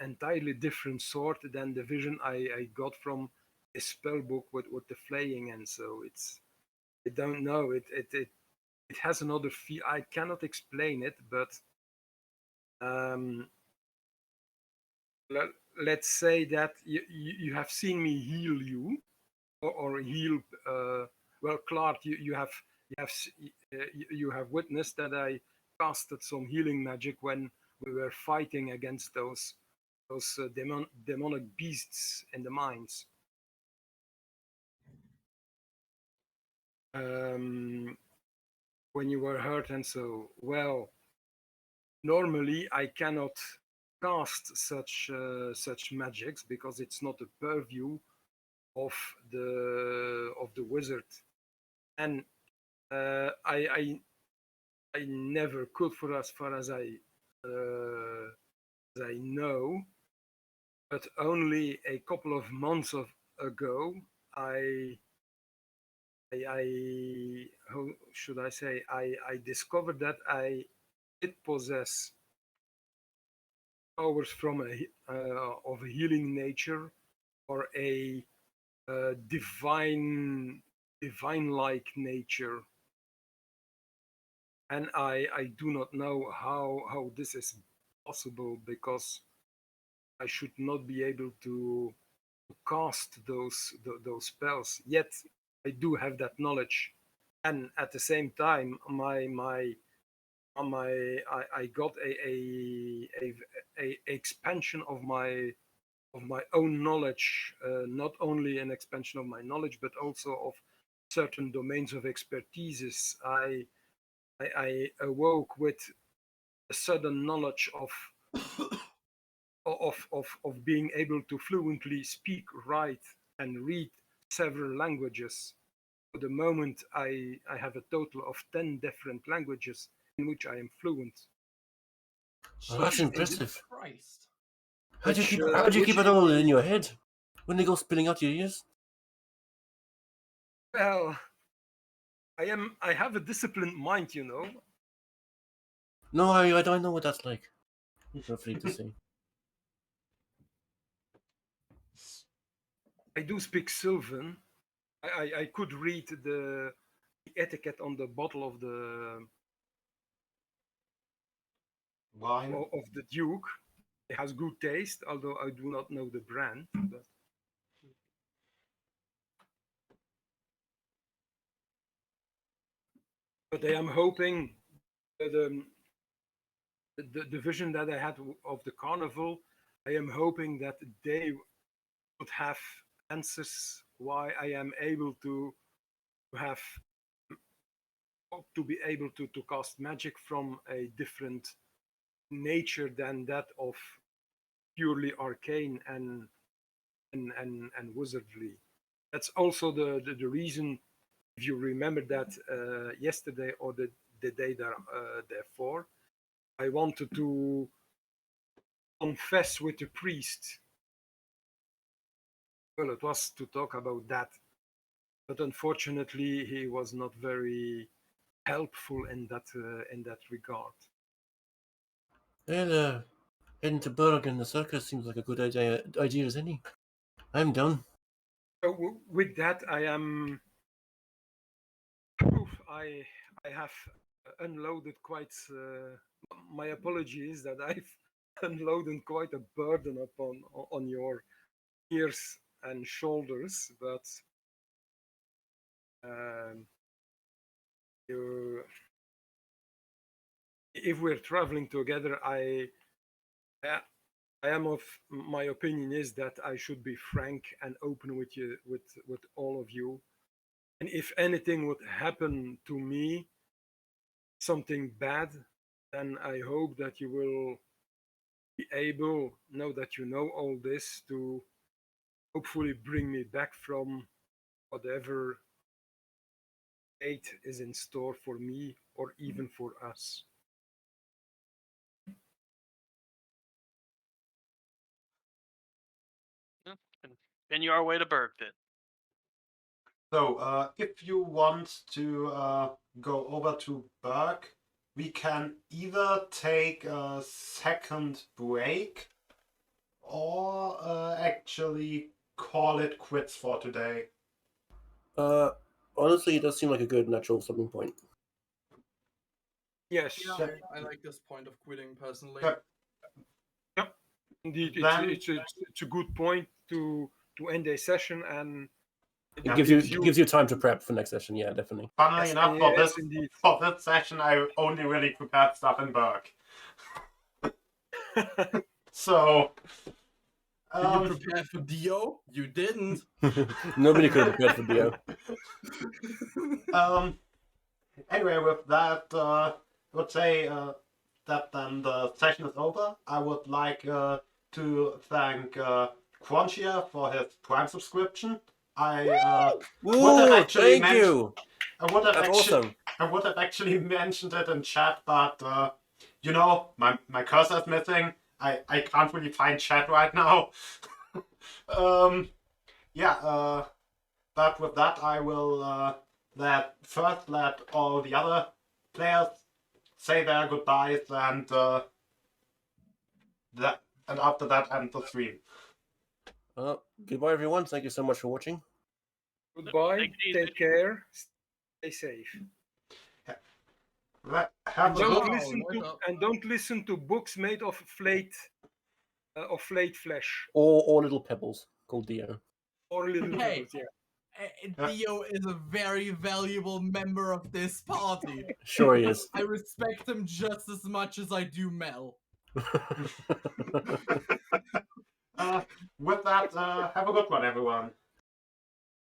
entirely different sort than the vision I got from a spell book with the flaying, and so I don't know, it has another feel. I cannot explain it, but let's say that you have seen me heal you, or heal. Well, Clark, you have witnessed that I casted some healing magic when we were fighting against those demonic beasts in the mines. When you were hurt, and so, well, normally I cannot cast such magics because it's not the purview of the wizard, and I never could, for as far as I know, but only a couple of months ago I how should I say, I discovered that I did possess powers from of a healing nature, or a divine-like nature, and I do not know how this is possible, because I should not be able to cast those spells. Yet I do have that knowledge, and at the same time, I got a expansion of my own knowledge, not only an expansion of my knowledge, but also of certain domains of expertises. I awoke with a sudden knowledge of being able to fluently speak, write, and read several languages. For the moment, I have a total of 10 different languages in which I am fluent. Well, that's Jesus impressive. Christ. How do you keep it all in your head? When they go spilling out your ears? Well, I have a disciplined mind, you know. No, I don't know what that's like. I'm afraid to say. I do speak Sylvan. I could read the etiquette on the bottle of the Wine. of the Duke. It has good taste, although I do not know the brand. But I am hoping that the vision that I had of the carnival, I am hoping that they would have answers why I am able to have to be able to cast magic from a different nature than that of purely arcane and wizardry. That's also the reason, if you remember that yesterday or the day therefore, I wanted to confess with the priest. Well, it was to talk about that, but unfortunately, he was not very helpful in that regard. Well, heading to Berg and the circus seems like a good idea as any. I'm done. So with that, I am. I have unloaded quite. My apologies that I've unloaded quite a burden on your ears and shoulders, but if we're traveling together, I am of my opinion is that I should be frank and open with you, with all of you. And if anything would happen to me, something bad, then I hope that you will be able, now that you know all this, to hopefully bring me back from whatever fate is in store for me or even for us. Continue our way to Berg then. So, if you want to go over to Berg, we can either take a second break or actually call it quits for today. Honestly, it does seem like a good natural stopping point. Yes, Yeah, I like this point of quitting personally. Yep. indeed, Then- it's a good point to end a session, and It gives you time to prep for next session. Yeah, definitely. Funnily Yes, enough, yes, indeed. for this session, I only really prepared stuff in Berg. So, Did you prepare for Dio? You didn't. Nobody could have prepared for Dio. Anyway, with that, I would say that then the session is over. I would like to thank Quantia for his Prime subscription. I would have actually Thank you. I would have That's actually, awesome. I would have actually mentioned it in chat, but you know, my cursor is missing. I can't really find chat right now. Yeah. But with that, I will let all the other players say their goodbyes, and after that, end the stream. Goodbye, everyone. Thank you so much for watching. Goodbye. Take it easy. Take care. Stay safe. Have a Don't good listen don't listen to books made of flayed flesh Or little pebbles called Dio. or little Hey. pebbles. Yeah. Dio is a very valuable member of this party. Sure he is. I respect him just as much as I do Mel. With that, have a good one, everyone.